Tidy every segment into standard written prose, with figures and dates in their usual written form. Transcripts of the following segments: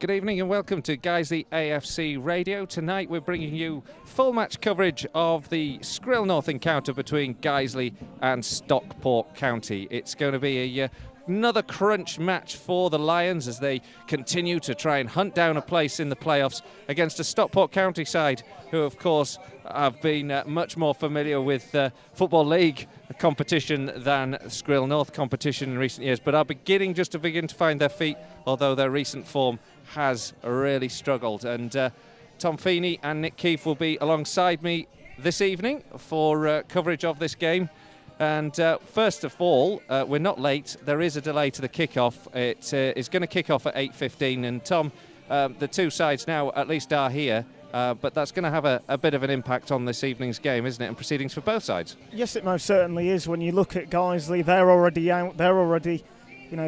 Good evening and welcome to Guiseley AFC Radio. Tonight we're bringing you full match coverage of the Skrill North encounter between Guiseley and Stockport County. It's going to be another crunch match for the Lions as they continue to try and hunt down a place in the playoffs against a Stockport County side who, of course, have been much more familiar with Football League competition than Skrill North competition in recent years, but are beginning to find their feet, although their recent form has really struggled. And Tom Feeney and Nick Keefe will be alongside me this evening for coverage of this game. And first of all, we're not late. There is a delay to the kick-off. It is going to kick off at 8:15. And Tom, the two sides now at least are here, but that's going to have a bit of an impact on this evening's game, isn't it, and proceedings for both sides? Yes, it most certainly is. When you look at Guiseley, they're already out. They're already,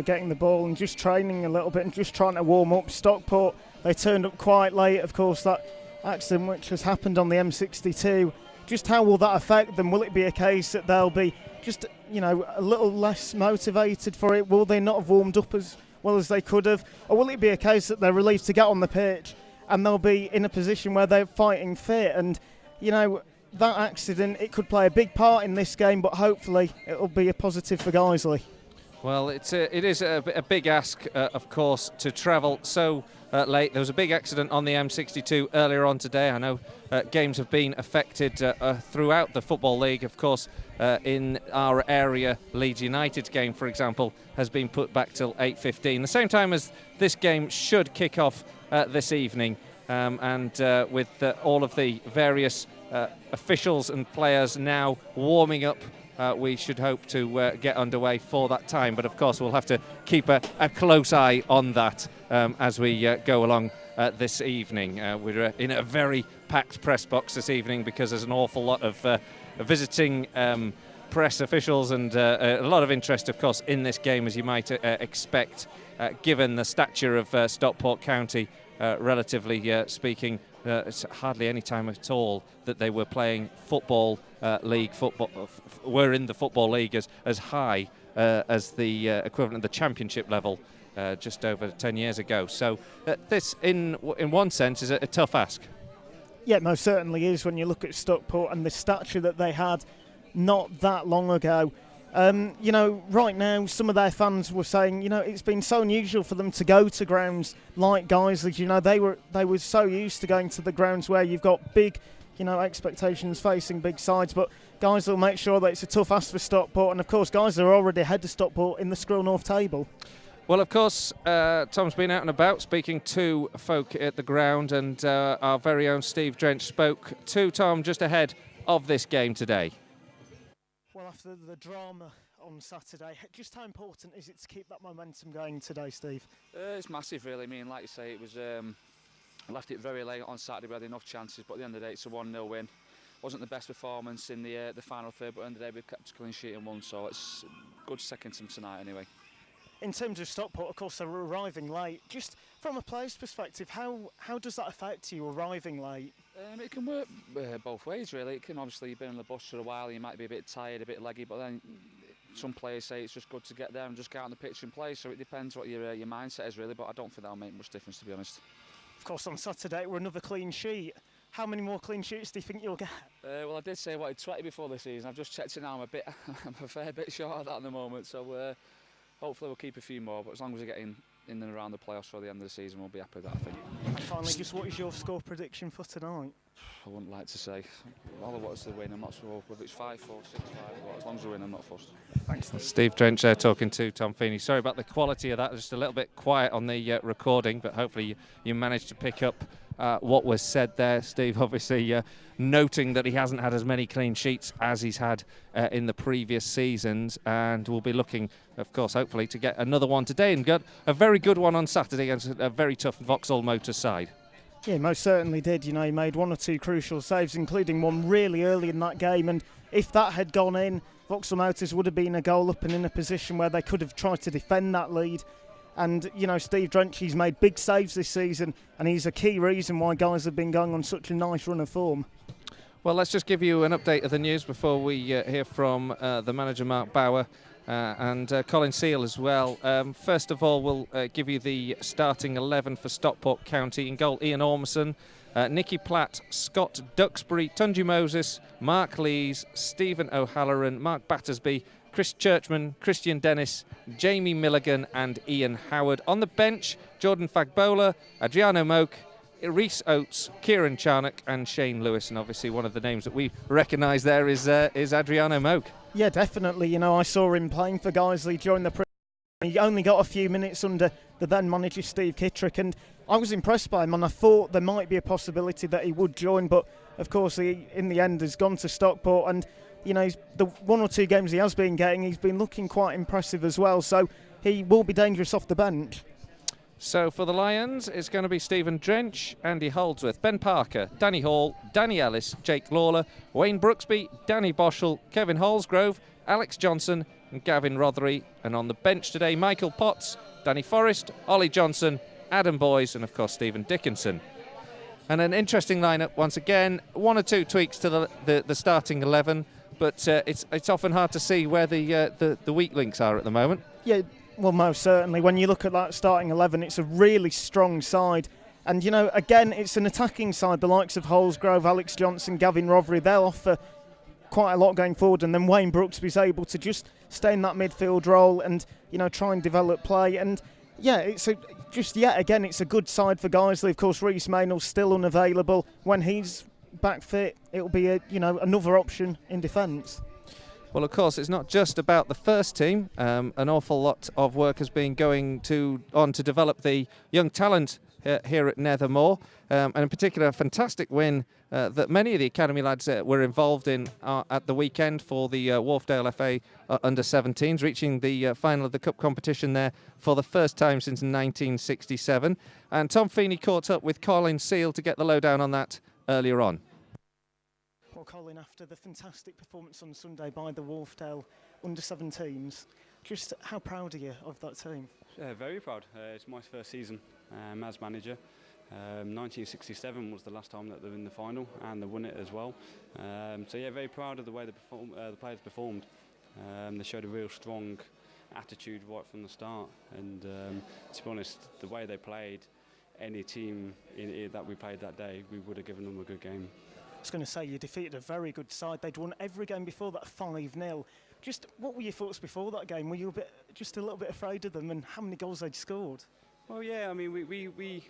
getting the ball and just training a little bit and just trying to warm up. Stockport, they turned up quite late. Of course, that accident which has happened on the M62. Just how will that affect them? Will it be a case that they'll be just, a little less motivated for it? Will they not have warmed up as well as they could have? Or will it be a case that they're relieved to get on the pitch and they'll be in a position where they're fighting fit? And, that accident, it could play a big part in this game, but hopefully it'll be a positive for Guiseley. Well, it is a big ask, of course, to travel so late. There was a big accident on the M62 earlier on today. I know games have been affected throughout the Football League. Of course, in our area, Leeds United's game, for example, has been put back till 8:15. The same time as this game should kick off this evening. And with all of the various officials and players now warming up, we should hope to get underway for that time. But of course, we'll have to keep a close eye on that as we go along this evening. We're in a very packed press box this evening because there's an awful lot of visiting press officials and a lot of interest, of course, in this game, as you might expect, given the stature of Stockport County. Relatively speaking, it's hardly any time at all that they were playing football league football. Were in the Football League as high as the equivalent of the Championship level just over 10 years ago. So this, in one sense, is a tough ask. Yeah, it most certainly is when you look at Stockport and the stature that they had not that long ago. Right now, some of their fans were saying, it's been so unusual for them to go to grounds like Guiseley. They were so used to going to the grounds where you've got big, expectations facing big sides. But Guiseley will make sure that it's a tough ask for Stockport. And, of course, Guiseley are already ahead of Stockport in the Skrill North table. Well, of course, Tom's been out and about speaking to folk at the ground, and our very own Steve Drench spoke to Tom just ahead of this game today. Well, after the drama on Saturday, just how important is it to keep that momentum going today, Steve? It's massive, really. I mean, like you say, it was left it very late on Saturday. We had enough chances, but at the end of the day, it's a 1-0 win. Wasn't the best performance in the final third, but at the end of the day, we've kept a clean sheet and won, so it's a good second to tonight anyway. In terms of Stockport, of course, they were arriving late. Just from a player's perspective, how does that affect you, arriving late? It can work both ways, really. It can, obviously, you've been on the bus for a while, you might be a bit tired, a bit leggy, but then some players say it's just good to get there and just get on the pitch and play, so it depends what your mindset is, really, but I don't think that'll make much difference, to be honest. Of course, on Saturday, we're another clean sheet. How many more clean sheets do you think you'll get? Well, I did say I wanted 20 before the season. I've just checked it now. I'm a fair bit short of that at the moment, so hopefully we'll keep a few more, but as long as we get in and around the playoffs for the end of the season, we'll be happy with that, I think. And finally, just what is your score prediction for tonight? I wouldn't like to say. All I want is to win. I'm not sure whether it's 5-4, 6-5, but as long as we win, I'm not fussed. Thanks, Steve. Steve Drench there talking to Tom Feeney. Sorry about the quality of that. Just a little bit quiet on the recording, but hopefully you managed to pick up what was said there. Steve obviously noting that he hasn't had as many clean sheets as he's had in the previous seasons, and we'll be looking, of course, hopefully to get another one today, and got a very good one on Saturday against a very tough Vauxhall Motors side. Yeah, most certainly did. He made one or two crucial saves, including one really early in that game, and if that had gone in, Vauxhall Motors would have been a goal up and in a position where they could have tried to defend that lead. And, Steve Drench, he's made big saves this season, and he's a key reason why guys have been going on such a nice run of form. Well, let's just give you an update of the news before we hear from the manager, Mark Bauer. and Colin Seal as well. First of all, we'll give you the starting 11 for Stockport County. In goal, Ian Ormson, Nicky Platt, Scott Duxbury, Tunji Moses, Mark Lees, Stephen O'Halloran, Mark Battersby, Chris Churchman, Christian Dennis, Jamie Milligan and Ian Howard. On the bench, Jordan Fagbola, Adriano Moak, Rhys Oates, Kieran Charnock and Shane Lewis. And obviously one of the names that we recognise there is Adriano Moak. Yeah, definitely. You know, I saw him playing for Guiseley during the he only got a few minutes under the then manager Steve Kittrick, and I was impressed by him, and I thought there might be a possibility that he would join, but of course he in the end has gone to Stockport, and you know, the 1 or 2 games he has been getting, he's been looking quite impressive as well, so he will be dangerous off the bench. So for the Lions, it's going to be Stephen Drench, Andy Holdsworth, Ben Parker, Danny Hall, Danny Ellis, Jake Lawler, Wayne Brooksby, Danny Boschel, Kevin Holsgrove, Alex Johnson and Gavin Rothery. And on the bench today, Michael Potts, Danny Forrest, Ollie Johnson, Adam Boys and of course Stephen Dickinson. And an interesting lineup once again, 1 or 2 tweaks to the starting 11, but it's often hard to see where the weak links are at the moment. Yeah, well, most certainly. When you look at that starting 11, it's a really strong side. And, you know, again, it's an attacking side. The likes of Holsgrove, Alex Johnson, Gavin Rothery, they'll offer quite a lot going forward. And then Wayne Brooksby's able to just stay in that midfield role and, you know, try and develop play. And, yeah, it's yet again, it's a good side for Guiseley. Of course, Rhys Maynell's still unavailable. When he's back fit, it'll be, another option in defence. Well, of course, it's not just about the first team. An awful lot of work has been going on to develop the young talent here at Nethermoor, and in particular, a fantastic win that many of the academy lads were involved in at the weekend for the Wharfdale FA under-17s, reaching the final of the cup competition there for the first time since 1967. And Tom Feeney caught up with Colin Seal to get the lowdown on that earlier on. Well, Colin, after the fantastic performance on Sunday by the Wharfdale under-17s, just how proud are you of that team? Very proud. It's my first season as manager. 1967 was the last time that they were in the final and they won it as well. So yeah, very proud of the way the players performed. They showed a real strong attitude right from the start, and to be honest, the way they played, any team that we played that day, we would have given them a good game. I was going to say, you defeated a very good side. They'd won every game before that 5-0. Just what were your thoughts before that game? Were you just a little bit afraid of them and how many goals they'd scored? Well, yeah, I mean, we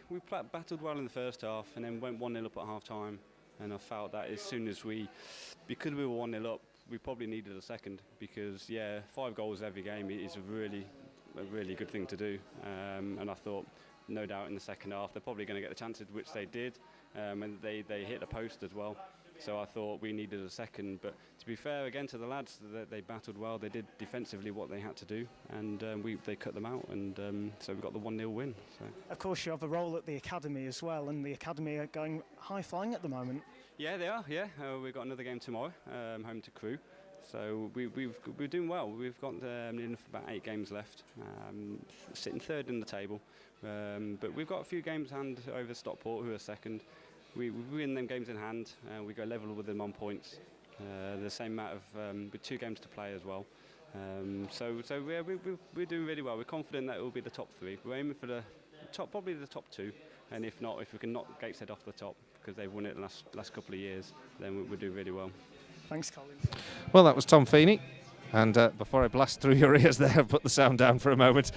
battled well in the first half and then went 1-0 up at half time. And I felt that as soon as because we were 1-0 up, we probably needed a second, because, yeah, 5 goals every game is a really good thing to do. And I thought, no doubt in the second half, they're probably going to get the chances, which they did. And they hit the post as well. So I thought we needed a second. But to be fair, again, to the lads, they battled well. They did defensively what they had to do, and they cut them out. And so we got the 1-0 win. So. Of course, you have a role at the academy as well, and the academy are going high-flying at the moment. Yeah, they are, yeah. We've got another game tomorrow, home to Crewe. So we're doing well. We've got in about 8 games left, sitting 3rd in the table. But we've got a few games hand over Stockport, who are 2nd. We win them games in hand. We go level with them on points. The same amount of with 2 games to play as well. So we're doing really well. We're confident that it will be the top 3. We're aiming for probably the top 2. And if not, if we can knock Gateshead off the top, because they've won it the last couple of years, then we'll do really well. Thanks, Colin. Well, that was Tom Feeney. And before I blast through your ears there, put the sound down for a moment.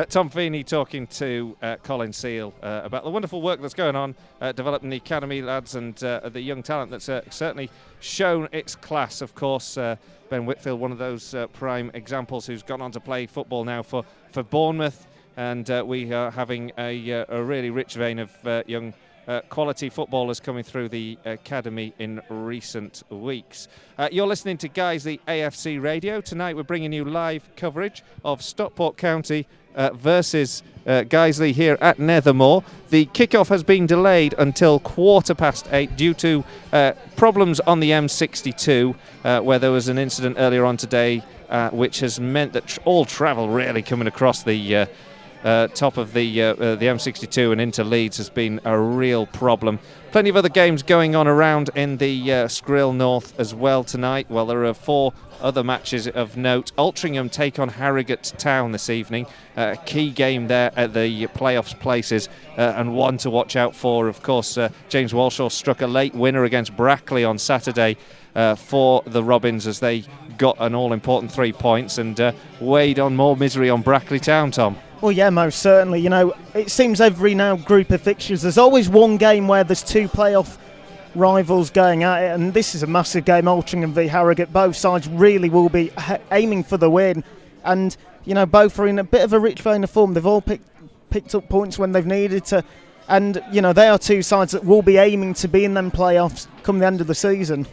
Tom Feeney talking to Colin Seal about the wonderful work that's going on, developing the academy lads and the young talent that's certainly shown its class. Of course, Ben Whitfield, one of those prime examples, who's gone on to play football now for Bournemouth. And we are having a really rich vein of young quality footballers coming through the academy in recent weeks. You're listening to Guiseley AFC Radio. Tonight we're bringing you live coverage of Stockport County versus Guiseley here at Nethermoor. The kickoff has been delayed until 8:15 due to problems on the M62, where there was an incident earlier on today which has meant that all travel really coming across the top of the M62 and into Leeds has been a real problem. Plenty of other games going on around in the Skrill North as well tonight. Well, there are 4 other matches of note. Altrincham take on Harrogate Town this evening. A key game there at the playoffs places, and one to watch out for. Of course, James Walshaw struck a late winner against Brackley on Saturday for the Robins as they got an all-important 3 points and weighed on more misery on Brackley Town, Tom. Well, yeah, most certainly. You know, it seems every now group of fixtures, there's always one game where there's 2 playoff rivals going at it, and this is a massive game, Altrincham v Harrogate. Both sides really will be aiming for the win, and, you know, both are in a bit of a rich vein of form. They've all picked up points when they've needed to, and, you know, they are 2 sides that will be aiming to be in them playoffs come the end of the season.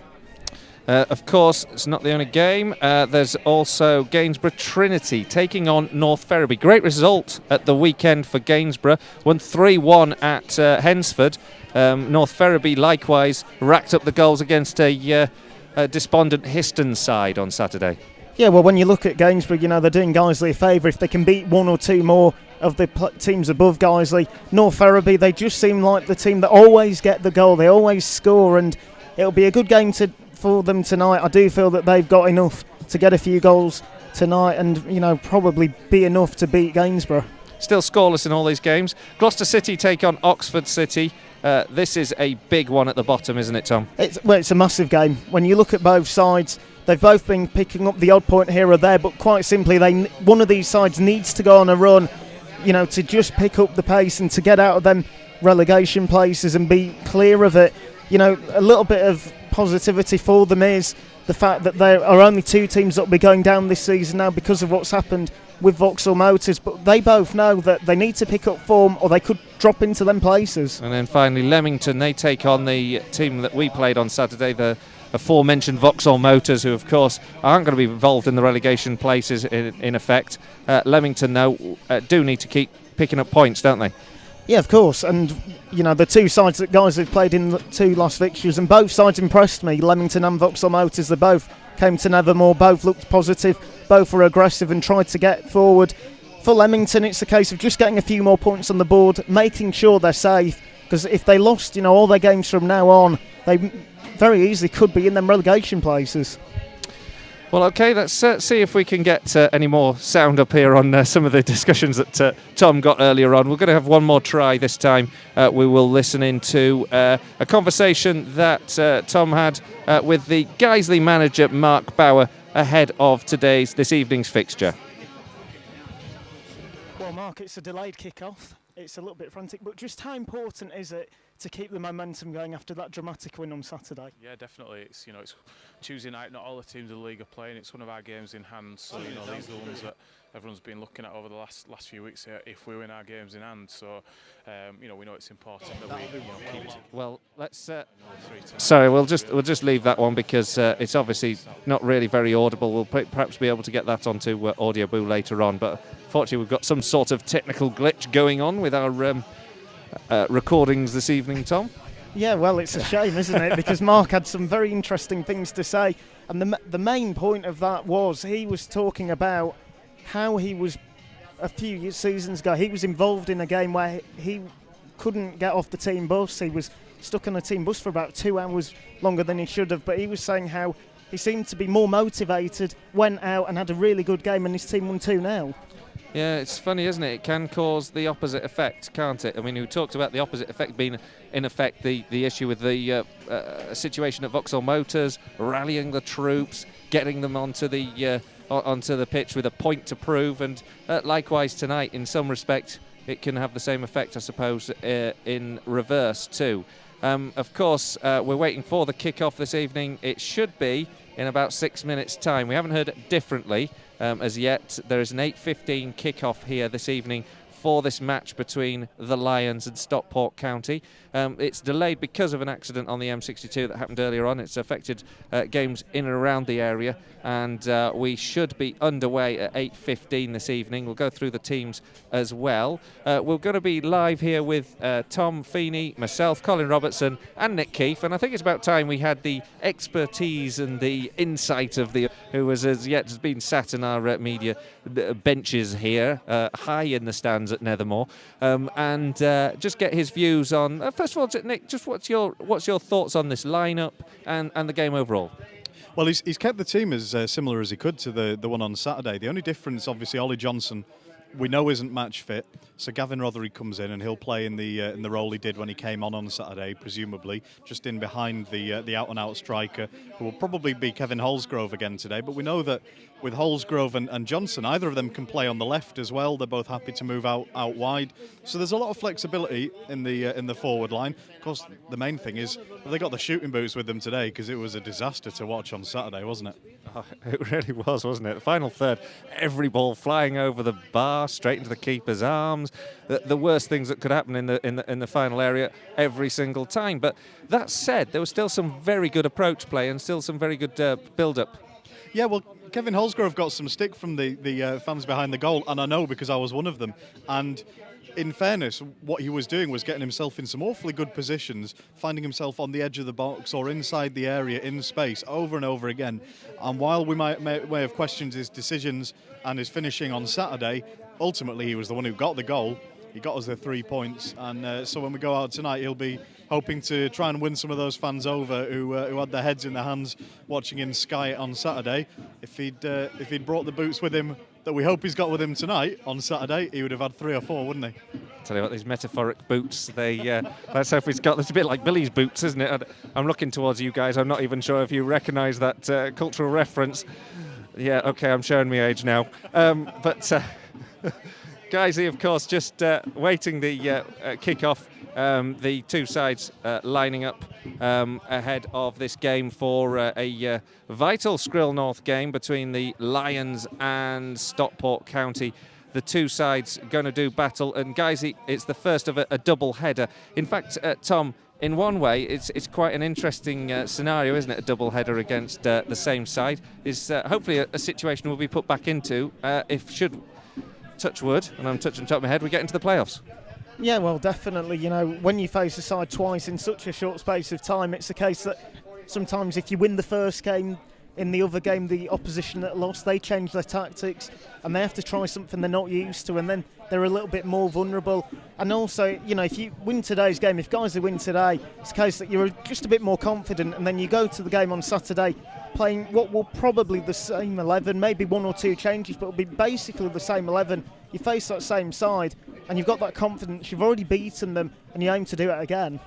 Of course, it's not the only game. There's also Gainsborough Trinity taking on North Ferriby. Great result at the weekend for Gainsborough. Won 3-1 at Hensford. North Ferriby likewise racked up the goals against a despondent Histon side on Saturday. Yeah, well, when you look at Gainsborough, you know, they're doing Guiseley a favour if they can beat 1 or 2 more of the teams above Guiseley. North Ferriby, they just seem like the team that always get the goal. They always score, and it'll be a good game for them tonight. I do feel that they've got enough to get a few goals tonight and, you know, probably be enough to beat Gainsborough. Still scoreless in all these games. Gloucester City take on Oxford City. This is a big one at the bottom, isn't it, Tom? It's a massive game. When you look at both sides, they've both been picking up the odd point here or there, but quite simply, one of these sides needs to go on a run, you know, to just pick up the pace and to get out of them relegation places and be clear of it. You know, a little bit of positivity for them is the fact that there are only 2 teams that will be going down this season now because of what's happened with Vauxhall Motors, but they both know that they need to pick up form or they could drop into them places. And then finally Leamington, they take on the team that we played on Saturday, the aforementioned Vauxhall Motors, who of course aren't going to be involved in the relegation places in effect. Leamington though do need to keep picking up points, don't they? Yeah, of course, and you know, the 2 sides that guys have played in the 2 last fixtures, and both sides impressed me. Leamington and Vauxhall Motors, they both came to Nethermoor, both looked positive, both were aggressive and tried to get forward. For Leamington, it's a case of just getting a few more points on the board, making sure they're safe, because if they lost, you know, all their games from now on, they very easily could be in them relegation places. Well, OK, let's see if we can get any more sound up here on some of the discussions that Tom got earlier on. We're going to have one more try this time. We will listen into a conversation that Tom had with the Guiseley manager, Mark Bauer, ahead of this evening's fixture. Well, Mark, it's a delayed kick-off. It's a little bit frantic, but just how important is it to keep the momentum going after that dramatic win on Saturday? Yeah, definitely. It's Tuesday night. Not all the teams in the league are playing. It's one of our games in hand. So these are the ones that everyone's been looking at over the last few weeks here. If we win our games in hand, so we know it's important that we keep it. Well, let's. Sorry, we'll just leave that one because it's obviously not really very audible. We'll perhaps be able to get that onto Audio Boo later on, but fortunately we've got some sort of technical glitch going on with our recordings this evening, Tom. Yeah, well, it's a shame, isn't it? Because Mark had some very interesting things to say, and the main point of that was he was talking about how he was a few seasons ago. He was involved in a game where he couldn't get off the team bus. He was stuck on a team bus for about 2 hours longer than he should have. But he was saying how he seemed to be more motivated, went out and had a really good game, and his team won 2-0. Yeah, it's funny, isn't it? It can cause the opposite effect, can't it? I mean, we talked about the opposite effect being, in effect, the issue with the situation at Vauxhall Motors, rallying the troops, getting them onto the pitch with a point to prove, and likewise tonight, in some respect, it can have the same effect, I suppose, in reverse too. Of course, we're waiting for the kick-off this evening. It should be in about 6 minutes' time. We haven't heard it differently as yet. There is an 8:15 kick-off here this evening for this match between the Lions and Stockport County. It's delayed because of an accident on the M62 that happened earlier on. It's affected games in and around the area, and we should be underway at 8:15 this evening. We'll go through the teams as well. We're going to be live here with Tom Feeney, myself, Colin Robertson and Nick Keefe, and I think it's about time we had the expertise and the insight of who has as yet been sat in our media benches here, high in the stands fans at Nethermoor, and just get his views on. First of all, Nick, just what's your thoughts on this lineup and the game overall? Well, he's kept the team as similar as he could to the one on Saturday. The only difference, obviously, Ollie Johnson, we know isn't match fit, so Gavin Rothery comes in and he'll play in the role he did when he came on Saturday, presumably just in behind the out-and-out striker, who will probably be Kevin Holsgrove again today. But we know that with Holsgrove and Johnson, either of them can play on the left as well. They're both happy to move out wide, so there's a lot of flexibility in the forward line. Of course, the main thing is they got the shooting boots with them today, because it was a disaster to watch on Saturday, wasn't it? Oh, it really was, wasn't it? The final third, every ball flying over the bar, straight into the keeper's arms. The worst things that could happen in the final area every single time. But that said, there was still some very good approach play and still some very good build-up. Yeah, well, Kevin Holsgrove got some stick from the fans behind the goal, and I know because I was one of them. And in fairness, what he was doing was getting himself in some awfully good positions, finding himself on the edge of the box or inside the area in space over and over again. And while we may have questioned his decisions and his finishing on Saturday, ultimately he was the one who got the goal. He got us the 3 points, and so when we go out tonight, he'll be hoping to try and win some of those fans over who had their heads in their hands watching him sky it on Saturday. If he'd brought the boots with him that we hope he's got with him tonight on Saturday, he would have had 3 or 4, wouldn't he? Tell you what, these metaphoric boots, let's hope he's got. It's a bit like Billy's boots, isn't it? I'm looking towards you guys. I'm not even sure if you recognise that cultural reference. Yeah, okay, I'm showing my age now. Guiseley, of course, just waiting the kick-off. The two sides lining up ahead of this game for a vital Skrill North game between the Lions and Stockport County. The two sides going to do battle, and Guiseley, it's the first of a double header. In fact, Tom, in one way, it's quite an interesting scenario, isn't it? A double header against the same side is hopefully a situation we'll be put back into if should. Touch wood, and I'm touching the top of my head, we get into the playoffs. Yeah, well, definitely. You know, when you face a side twice in such a short space of time, it's a case that sometimes if you win the first game, in the other game, the opposition that lost, they change their tactics and they have to try something they're not used to, and then they're a little bit more vulnerable. And also, you know, if you win today's game, if Guiseley win today, it's a case that you're just a bit more confident, and then you go to the game on Saturday playing what will probably the same 11, maybe 1 or 2 changes, but it'll be basically the same 11. You face that same side and you've got that confidence, you've already beaten them, and you aim to do it again.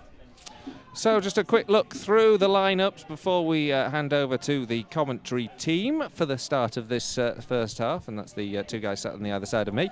So just a quick look through the lineups before we hand over to the commentary team for the start of this first half, and that's the two guys sat on the other side of me.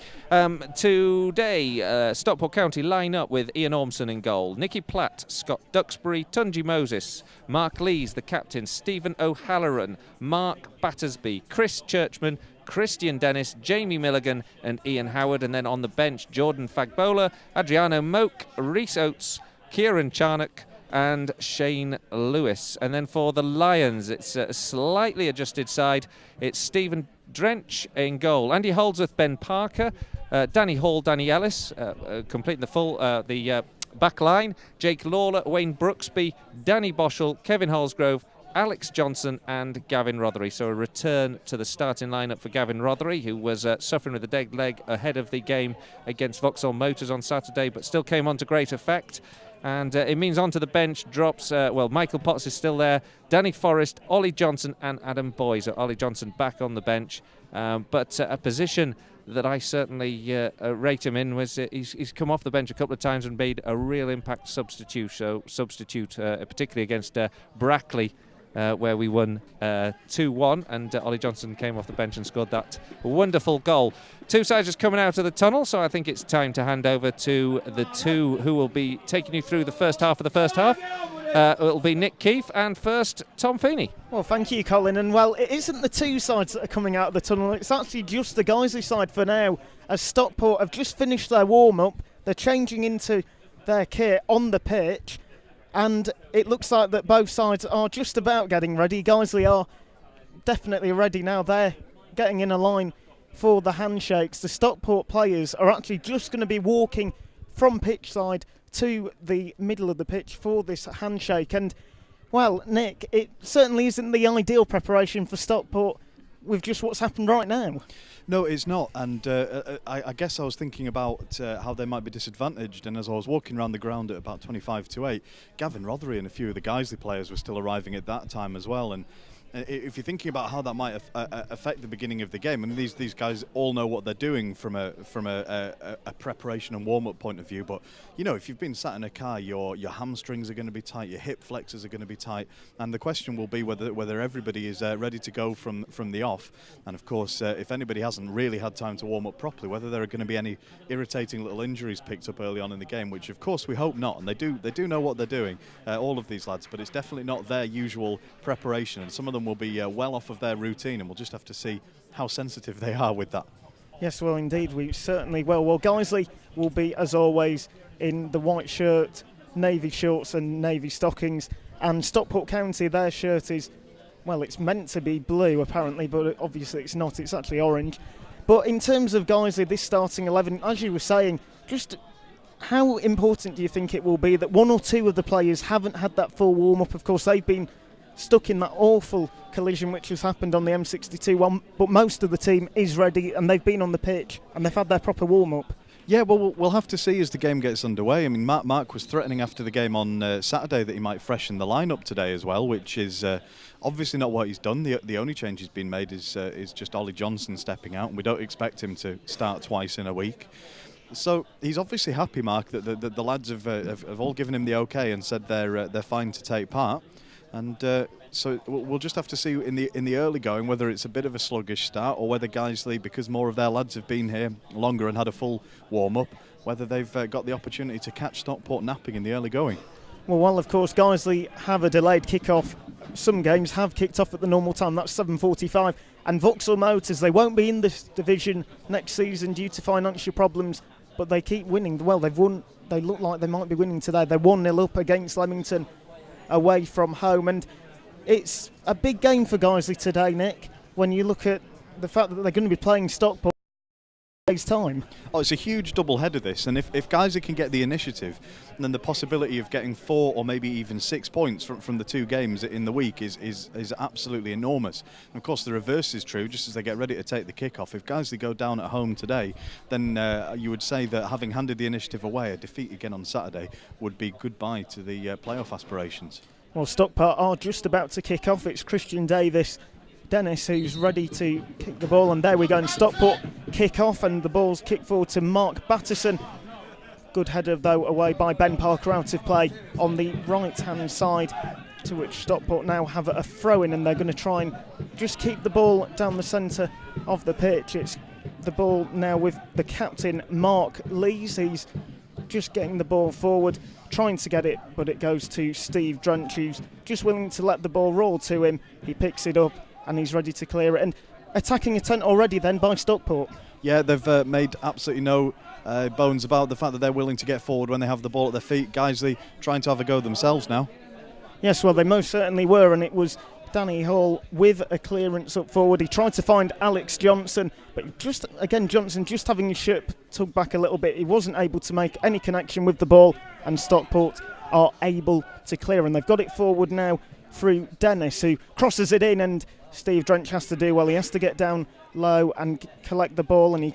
Today, Stockport County line up with Ian Ormson in goal, Nicky Platt, Scott Duxbury, Tunji Moses, Mark Lees, the captain, Stephen O'Halloran, Mark Battersby, Chris Churchman, Christian Dennis, Jamie Milligan and Ian Howard, and then on the bench, Jordan Fagbola, Adriano Moak, Rhys Oates, Kieran Charnock and Shane Lewis. And then for the Lions, it's a slightly adjusted side. It's Stephen Drench in goal, Andy Holdsworth, Ben Parker, Danny Hall, Danny Ellis, completing the back line, Jake Lawler, Wayne Brooksby, Danny Boschel, Kevin Holsgrove, Alex Johnson and Gavin Rothery. So a return to the starting lineup for Gavin Rothery, who was suffering with a dead leg ahead of the game against Vauxhall Motors on Saturday, but still came on to great effect. And it means onto the bench drops, Michael Potts is still there, Danny Forrest, Ollie Johnson and Adam Boy. So Ollie Johnson back on the bench, but a position that I certainly rate him in was he's come off the bench a couple of times and made a real impact substitute, particularly against Brackley, where we won 2-1, and Ollie Johnson came off the bench and scored that wonderful goal. Two sides just coming out of the tunnel, so I think it's time to hand over to the two who will be taking you through the first half of the first half. It'll be Nick Keefe and first Tom Feeney. Well, thank you, Colin. And well, it isn't the two sides that are coming out of the tunnel, it's actually just the Guiseley side for now, as Stockport have just finished their warm-up. They're changing into their kit on the pitch, and it looks like that both sides are just about getting ready. Guiseley are definitely ready now. They're getting in a line for the handshakes. The Stockport players are actually just going to be walking from pitch side to the middle of the pitch for this handshake. And, well, Nick, it certainly isn't the ideal preparation for Stockport with just what's happened right now. No, it's not, and I guess I was thinking about how they might be disadvantaged, and as I was walking around the ground at about 25 to 8, Gavin Rothery and a few of the Guiseley players were still arriving at that time as well, and if you're thinking about how that might affect the beginning of the game, I mean, these guys all know what they're doing from a preparation and warm-up point of view. But you know, if you've been sat in a car, your hamstrings are going to be tight, your hip flexors are going to be tight, and the question will be whether everybody is ready to go from the off. And of course, if anybody hasn't really had time to warm up properly, whether there are going to be any irritating little injuries picked up early on in the game, which of course we hope not. And they do know what they're doing, all of these lads, but it's definitely not their usual preparation, and some of them will be well off of their routine, and we'll just have to see how sensitive they are with that. Yes, well, indeed, we certainly will. Well, Guiseley will be, as always, in the white shirt, navy shorts and navy stockings, and Stockport County, their shirt is, well, it's meant to be blue apparently, but obviously it's not, it's actually orange. But in terms of Guiseley, this starting 11, as you were saying, just how important do you think it will be that one or two of the players haven't had that full warm-up? Of course, they've been stuck in that awful collision which has happened on the M62 one, but most of the team is ready and they've been on the pitch and they've had their proper warm-up. Yeah, well, we'll have to see as the game gets underway. I mean, Mark was threatening after the game on Saturday that he might freshen the lineup today as well, which is obviously not what he's done. The only change he's been made is just Ollie Johnson stepping out, and we don't expect him to start twice in a week. So he's obviously happy, Mark, that the lads have all given him the okay and said they're fine to take part. And so we'll just have to see in the early going whether it's a bit of a sluggish start, or whether Guiseley, because more of their lads have been here longer and had a full warm-up, whether they've got the opportunity to catch Stockport napping in the early going. Well, of course, Guiseley have a delayed kick-off. Some games have kicked off at the normal time, that's 7:45. And Vauxhall Motors, they won't be in this division next season due to financial problems, but they keep winning. Well, they've won. They look like they might be winning today. They're 1-0 up against Leamington away from home, and it's a big game for Guiseley today, Nick, when you look at the fact that they're going to be playing Stockport in days' time. Oh, it's a huge double header this, and if Guiseley can get the initiative, then the possibility of getting 4 or maybe even 6 points from the 2 games in the week is absolutely enormous. And of course the reverse is true, just as they get ready to take the kick-off. If Guiseley go down at home today, then you would say that having handed the initiative away, a defeat again on Saturday would be goodbye to the playoff aspirations. Well, Stockport are just about to kick off. It's Christian Dennis who's ready to kick the ball, and there we go, and Stockport kick off, and the ball's kicked forward to Mark Batterson. Good header though away by Ben Parker, out of play on the right hand side, to which Stockport now have a throw in, and they're going to try and just keep the ball down the centre of the pitch. It's the ball now with the captain Mark Lees. He's just getting the ball forward, trying to get it, but it goes to Steve Drench, who's just willing to let the ball roll to him. He picks it up and he's ready to clear it, and attacking attempt already then by Stockport. Yeah, they've made absolutely no bones about the fact that they're willing to get forward when they have the ball at their feet. Guiseley trying to have a go themselves now. Yes, well, they most certainly were, and it was Danny Hall with a clearance up forward. He tried to find Alex Johnson, but just again Johnson just having his shirt tugged back a little bit. He wasn't able to make any connection with the ball, and Stockport are able to clear, and they've got it forward now through Dennis, who crosses it in, and Steve Drench has to do well. He has to get down low and collect the ball, and he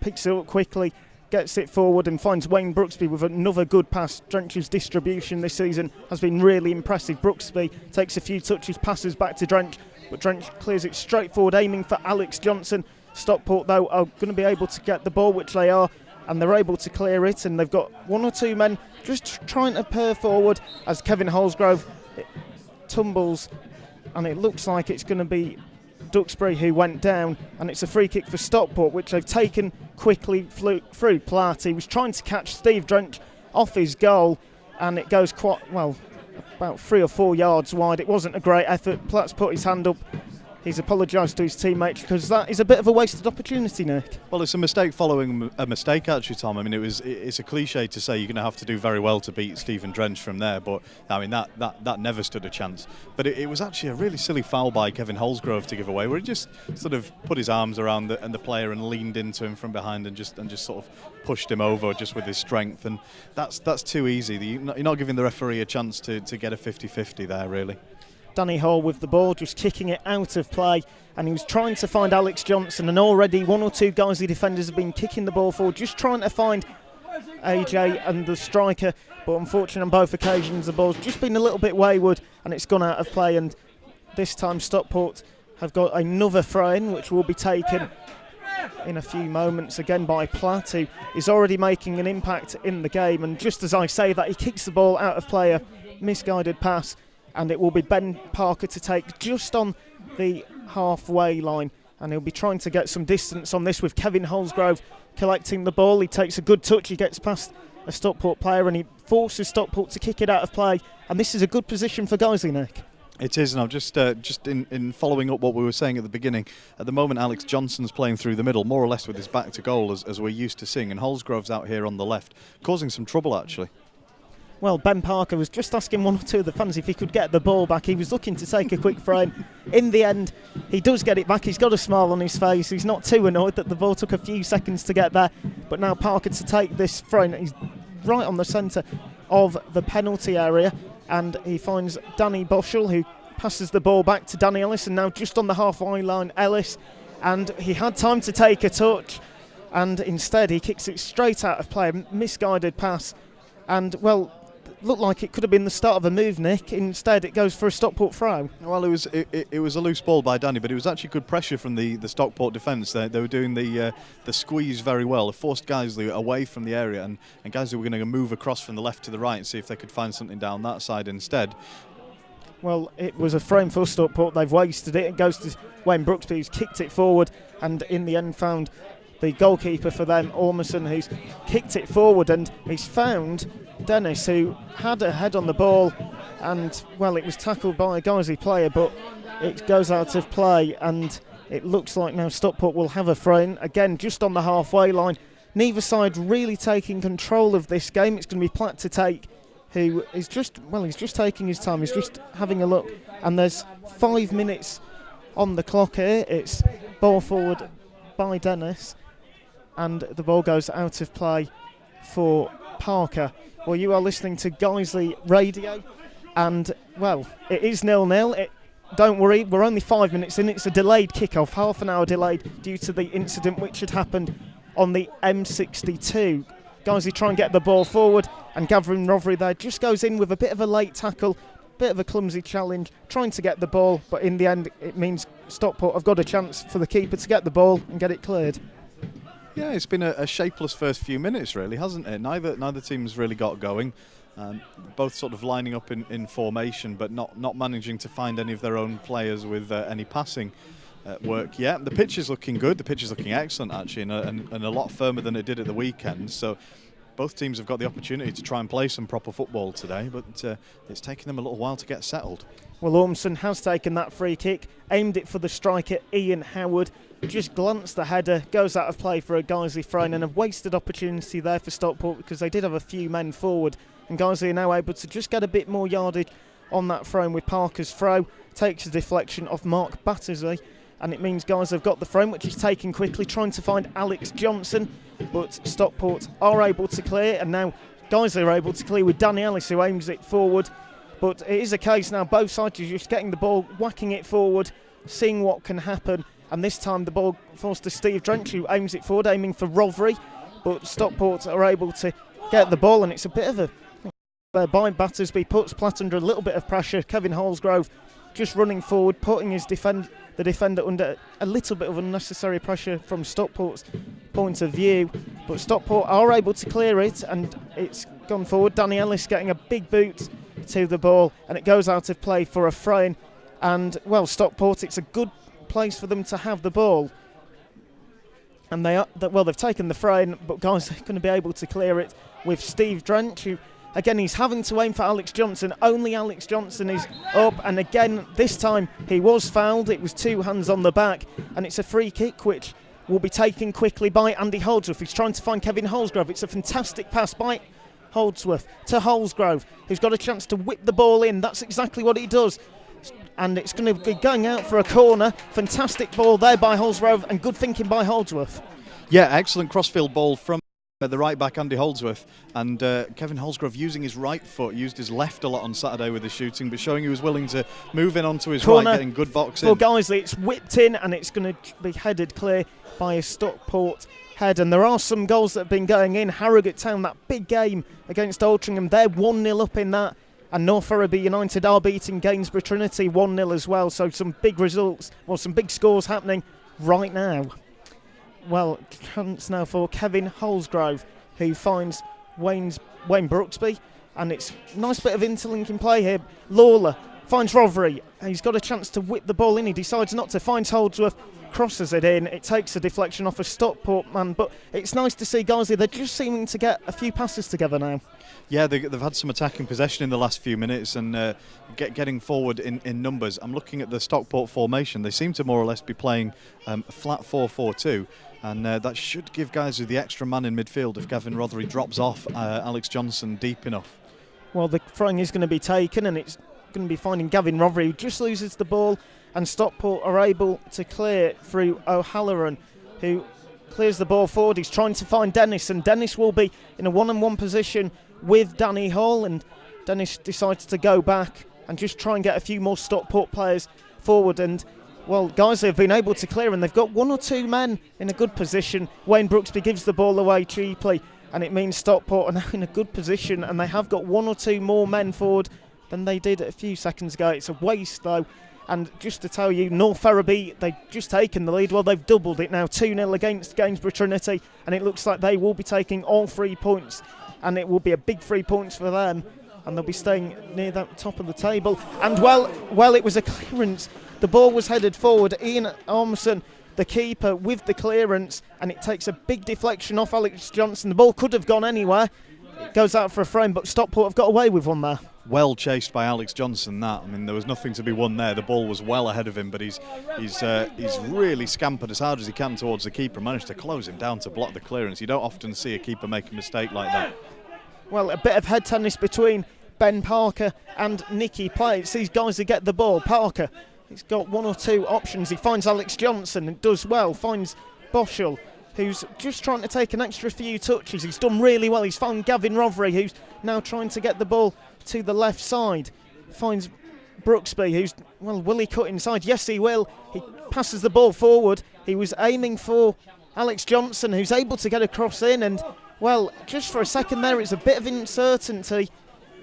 picks it up quickly, gets it forward and finds Wayne Brooksby with another good pass. Drench's distribution this season has been really impressive. Brooksby takes a few touches, passes back to Drench, but Drench clears it straight forward, aiming for Alex Johnson. Stockport, though, are going to be able to get the ball, which they are, and they're able to clear it, and they've got 1 or 2 men just trying to pair forward as Kevin Holsgrove tumbles, and it looks like it's going to be Duxbury who went down, and it's a free kick for Stockport, which they've taken quickly through. Platt, he was trying to catch Steve Drench off his goal, and it goes quite well, about 3 or 4 yards wide. It wasn't a great effort. Platt's put his hand up. He's apologised to his teammates, because that is a bit of a wasted opportunity, Nick. Well, it's a mistake following a mistake, actually, Tom. I mean, it's a cliche to say you're going to have to do very well to beat Stephen Drench from there, but I mean that never stood a chance. But it was actually a really silly foul by Kevin Holsgrove to give away, where he just sort of put his arms around the player and leaned into him from behind and just sort of pushed him over just with his strength, and that's too easy. You're not giving the referee a chance to get a 50-50 there, really. Danny Hall with the ball, just kicking it out of play, and he was trying to find Alex Johnson, and already one or two Guiseley defenders have been kicking the ball forward, just trying to find AJ and the striker, but unfortunately on both occasions the ball's just been a little bit wayward and it's gone out of play, and this time Stockport have got another throw-in which will be taken in a few moments again by Platt, who is already making an impact in the game, and just as I say that, he kicks the ball out of play, a misguided pass, and it will be Ben Parker to take just on the halfway line, and he'll be trying to get some distance on this with Kevin Holsgrove collecting the ball. He takes a good touch, he gets past a Stockport player and he forces Stockport to kick it out of play, and this is a good position for Guiseley, Nick. It is, and I'm just in following up what we were saying at the beginning. At the moment, Alex Johnson's playing through the middle, more or less with his back to goal, as we're used to seeing, and Holsgrove's out here on the left, causing some trouble actually. Well, Ben Parker was just asking one or two of the fans if he could get the ball back. He was looking to take a quick frame. In the end, he does get it back. He's got a smile on his face. He's not too annoyed that the ball took a few seconds to get there. But now Parker to take this frame. He's right on the centre of the penalty area, and he finds Danny Boschel, who passes the ball back to Danny Ellis, and now just on the halfway line, Ellis. And he had time to take a touch, and instead he kicks it straight out of play. A misguided pass. And, well, looked like it could have been the start of a move, Nick. Instead, it goes for a Stockport throw. Well, it was a loose ball by Danny, but it was actually good pressure from the Stockport defence. They were doing the squeeze very well. It forced Guiseley away from the area, and Guiseley were going to move across from the left to the right and see if they could find something down that side instead. Well, it was a frame for Stockport. They've wasted it. It goes to Wayne Brooksby, who's kicked it forward, and in the end found the goalkeeper for them, Ormerson, who's kicked it forward, and he's found Dennis, who had a head on the ball, and, well, it was tackled by a Guiseley player, but it goes out of play, and it looks like now Stockport will have a throw-in, again, just on the halfway line. Neither side really taking control of this game. It's going to be Platt to take, who is just, well, he's just taking his time. He's just having a look, and there's 5 minutes on the clock here. It's ball forward by Dennis, and the ball goes out of play for Parker. Well, you are listening to Guiseley Radio, and, well, it is 0-0. Don't worry, we're only 5 minutes in. It's a delayed kick-off, half an hour delayed due to the incident which had happened on the M62. Guiseley try and get the ball forward, and Gavin Rovery there just goes in with a bit of a late tackle, bit of a clumsy challenge, trying to get the ball, but in the end it means Stockport have got a chance for the keeper to get the ball and get it cleared. Yeah, it's been a shapeless first few minutes, really, hasn't it? Neither team's really got going. Both sort of lining up in formation, but not managing to find any of their own players with any passing work yet. The pitch is looking good. The pitch is looking excellent, actually, and a lot firmer than it did at the weekend. So both teams have got the opportunity to try and play some proper football today, but it's taken them a little while to get settled. Well, Ormson has taken that free kick, aimed it for the striker Ian Howard, just glanced the header, goes out of play for a Guiseley throw-in, and a wasted opportunity there for Stockport because they did have a few men forward, and Guiseley are now able to just get a bit more yardage on that throw-in with Parker's throw. Takes a deflection off Mark Battersley, and it means Guiseley have got the throw-in, which is taken quickly, trying to find Alex Johnson, but Stockport are able to clear, and now Guiseley are able to clear with Danny Ellis, who aims it forward. But it is a case now, both sides are just getting the ball, whacking it forward, seeing what can happen. And this time the ball falls to Steve Drench, who aims it forward, aiming for Rovery. But Stockport are able to get the ball, and it's a bit of a by Battersby, puts Platt under a little bit of pressure. Kevin Holsgrove just running forward, putting his the defender under a little bit of unnecessary pressure from Stockport's point of view. But Stockport are able to clear it, and it's gone forward. Danny Ellis getting a big boot to the ball, and it goes out of play for a throw-in. And, well, Stockport, it's a good place for them to have the ball, and they've taken the throw-in, but guys are going to be able to clear it with Steve Drench, who again he's having to aim for Alex Johnson. Only Alex Johnson is up, and again this time he was fouled. It was 2 hands on the back, and it's a free kick which will be taken quickly by Andy Holdsworth. He's trying to find Kevin Holsgrove. It's a fantastic pass by Holdsworth to Holsgrove, who's got a chance to whip the ball in. That's exactly what he does, and it's going to be going out for a corner. Fantastic ball there by Holsgrove, and good thinking by Holdsworth. Yeah, excellent crossfield ball from The right back Andy Holdsworth, and Kevin Holsgrove using his right foot, used his left a lot on Saturday with his shooting, but showing he was willing to move in onto his Corner right, getting good boxing. For Guiseley, it's whipped in and it's going to be headed clear by a Stockport head. And there are some goals that have been going in. Harrogate Town, that big game against Altrincham, they're 1-0 up in that. And North Ferriby United are beating Gainsborough Trinity 1-0 as well. So some big results, well, some big scores happening right now. Well, chance now for Kevin Holsgrove, who finds Wayne Brooksby, and it's a nice bit of interlinking play here. Lawler finds Rothery, he's got a chance to whip the ball in, he decides not to, finds Holdsworth, crosses it in, it takes a deflection off a Stockport man, but it's nice to see Guiseley, they're just seeming to get a few passes together now. Yeah, they've had some attacking possession in the last few minutes and getting forward in numbers. I'm looking at the Stockport formation. They seem to more or less be playing flat 4-4-2, and that should give Guiseley the extra man in midfield if Gavin Rothery drops off Alex Johnson deep enough. Well, the throwing is going to be taken, and it's going to be finding Gavin Rothery, who just loses the ball, and Stockport are able to clear through O'Halloran, who clears the ball forward. He's trying to find Dennis, and Dennis will be in a one-on-one position with Danny Hall, and Dennis decides to go back and just try and get a few more Stockport players forward. And well, Guiseley have been able to clear, and they've got one or two men in a good position. Wayne Brooksby gives the ball away cheaply, and it means Stockport are now in a good position, and they have got one or two more men forward than they did a few seconds ago. It's a waste though. And just to tell you, North Ferriby, they've just taken the lead. Well, they've doubled it now, 2-0 against Gainsborough Trinity, and it looks like they will be taking all 3 points, and it will be a big 3 points for them, and they'll be staying near that top of the table. And well, it was a clearance. The ball was headed forward. Ian Armisen, the keeper, with the clearance, and it takes a big deflection off Alex Johnson. The ball could have gone anywhere. It goes out for a frame, but Stockport have got away with one there. Well chased by Alex Johnson. That, I mean, there was nothing to be won there. The ball was well ahead of him, but he's really scampered as hard as he can towards the keeper. Managed to close him down to block the clearance. You don't often see a keeper make a mistake like that. Well, a bit of head tennis between Ben Parker and Nicky Play. It's these guys who get the ball. Parker, he's got one or two options. He finds Alex Johnson and does well. Finds Boschel, who's just trying to take an extra few touches. He's done really well. He's found Gavin Rothery, who's now trying to get the ball to the left side. Finds Brooksby, who's, well, will he cut inside? Yes, he will. He passes the ball forward. He was aiming for Alex Johnson, who's able to get across in, and, well, just for a second there, it's a bit of uncertainty,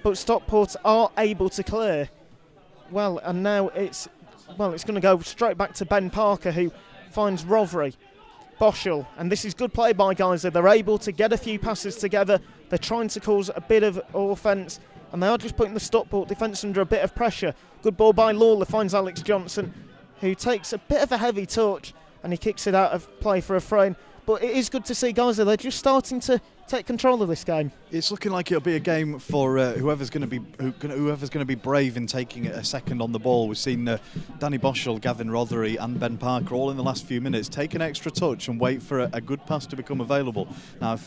but Stockport are able to clear. Well, and now it's going to go straight back to Ben Parker, who finds Rothery. Boschel, and this is good play by Guiseley. They're able to get a few passes together. They're trying to cause a bit of offence, and they are just putting the Stockport defence under a bit of pressure. Good ball by Lawler, finds Alex Johnson, who takes a bit of a heavy touch, and he kicks it out of play for a throw-in. But it is good to see Guiseley, they're just starting to take control of this game. It's looking like it'll be a game for whoever's going to be brave in taking a second on the ball. We've seen Danny Boschel, Gavin Rothery and Ben Parker all in the last few minutes take an extra touch and wait for a good pass to become available. Now,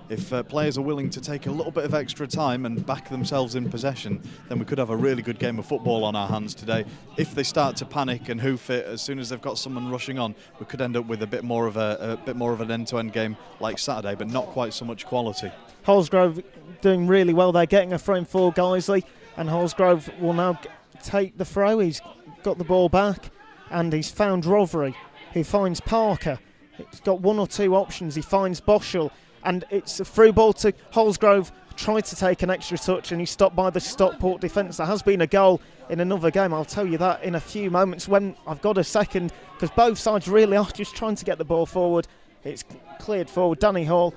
if players are willing to take a little bit of extra time and back themselves in possession, then we could have a really good game of football on our hands today. If they start to panic and hoof it as soon as they've got someone rushing on, we could end up with a bit more of an end-to-end game like Saturday, but not quite so much quality. Holsgrove doing really well. They're getting a throw in for Guiseley, and Holsgrove will now take the throw. He's got the ball back, and he's found Rothery, who finds Parker. He's got one or two options. He finds Boschel, and it's a through ball to Holsgrove. Tried to take an extra touch, and he's stopped by the Stockport defence. There has been a goal in another game. I'll tell you that in a few moments when I've got a second, because both sides really are just trying to get the ball forward. It's cleared forward. Danny Hall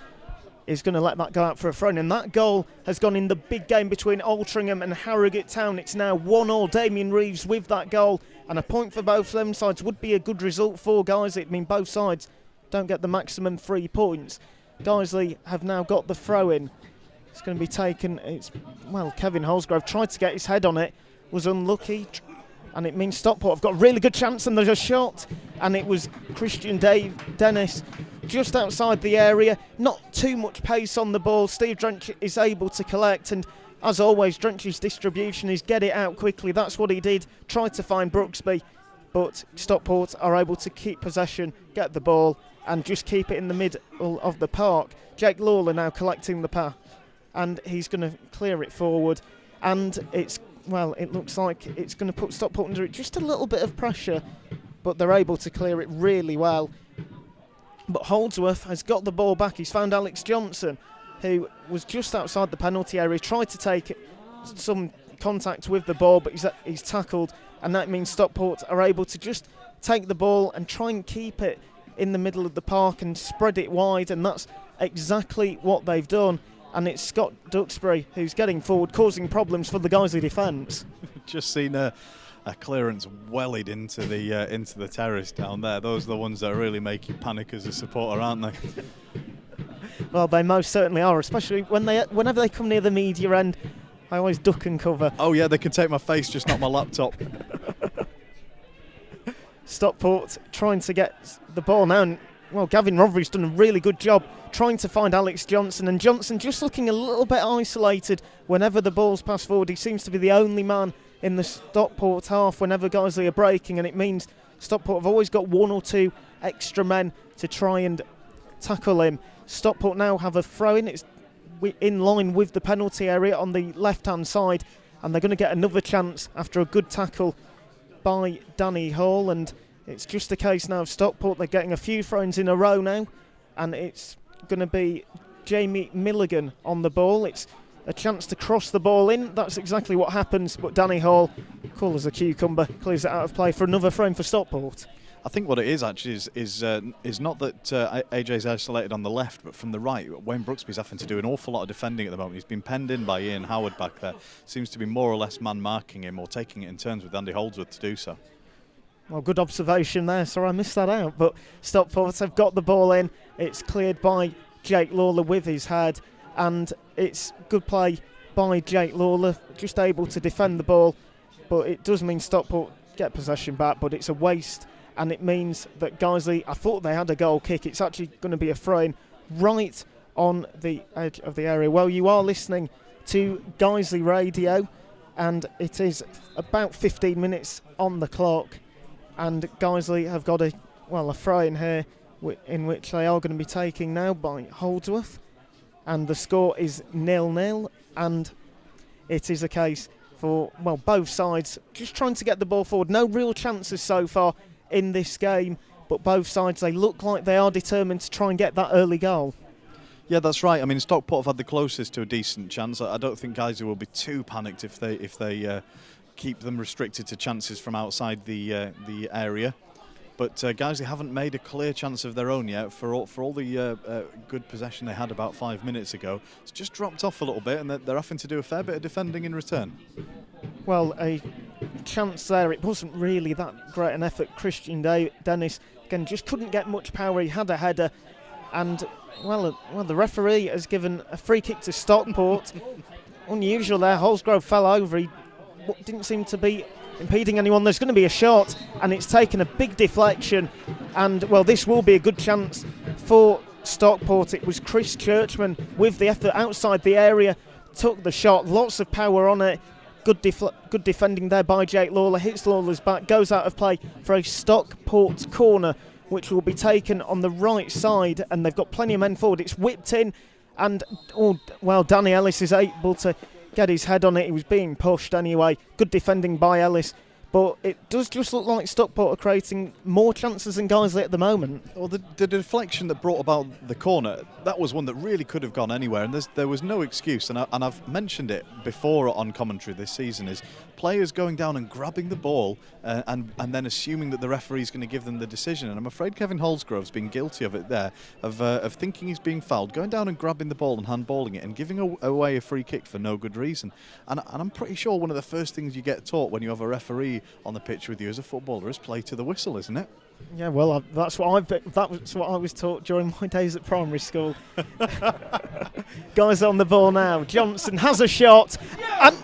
is going to let that go out for a throw, and that goal has gone in the big game between Altrincham and Harrogate Town. It's now 1-1. Damien Reeves with that goal, and a point for both them sides would be a good result for Guiseley. I mean, both sides don't get the maximum 3 points. Guiseley have now got the throw in. It's going to be taken. Kevin Holsgrove tried to get his head on it, was unlucky, and it means Stockport have got a really good chance, and there's a shot, and it was Christian Dennis just outside the area. Not too much pace on the ball. Steve Drench is able to collect, and as always, Drench's distribution is get it out quickly. That's what he did. Tried to find Brooksby, but Stockport are able to keep possession, get the ball, and just keep it in the middle of the park. Jake Lawler now collecting the pass, and he's going to clear it forward, and it looks like it's going to put Stockport under just a little bit of pressure, but they're able to clear it really well. But Holdsworth has got the ball back. He's found Alex Johnson, who was just outside the penalty area, tried to take some contact with the ball, but he's tackled, and that means Stockport are able to just take the ball and try and keep it in the middle of the park and spread it wide, and that's exactly what they've done. And it's Scott Duxbury who's getting forward, causing problems for the Guiseley defence. Just seen a clearance wellied into the terrace down there. Those are the ones that really make you panic as a supporter, aren't they? Well, they most certainly are, especially whenever they come near the media end. I always duck and cover. Oh yeah, they can take my face, just not my laptop. Stockport trying to get the ball now, and Gavin Rovery's done a really good job trying to find Alex Johnson, and Johnson just looking a little bit isolated whenever the ball's passed forward. He seems to be the only man in the Stockport half whenever Guiseley are breaking, and it means Stockport have always got one or two extra men to try and tackle him. Stockport now have a throw-in. It's in line with the penalty area on the left-hand side, and they're going to get another chance after a good tackle by Danny Hall, and it's just a case now of Stockport. They're getting a few throw-ins in a row now, and it's going to be Jamie Milligan on the ball. It's a chance to cross the ball in. That's exactly what happens, but Danny Hall, cool as a cucumber, clears it out of play for another throw-in for Stockport. I think what it is actually is not that AJ's isolated on the left, but from the right. Wayne Brooksby's having to do an awful lot of defending at the moment. He's been penned in by Ian Howard back there. Seems to be more or less man marking him or taking it in turns with Andy Holdsworth to do so. Well, good observation there. Sorry I missed that out. But Stockport have got the ball in. It's cleared by Jake Lawler with his head, and it's good play by Jake Lawler, just able to defend the ball. But it does mean Stockport get possession back, but it's a waste. And it means that Guiseley, I thought they had a goal kick. It's actually going to be a throw-in right on the edge of the area. Well, you are listening to Guiseley Radio, and it is about 15 minutes on the clock. And Guiseley have got a throw-in here in which they are going to be taking now by Holdsworth. And the score is 0-0. And it is a case for, both sides just trying to get the ball forward. No real chances so far in this game, but both sides, they look like they are determined to try and get that early goal. Yeah, that's right. I mean, Stockport have had the closest to a decent chance. I don't think Guiseley will be too panicked if they keep them restricted to chances from outside the area. But Guiseley haven't made a clear chance of their own yet. For all the good possession they had about 5 minutes ago, it's just dropped off a little bit, and they're having to do a fair bit of defending in return. Well, a chance there. It wasn't really that great an effort. Christian Dennis again just couldn't get much power. He had a header, and the referee has given a free kick to Stockport. Unusual there. Holsgrove fell over. He didn't seem to be impeding anyone. There's going to be a shot, and it's taken a big deflection, and this will be a good chance for Stockport. It was Chris Churchman with the effort outside the area, took the shot, lots of power on it. Good defending there by Jake Lawler, hits Lawler's back, goes out of play for a Stockport corner, which will be taken on the right side, and they've got plenty of men forward. It's whipped in, and Danny Ellis is able to get his head on it. He was being pushed anyway. Good defending by Ellis. But it does just look like Stockport are creating more chances than Guiseley at the moment. Well, the deflection that brought about the corner, that was one that really could have gone anywhere, and there was no excuse. And I've mentioned it before on commentary this season, is players going down and grabbing the ball and then assuming that the referee is going to give them the decision. And I'm afraid Kevin Holsgrove's been guilty of it there, of thinking he's being fouled, going down and grabbing the ball and handballing it and giving away a free kick for no good reason. And I'm pretty sure one of the first things you get taught when you have a referee on the pitch with you as a footballer is play to the whistle, isn't it? Yeah, well, that's what I was taught during my days at primary school. Guys on the ball now. Johnson has a shot, and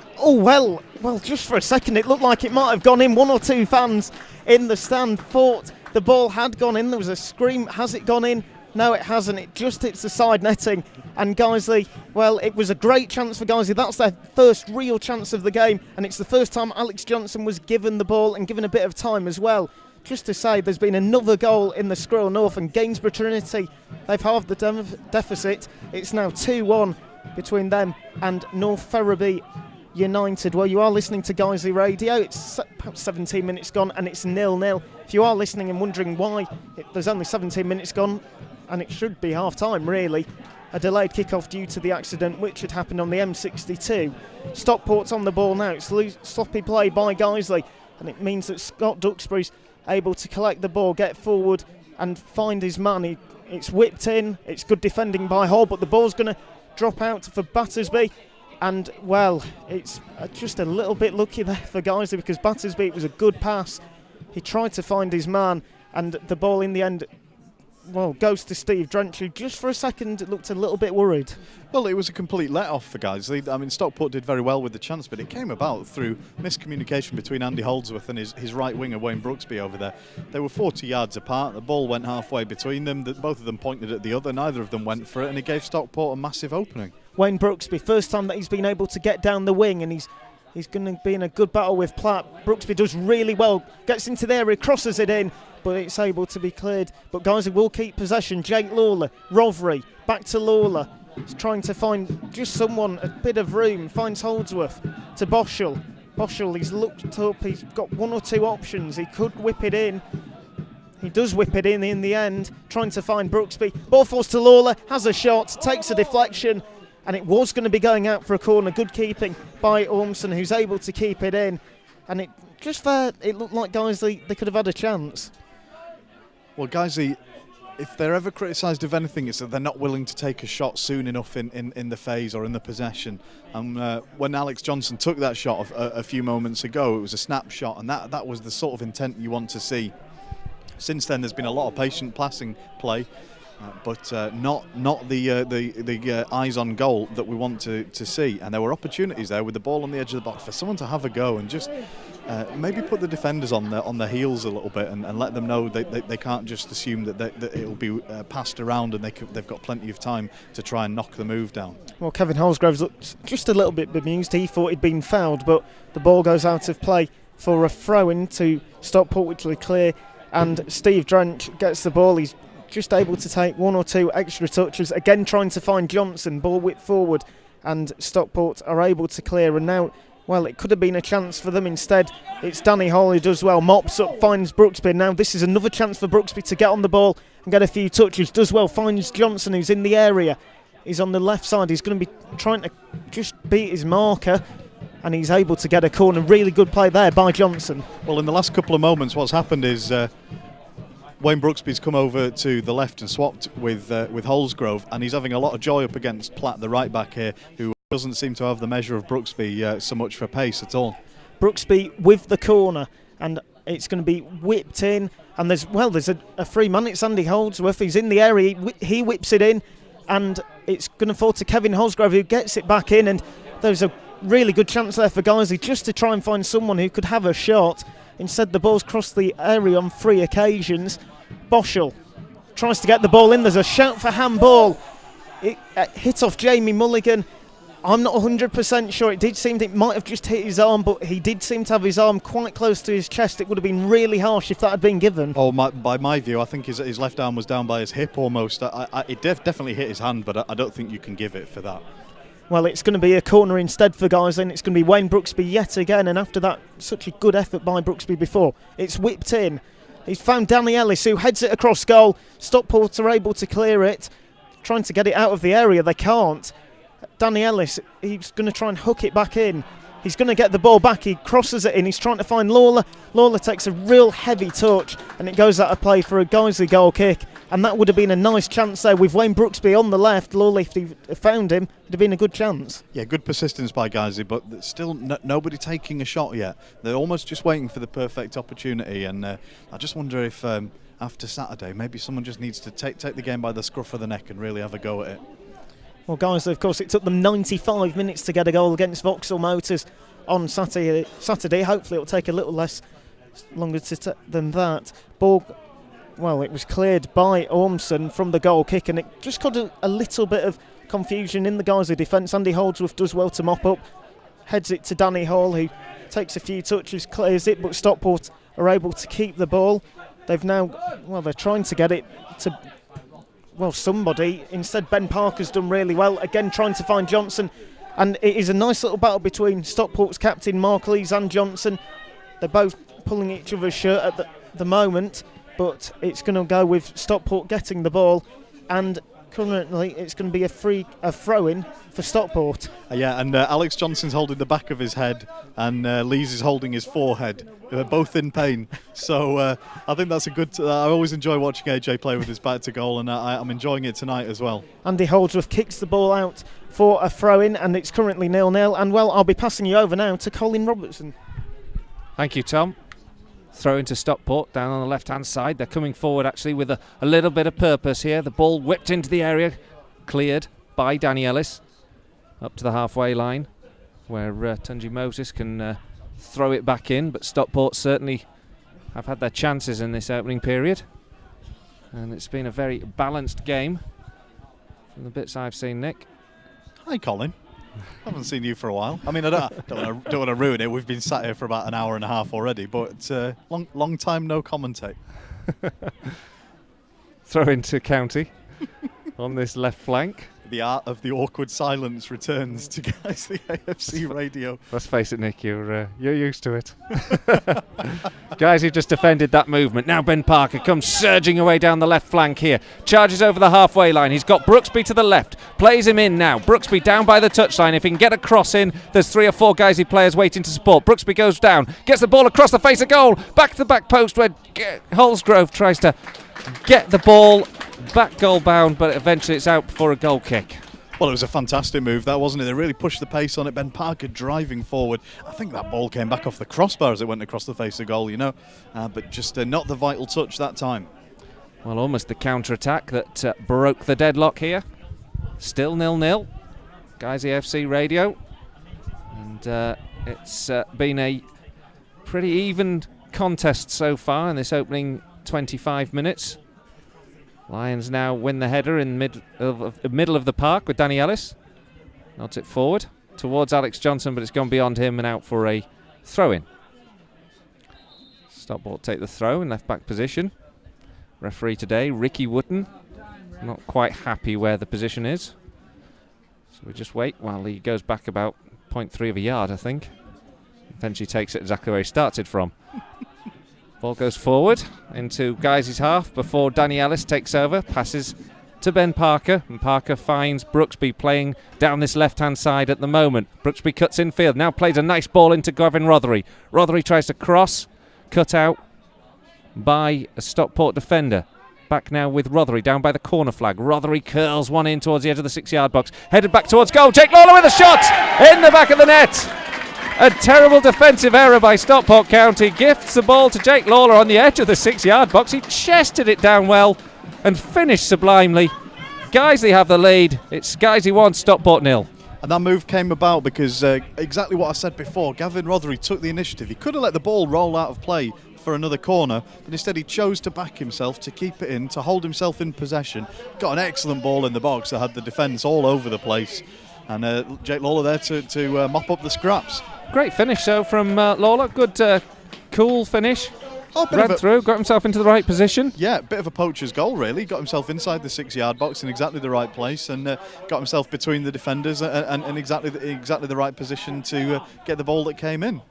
just for a second it looked like it might have gone in. One or two fans in the stand thought the ball had gone in. There was a scream, has it gone in? No, it hasn't. It just hits the side netting. And Guiseley, well, it was a great chance for Guiseley. That's their first real chance of the game. And it's the first time Alex Johnson was given the ball and given a bit of time as well. Just to say, there's been another goal in the Squirrel North, and Gainsborough Trinity, they've halved the deficit. It's now 2-1 between them and North Ferriby United. Well, you are listening to Guiseley Radio. It's about 17 minutes gone and it's 0-0. If you are listening and wondering why there's only 17 minutes gone, and it should be half time really, a delayed kick-off due to the accident which had happened on the M62. Stockport's on the ball now. It's sloppy play by Guiseley, and it means that Scott Duxbury's able to collect the ball, get forward and find his man. It's whipped in. It's good defending by Hall, but the ball's going to drop out for Battersby. And, well, it's just a little bit lucky there for Guiseley, because Battersby, it was a good pass. He tried to find his man, and the ball in the end, well, goes to Steve Drench, who just for a second looked a little bit worried. Well, it was a complete let-off for Guiseley. I mean, Stockport did very well with the chance, but it came about through miscommunication between Andy Holdsworth and his right winger, Wayne Brooksby, over there. They were 40 yards apart. The ball went halfway between them. Both of them pointed at the other. Neither of them went for it, and it gave Stockport a massive opening. Wayne Brooksby, first time that he's been able to get down the wing, and he's going to be in a good battle with Platt. Brooksby does really well, gets into the area, crosses it in, but it's able to be cleared. But Guiseley will keep possession. Jake Lawler, Rovery, back to Lawler. He's trying to find just someone, a bit of room, finds Holdsworth to Boschel. Boschel, he's looked up, he's got one or two options. He could whip it in. He does whip it in the end, trying to find Brooksby. Ball falls to Lawler, has a shot, takes a deflection, and it was going to be going out for a corner. Good keeping by Ormson, who's able to keep it in. And it just it looked like Guiseley, they could have had a chance. Well, Guiseley, if they're ever criticised of anything, it's that they're not willing to take a shot soon enough in the phase or in the possession. And when Alex Johnson took that shot a few moments ago, it was a snapshot, and that was the sort of intent you want to see. Since then, there's been a lot of patient passing play, but not the eyes on goal that we want to see. And there were opportunities there with the ball on the edge of the box for someone to have a go and just maybe put the defenders on their heels a little bit and let them know they can't just assume that it'll be passed around, and they've got plenty of time to try and knock the move down. Well, Kevin Holsgroves looked just a little bit bemused. He thought he'd been fouled, but the ball goes out of play for a throw-in to Stockport, which will clear. And Steve Drench gets the ball. He's just able to take one or two extra touches. Again, trying to find Johnson. Ball whipped forward, and Stockport are able to clear. And now, well, it could have been a chance for them. Instead, it's Danny Hall who does well. Mops up, finds Brooksby. Now this is another chance for Brooksby to get on the ball and get a few touches. Does well, finds Johnson, who's in the area. He's on the left side. He's going to be trying to just beat his marker, and he's able to get a corner. Really good play there by Johnson. Well, in the last couple of moments, what's happened is Wayne Brooksby's come over to the left and swapped with Holsgrove, and he's having a lot of joy up against Platt, the right back here, who doesn't seem to have the measure of Brooksby so much for pace at all. Brooksby with the corner, and it's going to be whipped in, and there's a free man. It's Andy Holdsworth. He's in the area. He whips it in, and it's going to fall to Kevin Holsgrove, who gets it back in, and there's a really good chance there for Guiseley just to try and find someone who could have a shot. Instead, the ball's crossed the area on 3 occasions. Boschel tries to get the ball in. There's a shout for handball. It hit off Jamie Mulligan. I'm not 100% sure. It did seem it might have just hit his arm, but he did seem to have his arm quite close to his chest. It would have been really harsh if that had been given. Oh, by my view, I think his left arm was down by his hip almost. It definitely hit his hand, but I don't think you can give it for that. Well, it's going to be a corner instead for Guiseley, and it's going to be Wayne Brooksby yet again. And after that, such a good effort by Brooksby before, it's whipped in. He's found Danny Ellis, who heads it across goal. Stockport are able to clear it, trying to get it out of the area. They can't. Danny Ellis, he's going to try and hook it back in. He's going to get the ball back. He crosses it in. He's trying to find Lawler. Lawler takes a real heavy touch, and it goes out of play for a Guiseley goal kick. And that would have been a nice chance there with Wayne Brooksby on the left. Lawler, if he found him, it'd have been a good chance. Yeah, good persistence by Guiseley, but still nobody taking a shot yet. They're almost just waiting for the perfect opportunity, and I just wonder if after Saturday, maybe someone just needs to take the game by the scruff of the neck and really have a go at it. Well, Guiseley, of course, it took them 95 minutes to get a goal against Vauxhall Motors on Saturday. Hopefully it'll take a little less longer than that. Ball well, it was cleared by Ormson from the goal kick, and it just caused a little bit of confusion in the Guiseley defence. Andy Holdsworth does well to mop up, heads it to Danny Hall, who takes a few touches, clears it, but Stockport are able to keep the ball. They've now, well, they're trying to get it to, well, somebody. Instead, Ben Parker's done really well, again trying to find Johnson, and it is a nice little battle between Stockport's captain Mark Lees and Johnson. They're both pulling each other's shirt at the moment, but it's going to go with Stockport getting the ball, and currently it's going to be a throw-in for Stockport. Yeah, and Alex Johnson's holding the back of his head, and Lees is holding his forehead. They're both in pain, so I think that's a good. I always enjoy watching AJ play with his back to goal, and I'm enjoying it tonight as well. Andy Holdsworth kicks the ball out for a throw-in, and it's currently 0-0. And well, I'll be passing you over now to Colin Robertson. Thank you, Tom. Throw into Stockport down on the left-hand side. They're coming forward actually with a little bit of purpose here. The ball whipped into the area, cleared by Danny Ellis up to the halfway line, where Tunji Moses can throw it back in. But Stockport certainly have had their chances in this opening period, and it's been a very balanced game from the bits I've seen. Nick. Hi, Colin. Haven't seen you for a while. I mean, I don't want to ruin it. We've been sat here for about an hour and a half already, but long time no commentate. Throw into County on this left flank. The art of the awkward silence returns to Guiseley AFC radio. Let's face it, Nick, you're used to it. Guys who just defended that movement. Now Ben Parker comes surging away down the left flank here. Charges over the halfway line. He's got Brooksby to the left. Plays him in now. Brooksby down by the touchline. If he can get a cross in, there's 3 or 4 Guiseley players waiting to support. Brooksby goes down. Gets the ball across the face of goal. Back to the back post where Holsgrove tries to get the ball back goal bound, but eventually it's out for a goal kick. Well, it was a fantastic move, that wasn't it? They really pushed the pace on it. Ben Parker driving forward. I think that ball came back off the crossbar as it went across the face of goal, but just not the vital touch that time. Well, almost the counter-attack that broke the deadlock here. Still 0-0. Guiseley AFC radio. And it's been a pretty even contest so far in this opening 25 minutes. Lions now win the header in the middle of the park with Danny Ellis. Nods it forward towards Alex Johnson, but it's gone beyond him and out for a throw-in. Stockport take the throw in left-back position. Referee today, Ricky Wooten, not quite happy where the position is. So we just wait while he goes back about 0.3 of a yard, I think. Eventually takes it exactly where he started from. Ball goes forward into Guiseley's half before Danny Ellis takes over, passes to Ben Parker, and Parker finds Brooksby playing down this left-hand side at the moment. Brooksby cuts infield, now plays a nice ball into Gavin Rothery. Rothery tries to cross, cut out by a Stockport defender. Back now with Rothery down by the corner flag. Rothery curls one in towards the edge of the 6-yard box, headed back towards goal. Jake Lawler with a shot in the back of the net. A terrible defensive error by Stockport County. Gifts the ball to Jake Lawler on the edge of the 6-yard box. He chested it down well and finished sublimely. Guiseley have the lead. It's Guiseley 1, Stockport 0. And that move came about because exactly what I said before. Gavin Rothery took the initiative. He could have let the ball roll out of play for another corner, but instead he chose to back himself, to keep it in, to hold himself in possession. Got an excellent ball in the box that had the defence all over the place. And Jake Lawler there to mop up the scraps. Great finish, though, from Lawler. Good, cool finish. Ran through, got himself into the right position. Yeah, a bit of a poacher's goal, really. Got himself inside the 6-yard box in exactly the right place, and got himself between the defenders and exactly the right position to get the ball that came in.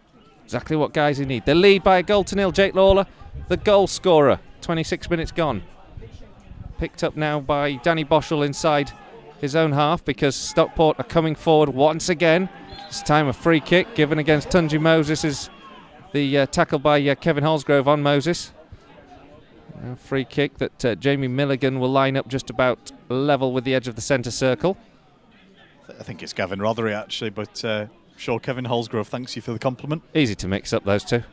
Exactly what Guiseley need. The lead by a goal to 0. Jake Lawler, the goal scorer. 26 minutes gone. Picked up now by Danny Boschel inside his own half, because Stockport are coming forward once again. This time a free kick given against Tunji Moses is the tackle by Kevin Holsgrove on Moses. A free kick that Jamie Milligan will line up just about level with the edge of the centre circle. I think it's Gavin Rothery actually, but sure, Kevin Holsgrove thanks you for the compliment. Easy to mix up those two.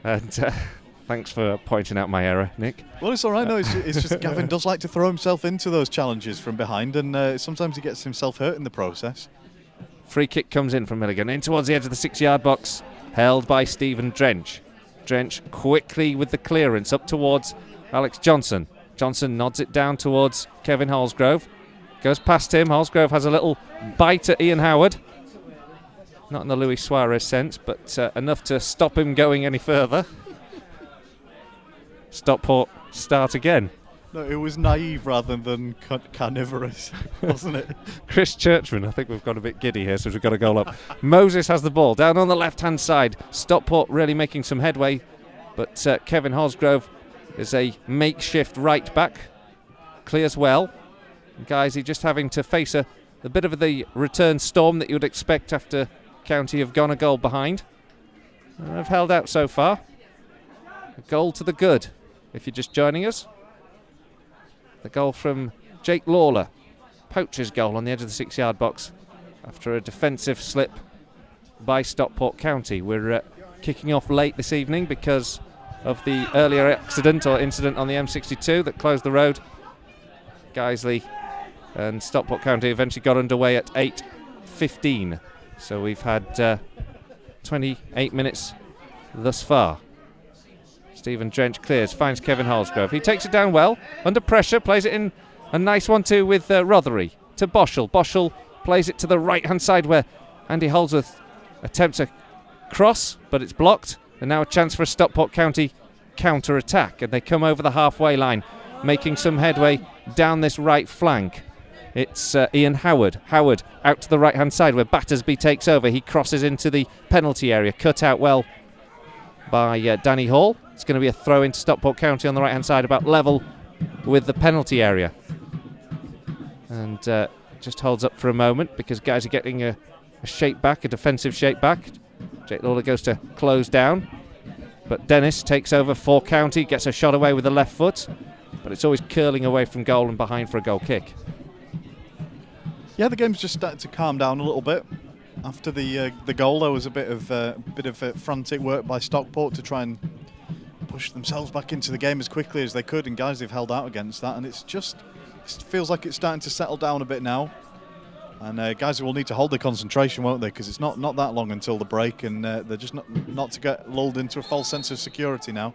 And thanks for pointing out my error, Nick. Well, it's all right. No, it's just Gavin does like to throw himself into those challenges from behind, and sometimes he gets himself hurt in the process. Free kick comes in from Milligan, in towards the edge of the 6-yard box, held by Stephen Drench. Drench quickly with the clearance up towards Alex Johnson. Johnson nods it down towards Kevin Holsgrove. Goes past him. Holsgrove has a little bite at Ian Howard. Not in the Luis Suarez sense, but enough to stop him going any further. Stockport start again. No, it was naive rather than carnivorous, wasn't it? Chris Churchman, I think we've got a bit giddy here, so we've got a goal up. Moses has the ball down on the left-hand side. Stockport really making some headway, but Kevin Holsgrove is a makeshift right back. Clears well. Guiseley just having to face a bit of the return storm that you would expect after County have gone a goal behind. And have held out so far. A goal to the good, if you're just joining us. The goal from Jake Lawler, poacher's goal on the edge of the 6-yard box after a defensive slip by Stockport County. We're kicking off late this evening because of the earlier accident or incident on the M62 that closed the road. Guiseley and Stockport County eventually got underway at 8:15. So we've had 28 minutes thus far. Stephen Drench clears, finds Kevin Holsgrove. He takes it down well, under pressure, plays it in a nice 1-2 with Rothery to Boschel. Boschel plays it to the right-hand side where Andy Holdsworth attempts a cross, but it's blocked. And now a chance for a Stockport County counter-attack. And they come over the halfway line, making some headway down this right flank. It's Ian Howard. Howard out to the right-hand side where Battersby takes over. He crosses into the penalty area, cut out well by Danny Hall. It's going to be a throw into Stockport County on the right-hand side, about level with the penalty area. And just holds up for a moment because guys are getting a shape back, a defensive shape back. Jake Lawler goes to close down, but Dennis takes over for County, gets a shot away with the left foot, but it's always curling away from goal and behind for a goal kick. Yeah, the game's just started to calm down a little bit. After the goal, there was a bit of frantic work by Stockport to try and push themselves back into the game as quickly as they could, and guys, they've held out against that, and it feels like it's starting to settle down a bit now. And guys will need to hold their concentration, won't they? Because it's not that long until the break, and they're just not to get lulled into a false sense of security now.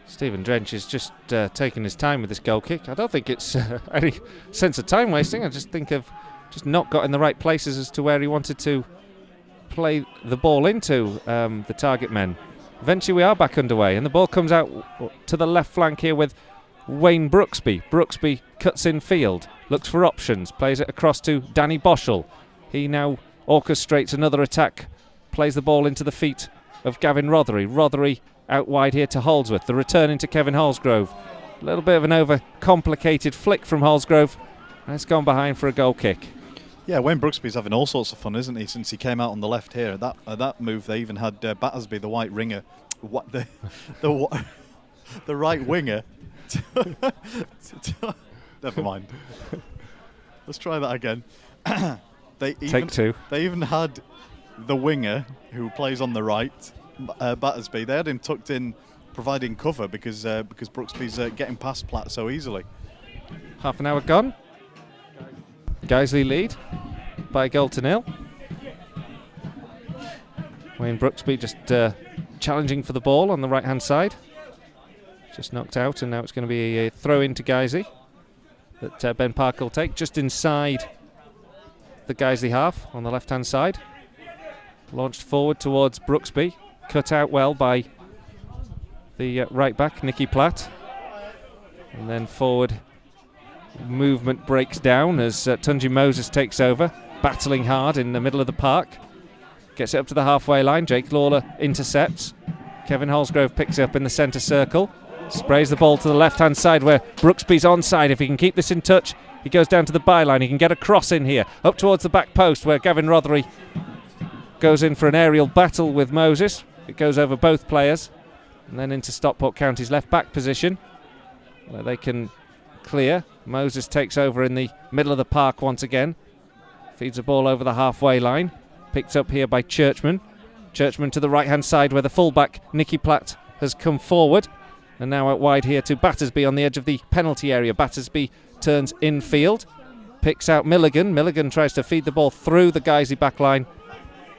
Stephen Drench is just taking his time with this goal kick. I don't think it's any sense of time wasting. I just think of just not got in the right places as to where he wanted to play the ball into the target men. Eventually we are back underway, and the ball comes out to the left flank here with Wayne Brooksby. Brooksby cuts in field, looks for options, plays it across to Danny Boschel. He now orchestrates another attack, plays the ball into the feet of Gavin Rothery. Rothery out wide here to Holdsworth. The return into Kevin Holsgrove. A little bit of an over-complicated flick from Holsgrove, and it's gone behind for a goal kick. Yeah, Wayne Brooksby's having all sorts of fun, isn't he, since he came out on the left here. That move, they even had Battersby, the white ringer, the right winger. Never mind. Let's try that again. Take two. They even had the winger who plays on the right, Battersby. They had him tucked in, providing cover because Brooksby's getting past Platt so easily. Half an hour gone. Guiseley lead by a goal to nil. Wayne Brooksby just challenging for the ball on the right hand side. Just knocked out, and now it's going to be a throw into Guiseley that Ben Parker will take just inside the Guiseley half on the left hand side. Launched forward towards Brooksby, cut out well by the right back Nicky Platt, and then forward movement breaks down as Tunji Moses takes over, battling hard in the middle of the park. Gets it up to the halfway line. Jake Lawler intercepts. Kevin Holsgrove picks it up in the centre circle. Sprays the ball to the left-hand side where Brooksby's onside. If he can keep this in touch, he goes down to the byline. He can get a cross in here, up towards the back post where Gavin Rothery goes in for an aerial battle with Moses. It goes over both players, and then into Stockport County's left-back position where they can clear. Moses takes over in the middle of the park once again. Feeds the ball over the halfway line. Picked up here by Churchman. Churchman to the right-hand side where the fullback Nicky Platt has come forward. And now out wide here to Battersby on the edge of the penalty area. Battersby turns infield. Picks out Milligan. Milligan tries to feed the ball through the Guiseley back line.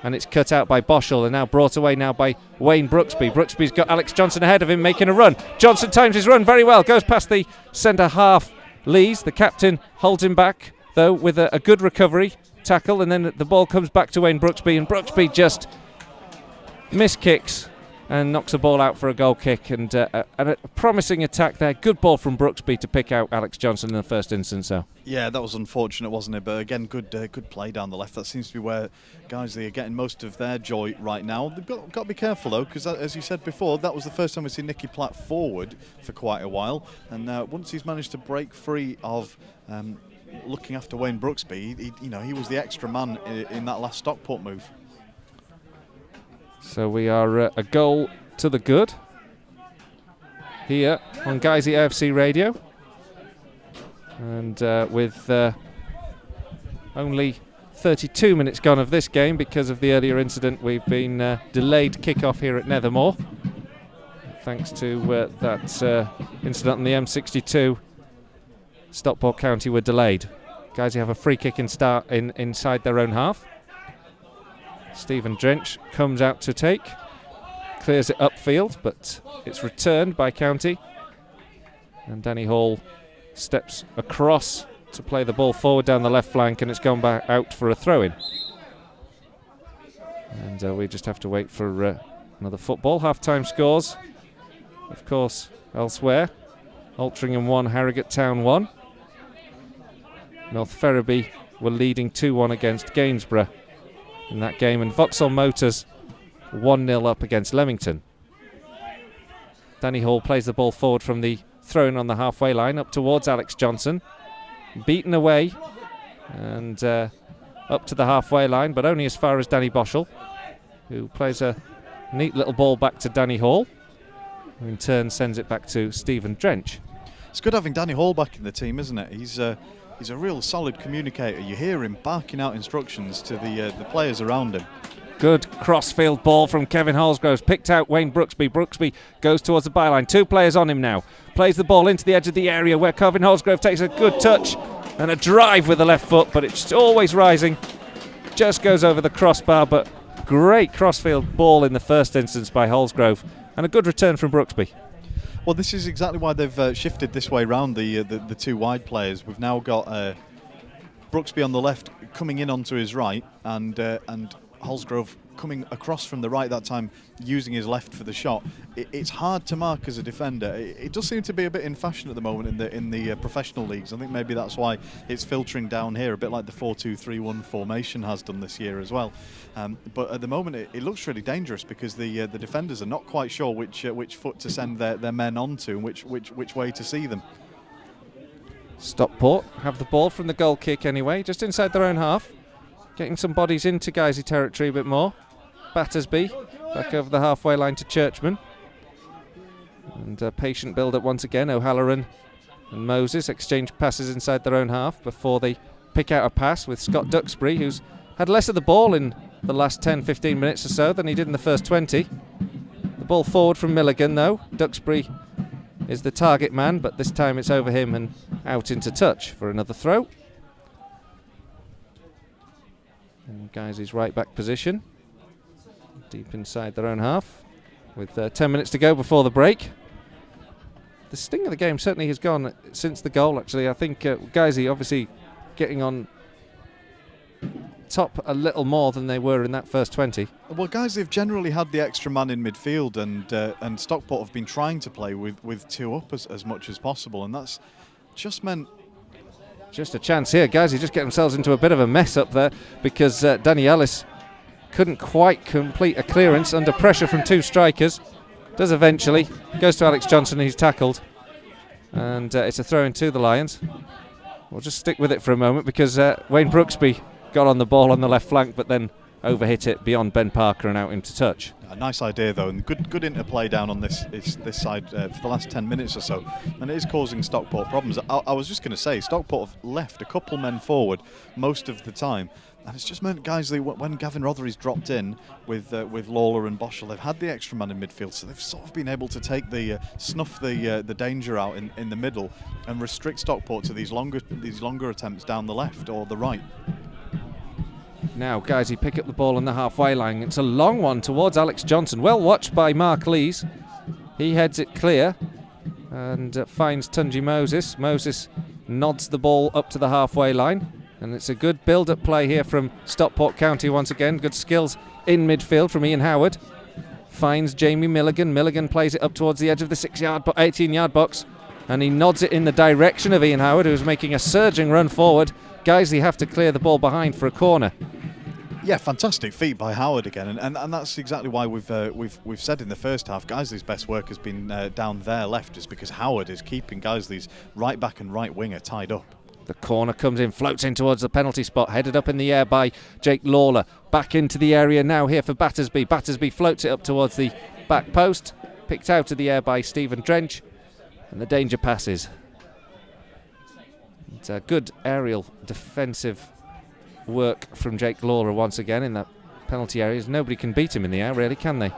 and it's cut out by Boschel and now brought away now by Wayne Brooksby. Brooksby's got Alex Johnson ahead of him, making a run. Johnson times his run very well, goes past the centre half Lees. The captain holds him back though with a good recovery tackle, and then the ball comes back to Wayne Brooksby, and Brooksby just miskicks and knocks the ball out for a goal kick, and a promising attack there. Good ball from Brooksby to pick out Alex Johnson in the first instance though. Yeah, that was unfortunate, wasn't it? But again, good play down the left. That seems to be where Guiseley are getting most of their joy right now. They've got to be careful though, because as you said before, that was the first time we've seen Nicky Platt forward for quite a while, and once he's managed to break free of looking after Wayne Brooksby, he was the extra man in that last Stockport move. So we are a goal to the good here on Guiseley AFC Radio, and with only 32 minutes gone of this game because of the earlier incident, we've been delayed kick-off here at Nethermoor thanks to that incident on the M62. Stockport County were delayed. Guiseley have a free kick inside their own half. Stephen Drench comes out to take, clears it upfield, but it's returned by County, and Danny Hall steps across to play the ball forward down the left flank, and it's gone back out for a throw-in. And we just have to wait for another football. Half-time scores, of course, elsewhere. Altrincham 1, Harrogate Town 1. North Ferriby were leading 2-1 against Gainsborough in that game, and Vauxhall Motors 1-0 up against Leamington. Danny Hall plays the ball forward from the throw-in on the halfway line up towards Alex Johnson. Beaten away and up to the halfway line, but only as far as Danny Boschel, who plays a neat little ball back to Danny Hall, who in turn sends it back to Stephen Drench. It's good having Danny Hall back in the team, isn't it? He's a real solid communicator. You hear him barking out instructions to the players around him. Good cross-field ball from Kevin Holsgrove. Picked out Wayne Brooksby. Brooksby goes towards the byline. 2 players on him now. Plays the ball into the edge of the area where Kevin Holsgrove takes a good touch and a drive with the left foot, but it's always rising. Just goes over the crossbar, but great cross-field ball in the first instance by Holsgrove, and a good return from Brooksby. Well, this is exactly why they've shifted this way round the 2 wide players. We've now got Brooksby on the left coming in onto his right, and Holsgrove coming across from the right that time, using his left for the shot. It's hard to mark as a defender. It does seem to be a bit in fashion at the moment in the professional leagues. I think maybe that's why it's filtering down here, a bit like the 4-2-3-1 formation has done this year as well. But at the moment it looks really dangerous because the defenders are not quite sure which foot to send their men onto and which way to see them. Stockport have the ball from the goal kick anyway, just inside their own half. Getting some bodies into Guiseley territory a bit more. Battersby back over the halfway line to Churchman. And a patient build-up once again. O'Halloran and Moses exchange passes inside their own half before they pick out a pass with Scott Duxbury, who's had less of the ball in the last 10-15 minutes or so than he did in the first 20. The ball forward from Milligan though. Duxbury is the target man, but this time it's over him and out into touch for another throw. And Guiseley's right back position, deep inside their own half, with 10 minutes to go before the break. The sting of the game certainly has gone since the goal, actually. I think Guiseley obviously getting on top a little more than they were in that first 20. Well, Guiseley have generally had the extra man in midfield, and Stockport have been trying to play with 2 up as much as possible, and that's just meant... Just a chance here. Guiseley just get themselves into a bit of a mess up there because Danny Ellis couldn't quite complete a clearance under pressure from 2 strikers. Does eventually. Goes to Alex Johnson, he's tackled. And it's a throw in to the Lions. We'll just stick with it for a moment because Wayne Brooksby got on the ball on the left flank but then overhit it beyond Ben Parker and out into touch. A nice idea though, and good interplay down on this side for the last 10 minutes or so, and it is causing Stockport problems. I was just going to say, Stockport have left a couple men forward most of the time, and it's just meant Guiseley, when Gavin Rothery's dropped in with Lawler and Boschel, they've had the extra man in midfield, so they've sort of been able to take snuff the danger out in the middle and restrict Stockport to these longer attempts down the left or the right. Now Guiseley pick up the ball on the halfway line. It's a long one towards Alex Johnson. Well watched by Mark Lees. He heads it clear and finds Tunji Moses. Moses nods the ball up to the halfway line. And it's a good build-up play here from Stockport County once again. Good skills in midfield from Ian Howard. Finds Jamie Milligan. Milligan plays it up towards the edge of the 18-yard box. And he nods it in the direction of Ian Howard, who's making a surging run forward. Guiseley have to clear the ball behind for a corner. Yeah, fantastic feat by Howard again, and that's exactly why we've said in the first half Guiseley's best work has been down their left, is because Howard is keeping Guiseley's right back and right winger tied up. The corner comes in, floats in towards the penalty spot, headed up in the air by Jake Lawler. Back into the area now here for Battersby. Battersby floats it up towards the back post, picked out of the air by Stephen Drench, and the danger passes. It's a good aerial defensive work from Jake Lawler once again in that penalty areas. Nobody can beat him in the air, really, can they?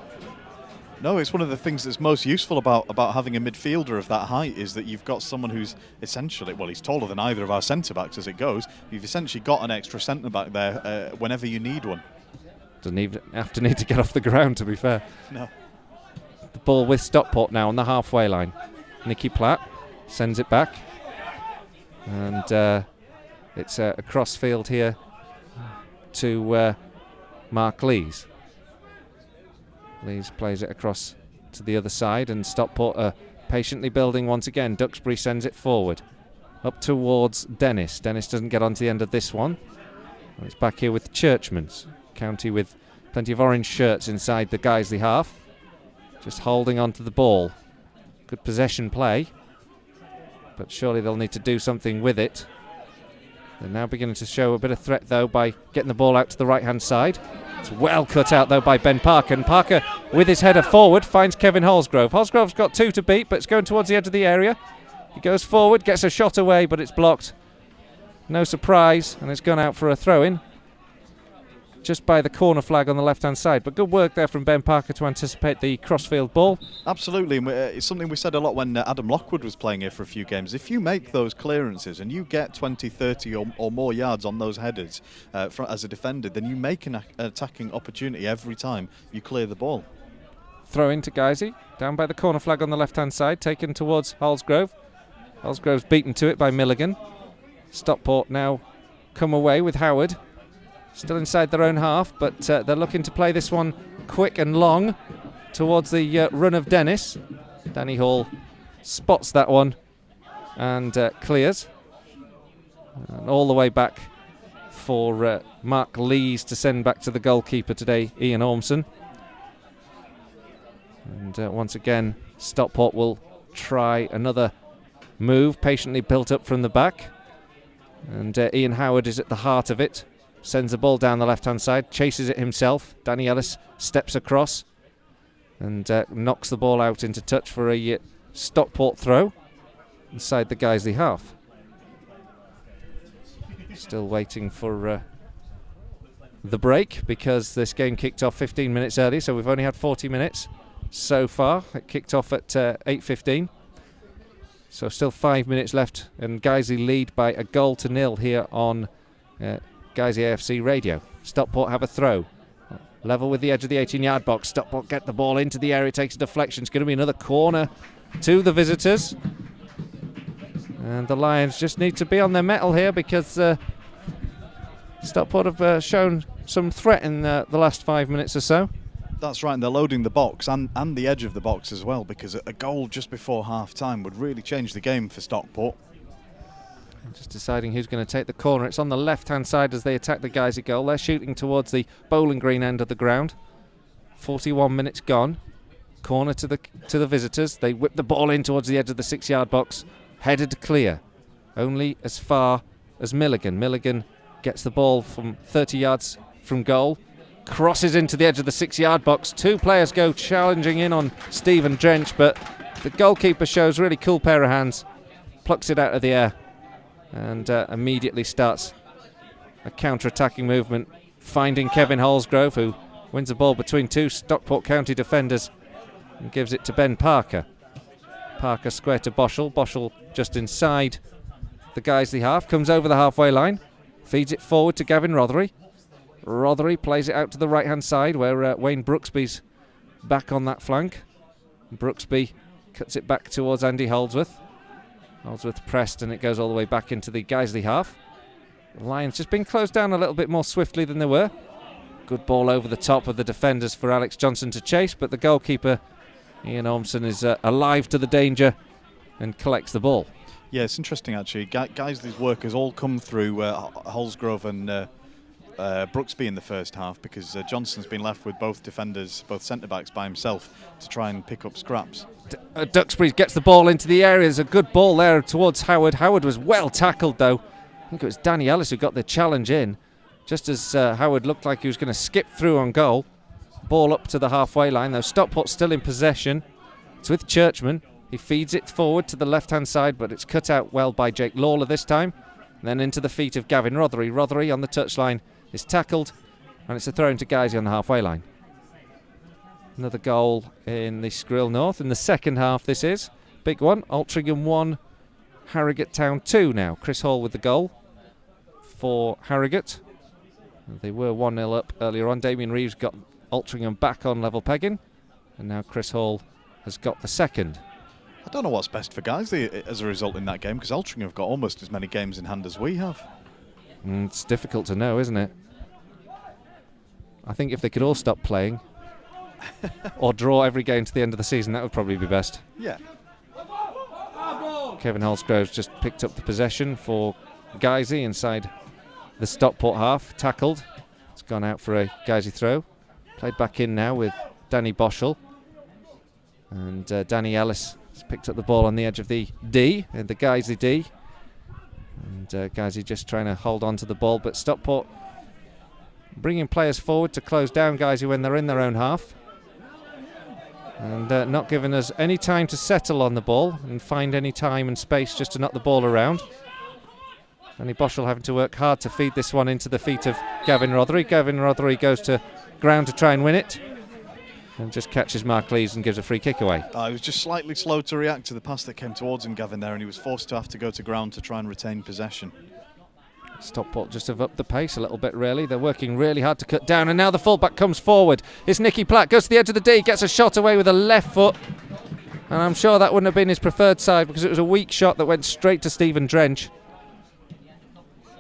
No, it's one of the things that's most useful about having a midfielder of that height, is that you've got someone who's essentially, well, he's taller than either of our centre-backs as it goes. You've essentially got an extra centre-back there whenever you need one. Doesn't even have to need to get off the ground, to be fair. No. The ball with Stockport now on the halfway line. Nicky Platt sends it back. And it's a cross-field here to Mark Lees. Lees plays it across to the other side, and Stockport are patiently building once again. Duxbury sends it forward up towards Dennis. Dennis doesn't get onto the end of this one. And it's back here with Churchmans. County with plenty of orange shirts inside the Guiseley half, just holding onto the ball. Good possession play, but surely they'll need to do something with it. They're now beginning to show a bit of threat though by getting the ball out to the right hand side. It's well cut out though by Ben Parker, and Parker with his header forward finds Kevin Holsgrove. Holsgrove's got two to beat, but it's going towards the edge of the area. He goes forward, gets a shot away, but it's blocked. No surprise, and it's gone out for a throw-in just by the corner flag on the left hand side. But good work there from Ben Parker to anticipate the crossfield ball. Absolutely, and it's something we said a lot when Adam Lockwood was playing here for a few games. If you make those clearances and you get 20, 30 or more yards on those headers as a defender, then you make an attacking opportunity every time you clear the ball. Throw into Guiseley, down by the corner flag on the left hand side, taken towards Holsgrove. Holsgrove's beaten to it by Milligan. Stockport now come away with Howard. Still inside their own half, but they're looking to play this one quick and long towards the run of Dennis. Danny Hall spots that one and clears. And all the way back for Mark Lees to send back to the goalkeeper today, Ian Ormson. And once again, Stockport will try another move, patiently built up from the back. And Ian Howard is at the heart of it. Sends the ball down the left-hand side, chases it himself. Danny Ellis steps across and knocks the ball out into touch for a Stockport throw inside the Guiseley half. Still waiting for the break, because this game kicked off 15 minutes early, so we've only had 40 minutes so far. It kicked off at 8:15. So still 5 minutes left, and Guiseley lead by 1-0 here on Guiseley AFC radio. Stockport have a throw. Level with the edge of the 18-yard box. Stockport get the ball into the area, takes a deflection. It's going to be another corner to the visitors. And the Lions just need to be on their mettle here, because Stockport have shown some threat in the last 5 minutes or so. That's right, and they're loading the box and the edge of the box as well, because a goal just before half-time would really change the game for Stockport. Just deciding who's going to take the corner. It's on the left-hand side as they attack the Guiseley goal. They're shooting towards the Bowling Green end of the ground. 41 minutes gone. Corner to the visitors. They whip the ball in towards the edge of the 6-yard box. Headed clear. Only as far as Milligan. Milligan gets the ball from 30 yards from goal. Crosses into the edge of the 6-yard box. Two players go challenging in on Stephen Drench, but the goalkeeper shows a really cool pair of hands. Plucks it out of the air and immediately starts a counter-attacking movement, finding Kevin Holsgrove, who wins the ball between two Stockport County defenders and gives it to Ben Parker. Parker square to Boschel. Boschel just inside the Guiseley half, comes over the halfway line, feeds it forward to Gavin Rothery. Rothery plays it out to the right-hand side where Wayne Brooksby's back on that flank. Brooksby cuts it back towards Andy Holdsworth. Holdsworth pressed and it goes all the way back into the Guiseley half. The Lions just been closed down a little bit more swiftly than they were. Good ball over the top of the defenders for Alex Johnson to chase, but the goalkeeper, Ian Ormson, is alive to the danger and collects the ball. Yeah, it's interesting actually. Guiseley's work has all come through Holsgrove and Brooksby in the first half, because Johnson's been left with both defenders, both centre-backs by himself to try and pick up scraps. Duxbury gets the ball into the area. There's a good ball there towards Howard. Howard was well tackled though. I think it was Danny Ellis who got the challenge in, just as Howard looked like he was going to skip through on goal. Ball up to the halfway line though. Stockport still in possession. It's with Churchman. He feeds it forward to the left-hand side, but it's cut out well by Jake Lawler this time. And then into the feet of Gavin Rothery. Rothery on the touchline is tackled, and it's a throw into Guisey on the halfway line. Another goal in the Skrill North in the second half. This is big one. Altrincham 1, Harrogate Town 2 now. Chris Hall with the goal for Harrogate. They were 1-0 up earlier on. Damien Reeves got Altrincham back on level pegging, and now Chris Hall has got the second. I don't know what's best for Guiseley as a result in that game, because Altrincham have got almost as many games in hand as we have. It's difficult to know, isn't it? I think if they could all stop playing or draw every game to the end of the season, that would probably be best. Yeah. Kevin Holsgrove's just picked up the possession for Guisey inside the Stockport half. Tackled. It's gone out for a Guisey throw. Played back in now with Danny Boschel. And Danny Ellis has picked up the ball on the edge of the D, the Guisey D. And Guisey just trying to hold on to the ball, but Stockport bringing players forward to close down Guisey when they're in their own half. And not giving us any time to settle on the ball and find any time and space just to knock the ball around. Danny Boschel having to work hard to feed this one into the feet of Gavin Rothery. Gavin Rothery goes to ground to try and win it, and just catches Mark Lees and gives a free kick away. He was just slightly slow to react to the pass that came towards him, Gavin, there, and he was forced to have to go to ground to try and retain possession. Stockport just have upped the pace a little bit, really. They're working really hard to cut down, and now the fullback comes forward. It's Nicky Platt, goes to the edge of the D, gets a shot away with a left foot, and I'm sure that wouldn't have been his preferred side, because it was a weak shot that went straight to Stephen Drench.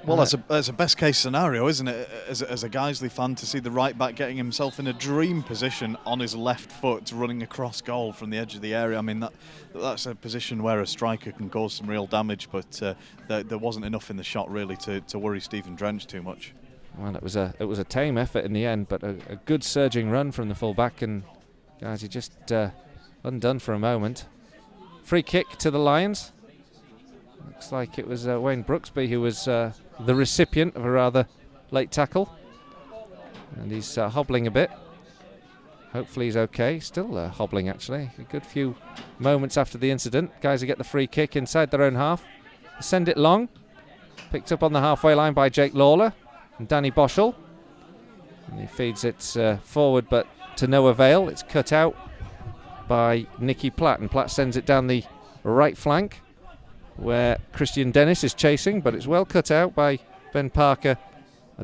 Well, that's a best case scenario, isn't it, as a Guiseley fan, to see the right back getting himself in a dream position on his left foot, running across goal from the edge of the area. I mean, that's a position where a striker can cause some real damage, but there wasn't enough in the shot really to worry Stephen Drench too much. Well, it was a tame effort in the end, but a good surging run from the full-back, and Guisey just undone for a moment. Free kick to the Lions. Looks like it was Wayne Brooksby who was the recipient of a rather late tackle, and he's hobbling a bit. Hopefully he's okay. Still hobbling, actually. A good few moments after the incident. Guys who get the free kick inside their own half. Send it long. Picked up on the halfway line by Jake Lawler and Danny Boschel. And he feeds it forward, but to no avail. It's cut out by Nicky Platt, and Platt sends it down the right flank, where Christian Dennis is chasing, but it's well cut out by Ben Parker,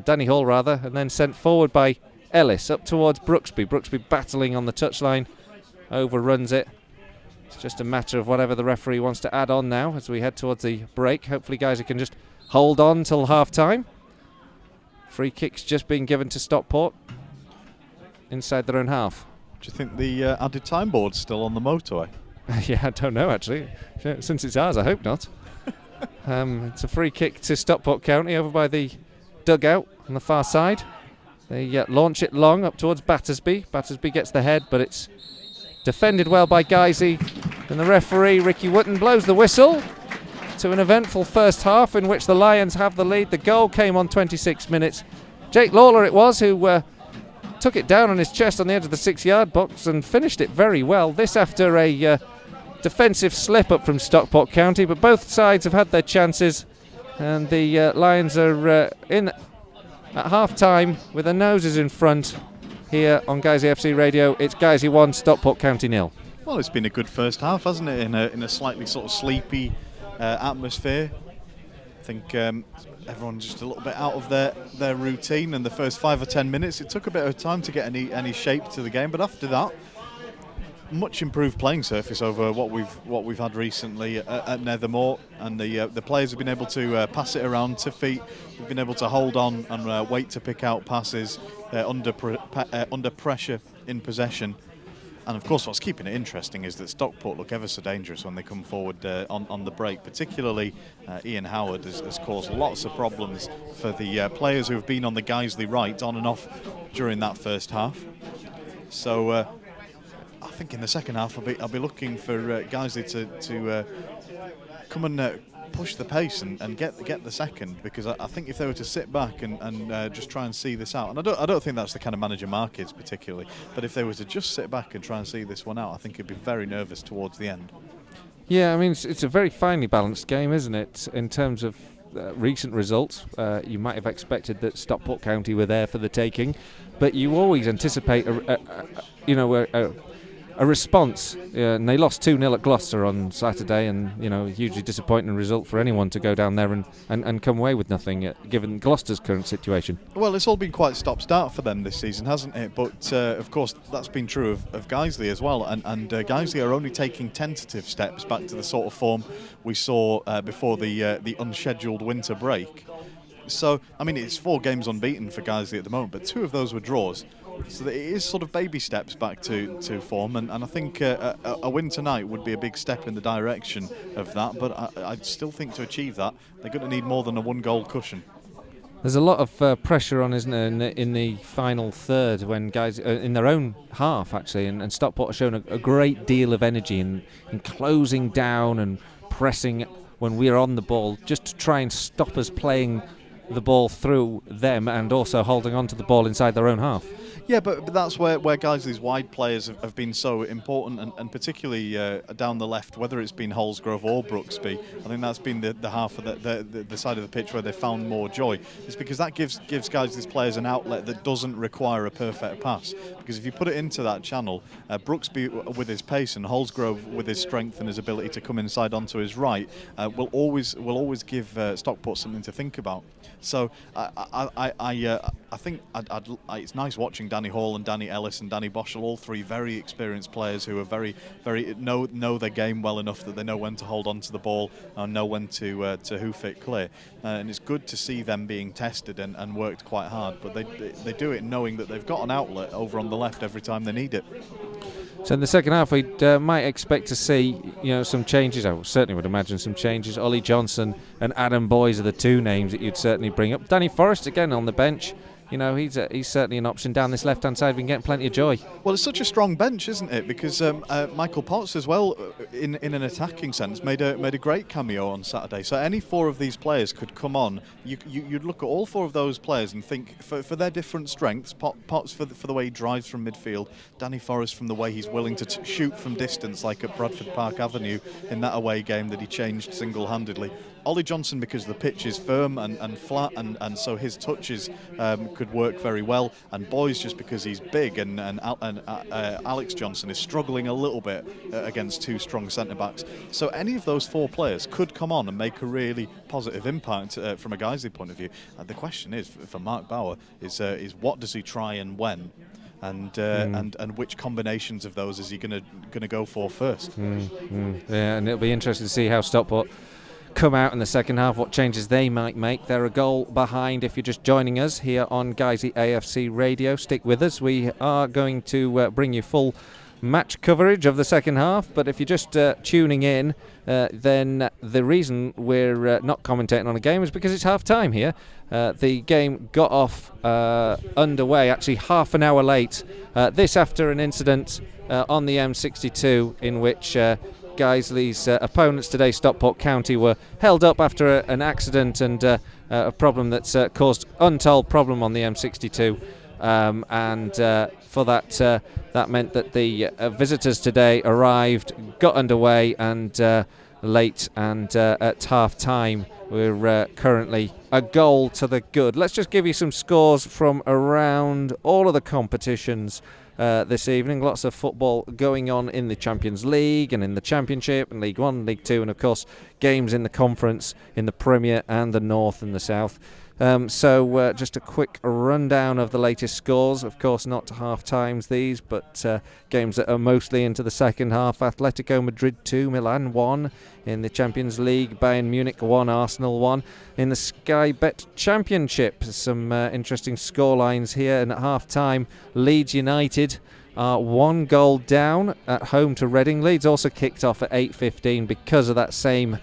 Danny Hall rather, and then sent forward by Ellis up towards Brooksby. Brooksby battling on the touchline, overruns it. It's just a matter of whatever the referee wants to add on now as we head towards the break. Hopefully guys can just hold on till half time. Free kicks just being given to Stockport inside their own half. Do you think the added time board's still on the motorway? Yeah, I don't know actually. Since it's ours, I hope not. It's a free kick to Stockport County over by the dugout on the far side. They launch it long up towards Battersby. Battersby gets the head, but it's defended well by Guisey. And the referee, Ricky Wotton, blows the whistle to an eventful first half in which the Lions have the lead. The goal came on 26 minutes. Jake Lawler it was who took it down on his chest on the edge of the 6-yard box and finished it very well. This after a defensive slip-up from Stockport County, but both sides have had their chances, and the Lions are in at half-time with their noses in front here on Guiseley AFC Radio. It's Guiseley 1, Stockport County 0. Well, it's been a good first half, hasn't it, in a slightly sort of sleepy atmosphere. I think everyone just a little bit out of their routine in the first 5 or 10 minutes. It took a bit of time to get any shape to the game, but after that, much improved playing surface over what we've had recently at Nethermoor, and the players have been able to pass it around to feet. They've been able to hold on and wait to pick out passes under pressure in possession. And of course, what's keeping it interesting is that Stockport look ever so dangerous when they come forward on the break. Particularly, Ian Howard has caused lots of problems for the players who have been on the Guiseley right on and off during that first half. So I think in the second half I'll be looking for Guiseley to come and push the pace and get the second, because I think if they were to sit back and just try and see this out, and I don't think that's the kind of manager Mark is particularly, but if they were to just sit back and try and see this one out, I think he'd be very nervous towards the end. Yeah, I mean, it's a very finely balanced game, isn't it? In terms of recent results, you might have expected that Stockport County were there for the taking, but you always anticipate a response, and they lost 2-0 at Gloucester on Saturday, and a hugely disappointing result for anyone to go down there and come away with nothing, given Gloucester's current situation. Well, it's all been quite stop-start for them this season, hasn't it? But of course, that's been true of Guiseley as well, and Guiseley are only taking tentative steps back to the sort of form we saw before the unscheduled winter break. So, I mean, it's 4 games unbeaten for Guiseley at the moment, but 2 of those were draws. So it is sort of baby steps back to form, and I think a win tonight would be a big step in the direction of that, but I still think to achieve that, they're going to need more than a 1-goal cushion. There's a lot of pressure on, isn't there, in the final third, when guys in their own half, actually, and Stockport have shown a great deal of energy in closing down and pressing when we're on the ball, just to try and stop us playing the ball through them and also holding on to the ball inside their own half. Yeah, but that's where Guiseley's wide players have been so important, and particularly down the left, whether it's been Holsgrove or Brooksby. I think that's been the half of the side of the pitch where they've found more joy. It's because that gives Guiseley's players an outlet that doesn't require a perfect pass. Because if you put it into that channel, Brooksby with his pace and Holsgrove with his strength and his ability to come inside onto his right will always give Stockport something to think about. So I think it's nice watching Danny Hall and Danny Ellis and Danny Boschel, all 3 very experienced players who are very know their game well enough that they know when to hold on to the ball and know when to hoof it clear. And it's good to see them being tested and worked quite hard, but they do it knowing that they've got an outlet over on the left every time they need it. So in the second half, we might expect to see some changes. I certainly would imagine some changes. Ollie Johnson and Adam Boys are the 2 names that you'd certainly bring up. Danny Forrest again on the bench. He's certainly an option down this left-hand side. We can get plenty of joy. Well, it's such a strong bench, isn't it? Because Michael Potts as well, in an attacking sense, made a great cameo on Saturday. So any 4 of these players could come on. You'd look at all 4 of those players and think, for their different strengths, Potts for the way he drives from midfield, Danny Forrest from the way he's willing to shoot from distance, like at Bradford Park Avenue in that away game that he changed single-handedly. Ollie Johnson, because the pitch is firm and flat, and so his touches could work very well. And Boys, just because he's big, and Alex Johnson is struggling a little bit against 2 strong centre-backs. So any of those 4 players could come on and make a really positive impact from a Guiseley point of view. The question is, for Mark Bauer, is what does he try and when? And which combinations of those is he going to go for first? Yeah, and it'll be interesting to see how Stockport come out in the second half, what changes they might make. They're a goal behind if you're just joining us here on Guiseley AFC Radio. Stick with us. We are going to bring you full match coverage of the second half, but if you're just tuning in, then the reason we're not commentating on a game is because it's half time here. The game got off underway actually half an hour late, this after an incident on the M62 in which Guiseley's opponents today, Stockport County, were held up after an accident and a problem that's caused untold problem on the M62. And for that, that meant that the visitors today arrived, got underway, and late, and at half time we're currently a goal to the good. Let's just give you some scores from around all of the competitions this evening. Lots of football going on in the Champions League and in the Championship and League One, League Two, and of course games in the Conference, in the Premier and the North and the South. So just a quick rundown of the latest scores. Of course, not half times these, but games that are mostly into the second half. Atletico Madrid 2, Milan 1. In the Champions League, Bayern Munich 1, Arsenal 1. In the Sky Bet Championship, some interesting scorelines here. And at half time, Leeds United are 1 goal down at home to Reading. Leeds also kicked off at 8:15 because of that same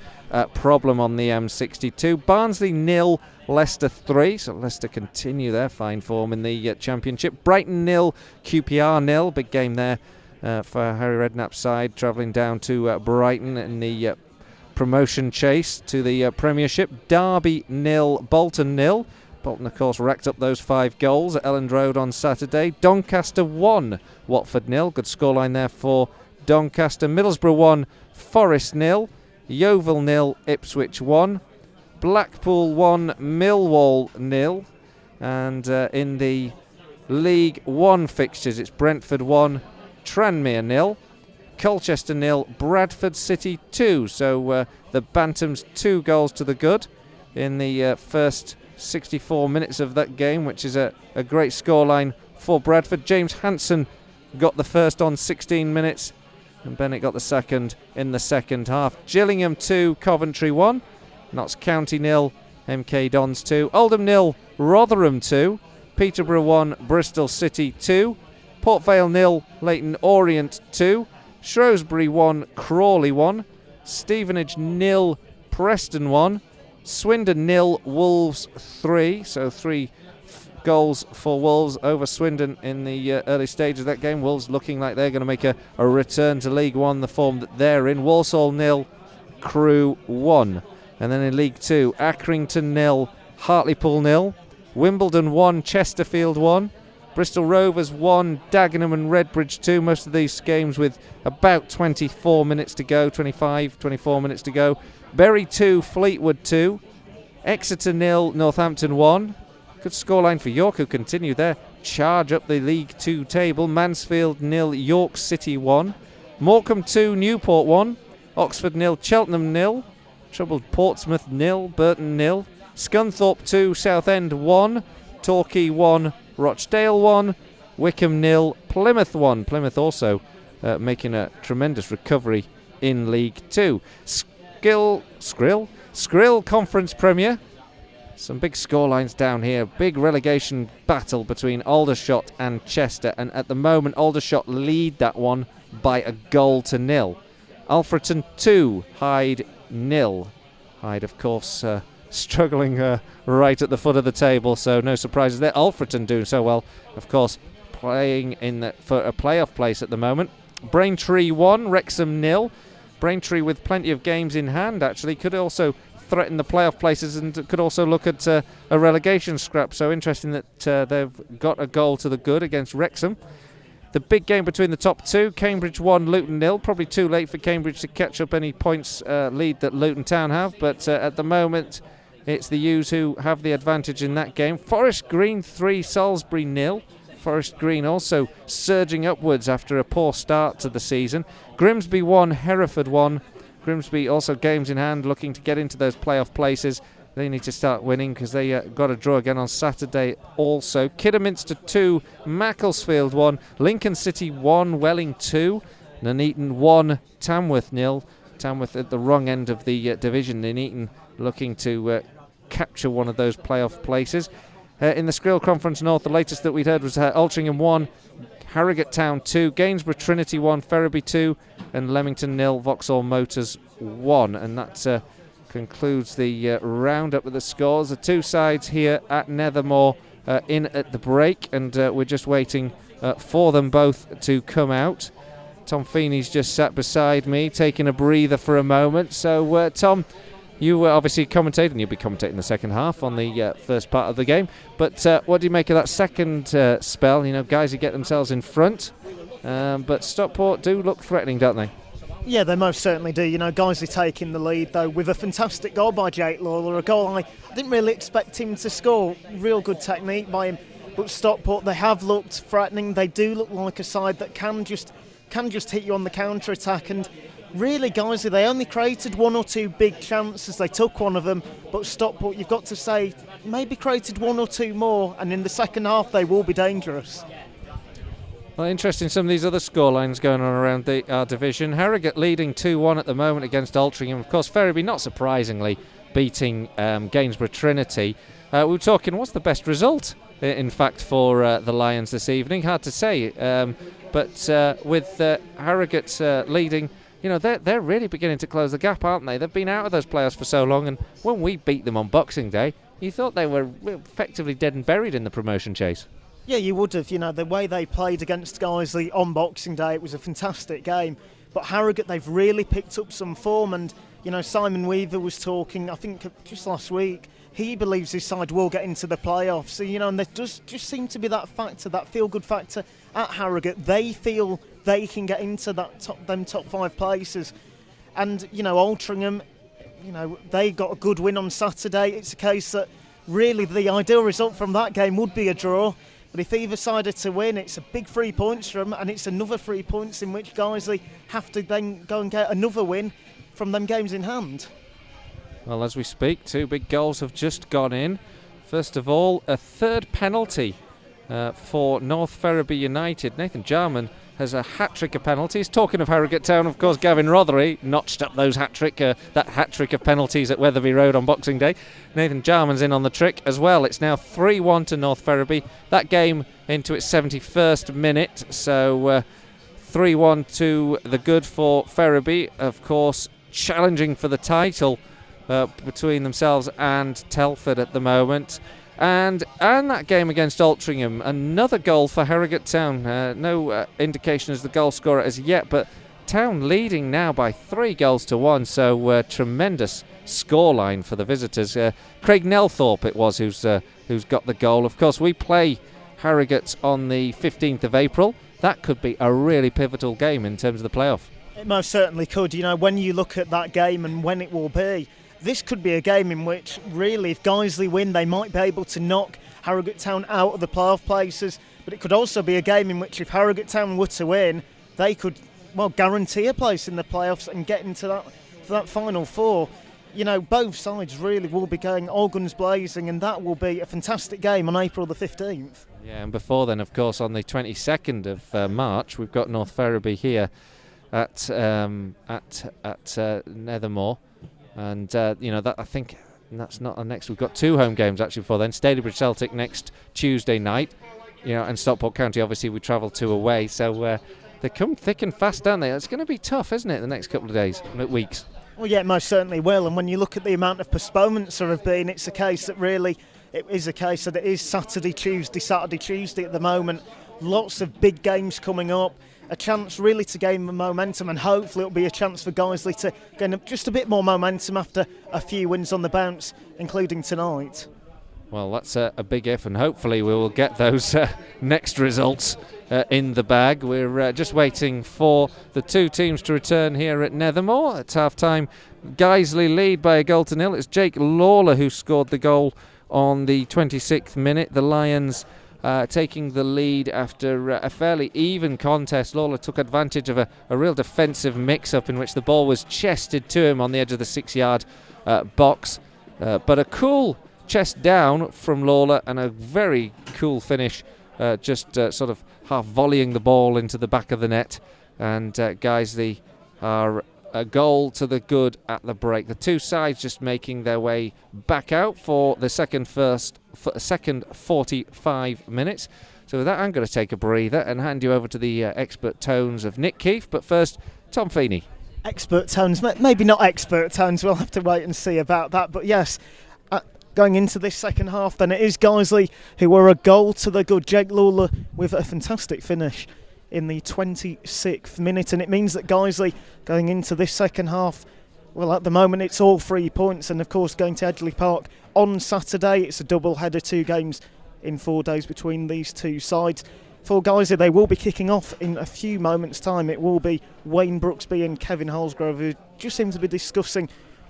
problem on the M62. Barnsley 0, Leicester 3, so Leicester continue their fine form in the Championship. Brighton 0, QPR 0, big game there for Harry Redknapp's side, travelling down to Brighton in the promotion chase to the Premiership. Derby 0, Bolton 0. Bolton, of course, racked up those 5 goals at Elland Road on Saturday. Doncaster 1, Watford 0, good scoreline there for Doncaster. Middlesbrough 1, Forest 0. Yeovil 0, Ipswich 1. Blackpool 1, Millwall 0. And in the League One fixtures, it's Brentford 1, Tranmere 0. Colchester 0, Bradford City 2. So the Bantams 2 goals to the good in the first 64 minutes of that game, which is a great scoreline for Bradford. James Hansen got the first on 16 minutes. And Bennett got the second in the second half. Gillingham 2, Coventry 1. Notts County 0, MK Dons 2. Oldham 0, Rotherham 2. Peterborough 1, Bristol City 2. Port Vale 0, Leyton Orient 2. Shrewsbury 1, Crawley 1. Stevenage 0, Preston 1. Swindon 0, Wolves 3. So 3 goals for Wolves over Swindon in the early stage of that game. Wolves looking like they're going to make a return to League One, the form that they're in. Walsall 0, Crewe 1. And then in League Two, Accrington 0, Hartlepool 0. Wimbledon 1, Chesterfield 1. Bristol Rovers 1, Dagenham and Redbridge 2. Most of these games with about 24 minutes to go, 24 minutes to go. Bury 2, Fleetwood 2. Exeter 0, Northampton 1. Good scoreline for York, who continue their charge up the League Two table. Mansfield 0, York City 1. Morecambe 2, Newport 1. Oxford 0, Cheltenham 0. Troubled Portsmouth 0, Burton 0. Scunthorpe 2, Southend 1. Torquay 1, Rochdale 1. Wickham 0, Plymouth 1. Plymouth also making a tremendous recovery in League Two. Skrill Conference Premier. Some big scorelines down here. Big relegation battle between Aldershot and Chester. And at the moment, Aldershot lead that one by a goal to 0. Alfreton 2, Hyde 0. Hyde, of course, struggling right at the foot of the table, so no surprises there. Alfreton doing so well, of course, playing for a playoff place at the moment. Braintree 1, Wrexham 0. Braintree with plenty of games in hand, actually, could also threaten the playoff places and could also look at a relegation scrap. So interesting that they've got a goal to the good against Wrexham. The big game between the top two, Cambridge 1, Luton 0. Probably too late for Cambridge to catch up any points lead that Luton Town have, but at the moment it's the U's who have the advantage in that game. Forest Green 3, Salisbury 0. Forest Green also surging upwards after a poor start to the season. Grimsby 1, Hereford 1. Grimsby also games in hand, looking to get into those playoff places. They need to start winning because they got a draw again on Saturday also. Kidderminster 2, Macclesfield 1, Lincoln City 1, Welling 2, Nuneaton 1, Tamworth 0. Tamworth at the wrong end of the division. Nuneaton looking to capture one of those playoff places. In the Skrill Conference North, the latest that we'd heard was Altrincham 1, Harrogate Town 2, Gainsborough Trinity 1, Ferriby 2, and Leamington 0, Vauxhall Motors 1. And that concludes the roundup of the scores. The two sides here at Nethermoor in at the break, and we're just waiting for them both to come out. Tom Feeney's just sat beside me, taking a breather for a moment. So, Tom, you were obviously commentating. You'll be commentating the second half on the first part of the game. But what do you make of that second spell? You know, guys who get themselves in front. But Stockport do look threatening, don't they? Yeah, they most certainly do. You know, Guiseley taking the lead, though, with a fantastic goal by Jake Lawler. A goal I didn't really expect him to score. Real good technique by him. but Stockport, they have looked threatening. They do look like a side that can just hit you on the counter-attack. And really, Guiseley, they only created one or two big chances. They took one of them, but Stockport, you've got to say, maybe created one or two more, and in the second half they will be dangerous. Well, interesting, some of these other scorelines going on around our division. Harrogate leading 2-1 at the moment against Altrincham. Of course, Ferriby, not surprisingly, beating Gainsborough Trinity. We were talking, what's the best result, in fact, for the Lions this evening? Hard to say, but with Harrogate leading, you know, they're really beginning to close the gap, aren't they? They've been out of those playoffs for so long, and when we beat them on Boxing Day, you thought they were effectively dead and buried in the promotion chase. Yeah, you would have. You know, the way they played against Guiseley on Boxing Day, it was a fantastic game. But Harrogate, they've really picked up some form. And, you know, Simon Weaver was talking, I think just last week, he believes his side will get into the playoffs. So, you know, and there does just seem to be that factor, that feel-good factor at Harrogate. They feel they can get into that top 5 places. And, you know, Altrincham, you know, they got a good win on Saturday. It's a case that really the ideal result from that game would be a draw. But if either side are to win, it's a big 3 points for them, and it's another 3 points in which Guiseley have to then go and get another win from them games in hand. Well, as we speak, 2 big goals have just gone in. First of all, a third penalty for North Ferriby United. Nathan Jarman has a hat-trick of penalties. Talking of Harrogate Town, of course, Gavin Rothery notched up that hat-trick of penalties at Wetherby Road on Boxing Day. Nathan Jarman's in on the trick as well. It's now 3-1 to North Ferriby. That game into its 71st minute, so 3-1 to the good for Ferriby, of course, challenging for the title between themselves and Telford at the moment. And that game against Altrincham, another goal for Harrogate Town. No indication as the goal scorer as yet, but Town leading now by 3-1, so tremendous scoreline for the visitors. Craig Nelthorpe it was who's got the goal. Of course, we play Harrogate on the 15th of April. That could be a really pivotal game in terms of the playoff. It most certainly could. You know, when you look at that game and when it will be, this could be a game in which, really, if Guiseley win, they might be able to knock Harrogate Town out of the playoff places. But it could also be a game in which, if Harrogate Town were to win, they could, well, guarantee a place in the playoffs and get into that final 4. You know, both sides really will be going all guns blazing, and that will be a fantastic game on April the 15th. Yeah, and before then, of course, on the 22nd of March, we've got North Ferriby here at Nethermoor. And, you know, that I think that's not our next. We've got 2 home games actually before then. Staleybridge Celtic next Tuesday night, you know, and Stockport County, obviously, we travel 2 away. So they come thick and fast, don't they? It's going to be tough, isn't it, the next couple of days, weeks? Well, yeah, it most certainly will. And when you look at the amount of postponements there have been, it's a case that really, it is a case that it is Saturday, Tuesday at the moment. Lots of big games coming up. A chance really to gain momentum, and hopefully it'll be a chance for Guiseley to gain just a bit more momentum after a few wins on the bounce, including tonight. Well, that's a big if, and hopefully we will get those next results in the bag. We're just waiting for the 2 teams to return here at Nethermoor. At half-time, Guiseley lead by 1-0. It's Jake Lawler who scored the goal on the 26th minute. The Lions taking the lead after a fairly even contest. Lawler took advantage of a real defensive mix-up in which the ball was chested to him on the edge of the 6-yard box. But a cool chest down from Lawler and a very cool finish, just sort of half volleying the ball into the back of the net. And Guiseley are a goal to the good at the break. The 2 sides just making their way back out for the second 45 minutes. So with that, I'm going to take a breather and hand you over to the expert tones of Nick Keefe. But first, Tom Feeney. Expert tones, maybe not expert tones. We'll have to wait and see about that. But yes, going into this second half, then it is Guiseley who were a goal to the good. Jake Lawler with a fantastic finish in the 26th minute, and it means that Guiseley going into this second half, well, at the moment it's all 3 points, and of course going to Edgley Park on Saturday. It's a double header, 2 games in 4 days between these 2 sides. For Guiseley, they will be kicking off in a few moments' time. It will be Wayne Brooksby and Kevin Holsgrove, who just seem to be discussing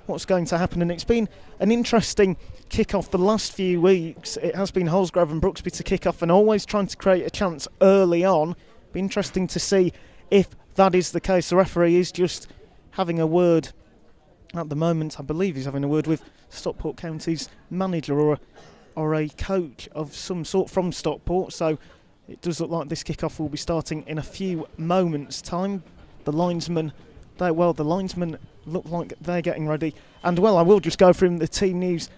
what's going to happen. And it's been an interesting kick-off the last few weeks. It has been Holsgrove and Brooksby to kick off and always trying to create a chance early on. Be interesting to see if that is the case. The referee is just having a word at the moment. I believe he's having a word with Stockport County's manager or a coach of some sort from Stockport. So it does look like this kick-off will be starting in a few moments' time. The linesmen look like they're getting ready. And well, I will just go through the team news,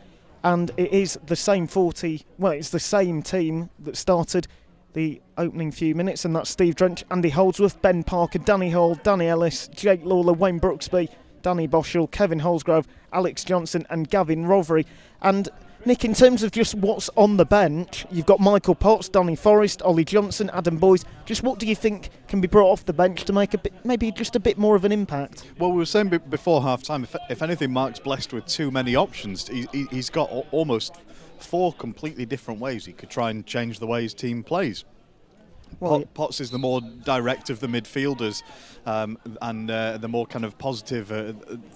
and it is the same it's the same team that started the opening few minutes, and that's Steve Drench, Andy Holdsworth, Ben Parker, Danny Hall, Danny Ellis, Jake Lawler, Wayne Brooksby, Danny Boschel, Kevin Holsgrove, Alex Johnson and Gavin Rovery. And Nick, in terms of just what's on the bench, you've got Michael Potts, Danny Forrest, Ollie Johnson, Adam Boyce. Just what do you think can be brought off the bench to make maybe just a bit more of an impact? Well, we were saying before half-time, if anything, Mark's blessed with too many options. He's got almost 4 completely different ways he could try and change the way his team plays. Well, Potts is the more direct of the midfielders, and the more kind of positive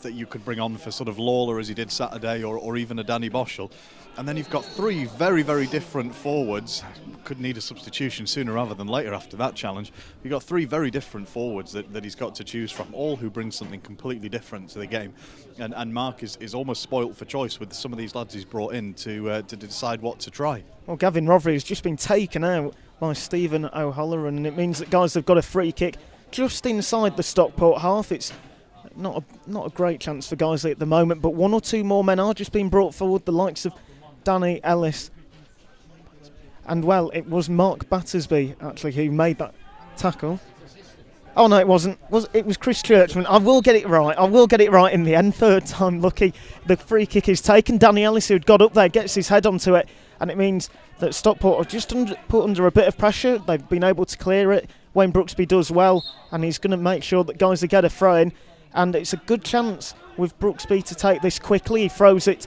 that you could bring on for sort of Lawler as he did Saturday, or even a Danny Boschel. And then you've got 3 very, very different forwards. Could need a substitution sooner rather than later after that challenge. You've got 3 very different forwards that he's got to choose from, all who bring something completely different to the game. And Mark is almost spoilt for choice with some of these lads he's brought in to decide what to try. Well, Gavin Rovery has just been taken out by Stephen O'Halloran, and it means that guys have got a free kick just inside the Stockport half. It's not a great chance for Guiseley at the moment, but 1 or 2 more men are just being brought forward, the likes of Danny Ellis. And well, it was Mark Battersby actually who made that tackle. Oh no, it wasn't. It was Chris Churchman. I will get it right in the end. Third time lucky. The free kick is taken. Danny Ellis, who had got up there, gets his head onto it, and it means that Stockport are just put under a bit of pressure. They've been able to clear it. Wayne Brooksby does well, and he's going to make sure that guys get a throw in, and it's a good chance with Brooksby to take this quickly. He throws it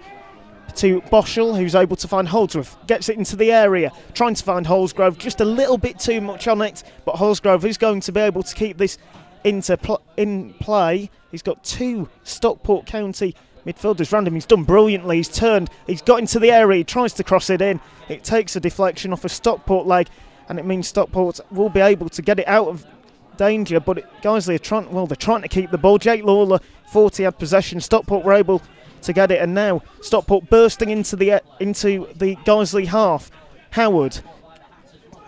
to Boschel, who's able to find Holdsworth, gets it into the area, trying to find Holsgrove, just a little bit too much on it, but Holsgrove is going to be able to keep this in play. He's got 2 Stockport County midfielders around him. He's done brilliantly. He's turned, he's got into the area, he tries to cross it in. It takes a deflection off a Stockport leg, and it means Stockport will be able to get it out of danger, but Guiseley they're trying to keep the ball. Jake Lawler, 40 had possession. Stockport were able to get it, and now Stockport bursting into the Guiseley half. Howard,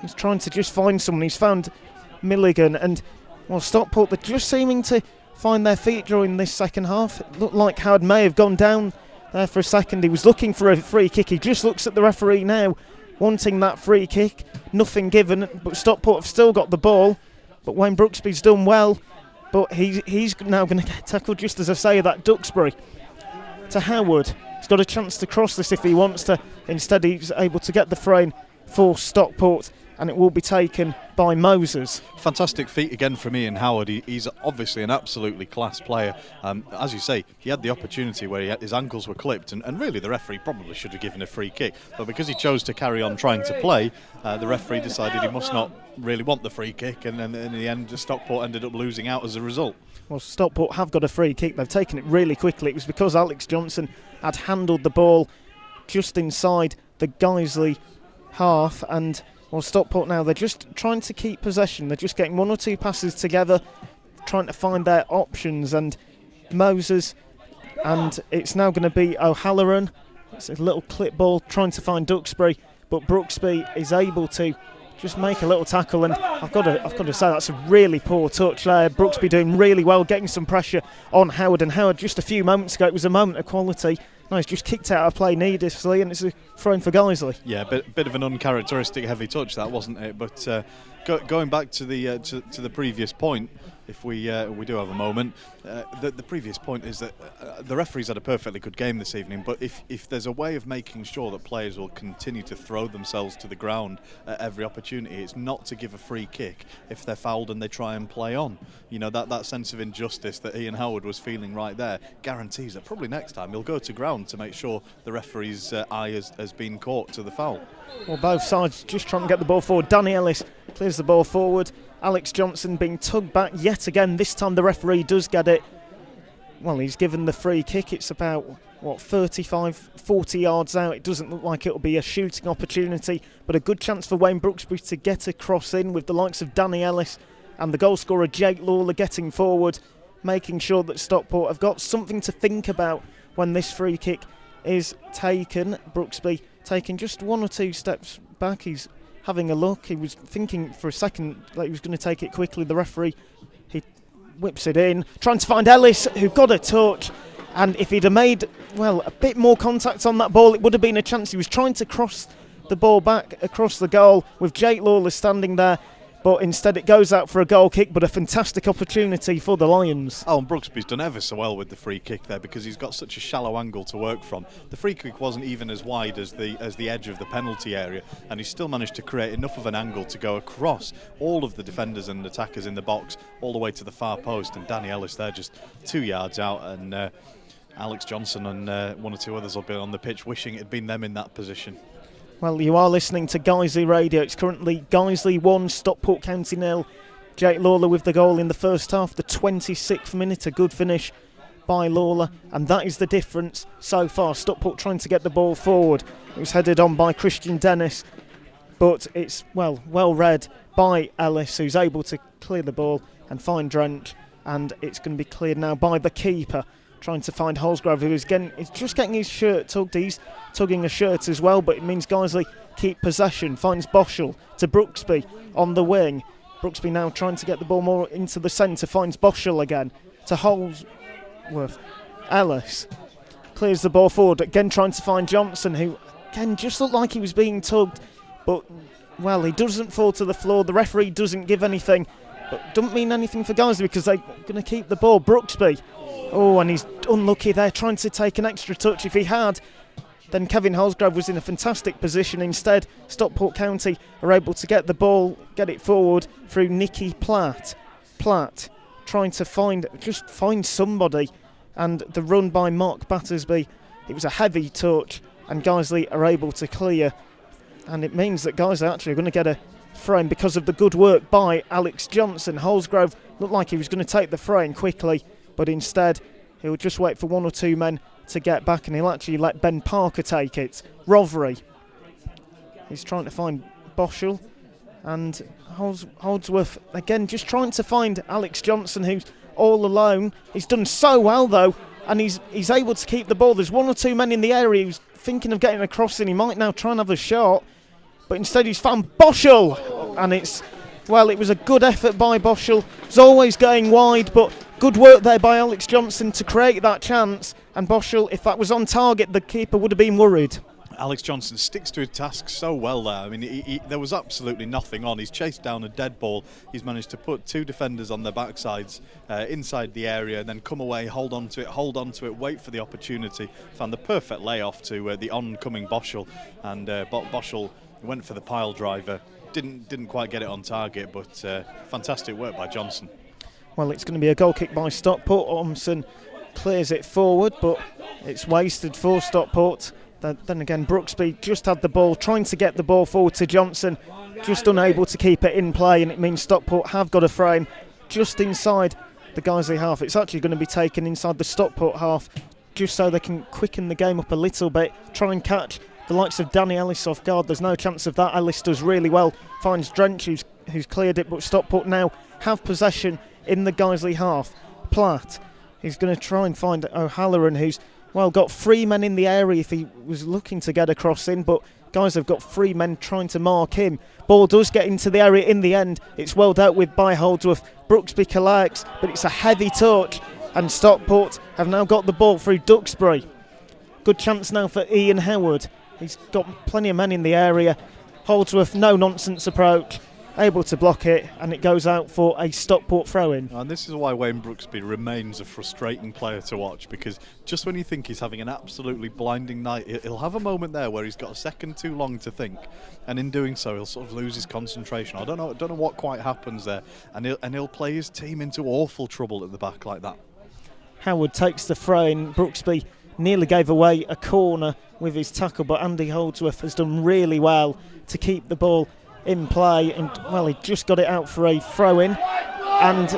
he's trying to just find someone. He's found Milligan, and well, Stockport, they're just seeming to find their feet during this second half. It looked like Howard may have gone down there for a second. He was looking for a free kick. He just looks at the referee now, wanting that free kick. Nothing given, but Stockport have still got the ball. But Wayne Brooksby's done well, but he's now going to get tackled, just as I say, that Duxbury. To Howard, he's got a chance to cross this if he wants to. Instead, he's able to get the frame for Stockport, and it will be taken by Moses. Fantastic feat again from Ian Howard. He's obviously an absolutely class player. As you say, he had the opportunity where his ankles were clipped, and really the referee probably should have given a free kick. But because he chose to carry on trying to play, the referee decided he must not really want the free kick, and then in the end, Stockport ended up losing out as a result. Well, Stockport have got a free kick. They've taken it really quickly. It was because Alex Johnson had handled the ball just inside the Guiseley half, and well, Stockport now, they're just trying to keep possession. They're just getting 1 or 2 passes together, trying to find their options, and Moses, and it's now going to be O'Halloran. It's a little clip ball trying to find Duxbury, but Brooksby is able to just make a little tackle, and I've got to say that's a really poor touch there. Brooksby doing really well, getting some pressure on Howard, and Howard just a few moments ago, it was a moment of quality. No, he's just kicked out of play needlessly, and it's a throw for Guiseley. Yeah, bit of an uncharacteristic heavy touch, that wasn't it? But going back to the previous point, if we do have a moment, the previous point is that the referees had a perfectly good game this evening. But if there's a way of making sure that players will continue to throw themselves to the ground at every opportunity, it's not to give a free kick if they're fouled and they try and play on. You know, that sense of injustice that Ian Howard was feeling right there guarantees that probably next time he'll go to ground to make sure the referee's eye has been caught to the foul. Well, both sides just trying to get the ball forward. Danny Ellis clears the ball forward. Alex Johnson being tugged back yet again. This time the referee does get it. he's given the free kick. It's about 35, 40 yards out. It doesn't look like it'll be a shooting opportunity, but a good chance for Wayne Brooksby to get a cross in, with the likes of Danny Ellis and the goal scorer Jake Lawler getting forward, making sure that Stockport have got something to think about when this free kick is taken. Brooksby taking just 1 or 2 steps back. He's having a look. He was thinking for a second that he was going to take it quickly. The referee, he whips it in, trying to find Ellis, who got a touch. And if he'd have made, a bit more contact on that ball, it would have been a chance. He was trying to cross the ball back across the goal with Jake Lawler standing there, but instead it goes out for a goal kick, but a fantastic opportunity for the Lions. Oh, and Brooksby's done ever so well with the free kick there, because he's got such a shallow angle to work from. The free kick wasn't even as wide as the edge of the penalty area, and he still managed to create enough of an angle to go across all of the defenders and attackers in the box all the way to the far post, and Danny Ellis there just 2 yards out, and Alex Johnson and 1 or 2 others will be on the pitch wishing it had been them in that position. Well, you are listening to Guiseley Radio. It's currently Guiseley 1, Stockport County 0. Jake Lawler with the goal in the first half, the 26th minute, a good finish by Lawler, and that is the difference so far. Stockport trying to get the ball forward. It was headed on by Christian Dennis, but it's well read by Ellis, who's able to clear the ball and find Drench, and it's going to be cleared now by the keeper, trying to find Holsgrove, who is just getting his shirt tugged. He's tugging a shirt as well, but it means Guiseley keep possession. Finds Boschel to Brooksby on the wing. Brooksby now trying to get the ball more into the centre. Finds Boschel again to Holsworth. Ellis clears the ball forward, again trying to find Johnson, who again just looked like he was being tugged, but he doesn't fall to the floor. The referee doesn't give anything, but doesn't mean anything for Guiseley because they're going to keep the ball. Brooksby, and he's unlucky there, trying to take an extra touch. If he had, then Kevin Holsgrove was in a fantastic position. Instead, Stockport County are able to get the ball, get it forward through Nicky Platt. Platt trying to find somebody, and the run by Mark Battersby, it was a heavy touch, and Guiseley are able to clear, and it means that Guiseley actually are going to get a frame because of the good work by Alex Johnson. Holsgrove looked like he was going to take the frame quickly, but instead he'll just wait for 1 or 2 men to get back, and he'll actually let Ben Parker take it. Rovery, he's trying to find Boschel, and Holdsworth again just trying to find Alex Johnson, who's all alone. He's done so well though, and he's able to keep the ball. There's 1 or 2 men in the area. He was thinking of getting across, and he might now try and have a shot, but instead he's found Boschel, and it was a good effort by Boschel. It's always going wide, but good work there by Alex Johnson to create that chance. And Boschel, if that was on target, the keeper would have been worried. Alex Johnson sticks to his task so well there. I mean, there was absolutely nothing on. He's chased down a dead ball. He's managed to put 2 defenders on their backsides inside the area, and then come away, hold on to it, wait for the opportunity. Found the perfect layoff to the oncoming Boschel, and Boschel went for the pile driver. Didn't quite get it on target, but fantastic work by Johnson. Well, it's going to be a goal kick by Stockport. Ormson clears it forward, but it's wasted for Stockport. Then again, Brooksby just had the ball, trying to get the ball forward to Johnson, just unable to keep it in play, and it means Stockport have got a frame just inside the Guiseley half. It's actually going to be taken inside the Stockport half, just so they can quicken the game up a little bit, try and catch the likes of Danny Ellis off guard. There's no chance of that. Ellis does really well, finds Drench, who's cleared it, but Stockport now have possession in the Guiseley half. Platt, he's going to try and find O'Halloran, who's got 3 men in the area if he was looking to get a cross in, but guys have got 3 men trying to mark him. Ball does get into the area in the end. It's well dealt with by Holdsworth. Brooksby collects, but it's a heavy touch, and Stockport have now got the ball through Duxbury. Good chance now for Ian Howard. He's got plenty of men in the area. Holdsworth, no nonsense approach, able to block it, and it goes out for a Stockport throw-in. And this is why Wayne Brooksby remains a frustrating player to watch, because just when you think he's having an absolutely blinding night, he'll have a moment there where he's got a second too long to think, and in doing so he'll sort of lose his concentration. I don't know what quite happens there, and he'll play his team into awful trouble at the back like that. Howard takes the throw-in. Brooksby nearly gave away a corner with his tackle, but Andy Holdsworth has done really well to keep the ball in play, and he just got it out for a throw-in, and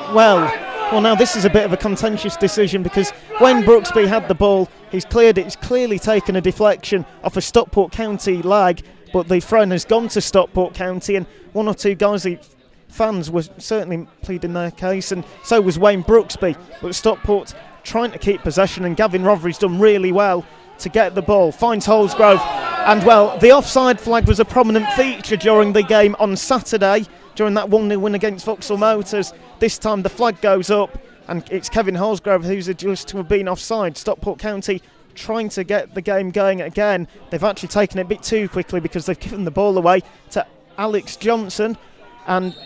Well, now this is a bit of a contentious decision because when Brooksby had the ball, he's cleared it. He's clearly taken a deflection off a Stockport County lag, but the throw has gone to Stockport County, and one or two Guiseley fans were certainly pleading their case, and so was Wayne Brooksby. But Stockport trying to keep possession, and Gavin Rothery's done really well to get the ball. Finds Holsgrove, and well, the offside flag was a prominent feature during the game on Saturday, during that 1-0 win against Vauxhall Motors. This time the flag goes up, and it's Kevin Holsgrove who's adjudged to have been offside. Stockport County trying to get the game going again. They've actually taken it a bit too quickly because they've given the ball away to Alex Johnson, and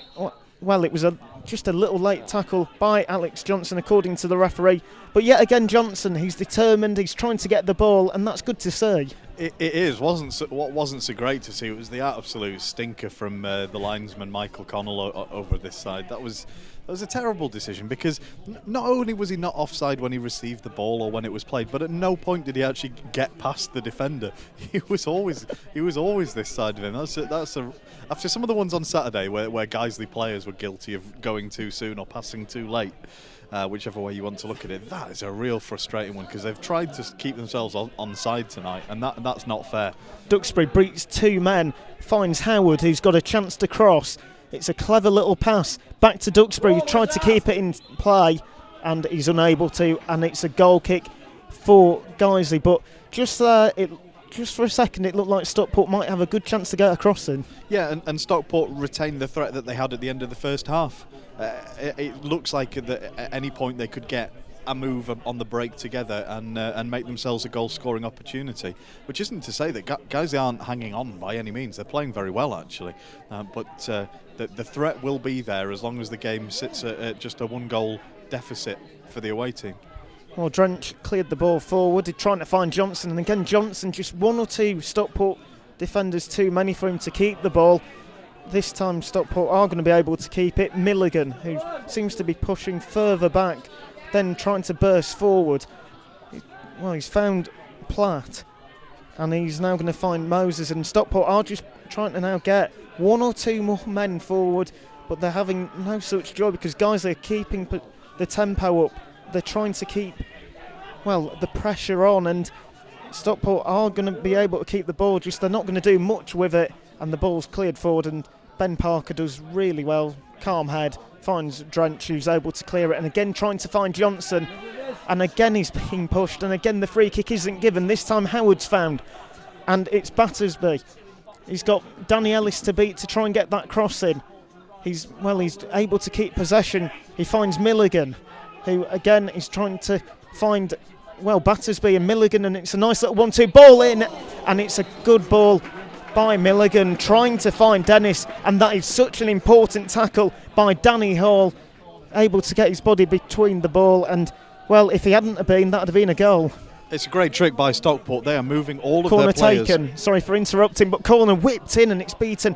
well, it was just a little late tackle by Alex Johnson according to the referee. But yet again, Johnson, he's determined, he's trying to get the ball, and that's good to see. It is. What wasn't so great to see, it was the absolute stinker from the linesman Michael Connell over this side. That was a terrible decision, because not only was he not offside when he received the ball or when it was played, but at no point did he actually get past the defender. He was always this side of him. That's after some of the ones on Saturday where Guiseley players were guilty of going too soon or passing too late. Whichever way you want to look at it, that is a real frustrating one, because they've tried to keep themselves on side tonight, and that's not fair. Duxbury beats two men, finds Howard, who's got a chance to cross. It's a clever little pass back to Duxbury, who tried to keep it in play, and he's unable to, and it's a goal kick for Guiseley. But just for a second, it looked like Stockport might have a good chance to get a crossing. Yeah, and Stockport retained the threat that they had at the end of the first half. It looks like at any point they could get a move on the break together and make themselves a goal-scoring opportunity, which isn't to say that Guiseley aren't hanging on by any means. They're playing very well, actually, but the threat will be there as long as the game sits at just a one-goal deficit for the away team. Well, Drench cleared the ball forward, he's trying to find Johnson, and again Johnson, just one or two Stockport defenders too many for him to keep the ball. This time Stockport are going to be able to keep it. Milligan, who seems to be pushing further back, then trying to burst forward. Well, he's found Platt, and he's now going to find Moses, and Stockport are just trying to now get one or two more men forward, but they're having no such joy because guys are keeping the tempo up. They're trying to keep, well, the pressure on, and Stockport are going to be able to keep the ball, just they're not going to do much with it, and the ball's cleared forward, and Ben Parker does really well. Calm head, finds Drench, who's able to clear it, and again trying to find Johnson, and again he's being pushed, and again the free kick isn't given. This time Howard's found, and it's Battersby. He's got Danny Ellis to beat to try and get that cross in. He's able to keep possession. He finds Milligan, who again is trying to find, well, Battersby and Milligan, and it's a nice little 1-2 ball in, and it's a good ball by Milligan trying to find Dennis, and that is such an important tackle by Danny Hall, able to get his body between the ball, and well, if he hadn't have been, that would have been a goal. It's a great trick by Stockport. They are moving all of corner their players. Taken, sorry for interrupting, but corner whipped in, and it's beaten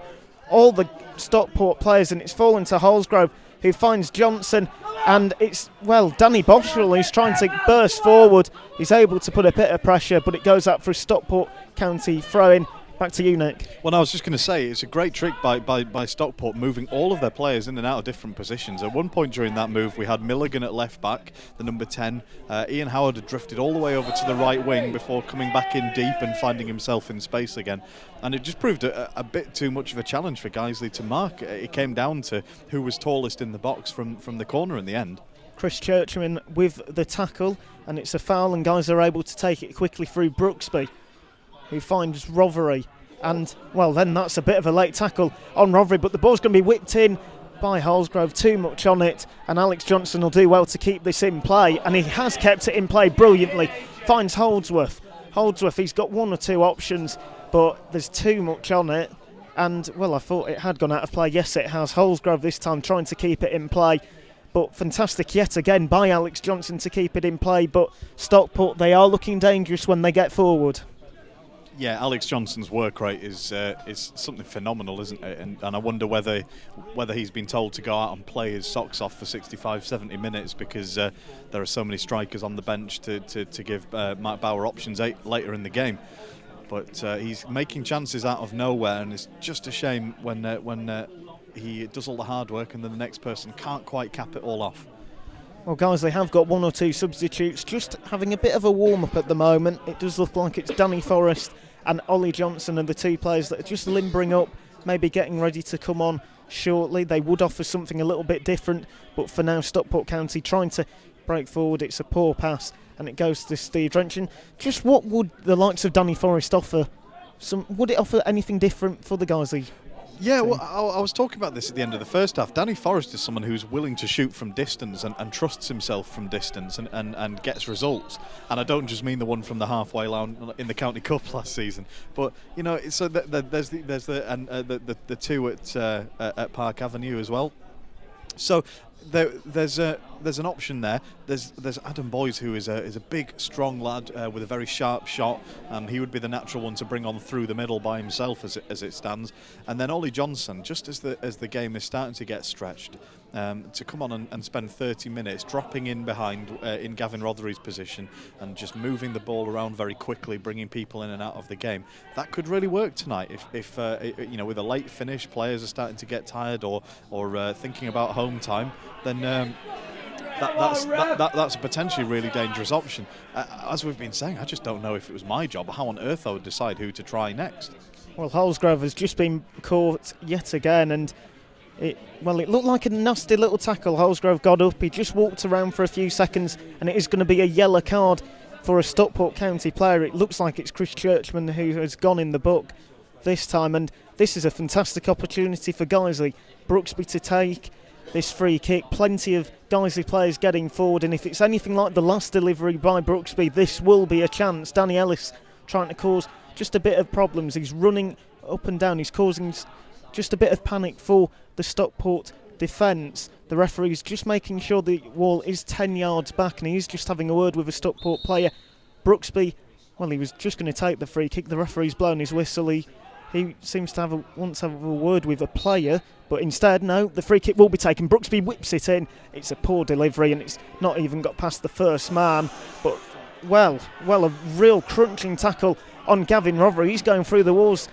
all the Stockport players, and it's fallen to Holsgrove, who finds Johnson, and it's, well, Danny Boschel who's trying to burst forward. He's able to put a bit of pressure, but it goes out for a Stockport County throw-in. Back to you, Nick. Well, I was just going to say, it's a great trick by Stockport, moving all of their players in and out of different positions. At one point during that move, we had Milligan at left back, the number 10. Ian Howard had drifted all the way over to the right wing before coming back in deep and finding himself in space again. And it just proved a bit too much of a challenge for Guiseley to mark. It came down to who was tallest in the box from the corner in the end. Chris Churchman with the tackle, and it's a foul, and guys are able to take it quickly through Brooksby, who finds Rothery, and well, then that's a bit of a late tackle on Rothery, but the ball's going to be whipped in by Holsgrove, too much on it, and Alex Johnson will do well to keep this in play, and he has kept it in play brilliantly. Finds Holdsworth, he's got one or two options, but there's too much on it, and well, I thought it had gone out of play. Yes, it has. Holsgrove this time trying to keep it in play, but fantastic yet again by Alex Johnson to keep it in play, but Stockport, they are looking dangerous when they get forward. Yeah, Alex Johnson's work rate is something phenomenal, isn't it? And I wonder whether he's been told to go out and play his socks off for 65, 70 minutes because there are so many strikers on the bench to give Matt Bauer options later in the game. But he's making chances out of nowhere, and it's just a shame when he does all the hard work and then the next person can't quite cap it all off. Well, guys, they have got one or two substitutes, just having a bit of a warm-up at the moment. It does look like it's Danny Forrest and Ollie Johnson are the two players that are just limbering up, maybe getting ready to come on shortly. They would offer something a little bit different, but for now, Stockport County trying to break forward. It's a poor pass, and it goes to Steve Drenchen. Just what would the likes of Danny Forrest offer? Would it offer anything different for the Guiseley? Yeah, well, I was talking about this at the end of the first half. Danny Forrest is someone who's willing to shoot from distance and trusts himself from distance and gets results. And I don't just mean the one from the halfway line in the County Cup last season, but you know, so there's the two at Park Avenue as well. So there's an option there. There's Adam Boys, who is a big, strong lad with a very sharp shot. He would be the natural one to bring on through the middle by himself as it stands. And then Ollie Johnson, just as the game is starting to get stretched, to come on and spend 30 minutes dropping in behind in Gavin Rothery's position and just moving the ball around very quickly, bringing people in and out of the game. That could really work tonight if you know, with a late finish, players are starting to get tired or thinking about home time. Then that's a potentially really dangerous option. As we've been saying, I just don't know if it was my job, how on earth I would decide who to try next. Well, Holsgrove has just been caught yet again, and it looked like a nasty little tackle. Holsgrove got up, he just walked around for a few seconds, and it is going to be a yellow card for a Stockport County player. It looks like it's Chris Churchman who has gone in the book this time, and this is a fantastic opportunity for Guiseley. Brooksby to take this free kick, plenty of Guiseley players getting forward, and if it's anything like the last delivery by Brooksby, this will be a chance. Danny Ellis trying to cause just a bit of problems. He's running up and down, he's causing just a bit of panic for the Stockport defence. The referee's just making sure the wall is 10 yards back, and he's just having a word with a Stockport player. Brooksby, well, he was just going to take the free kick. The referee's blown his whistle. He seems to want to have a word with a player, but instead, no, the free kick will be taken. Brooksby whips it in. It's a poor delivery, and it's not even got past the first man. But, well, a real crunching tackle on Gavin Rothery. He's going through the walls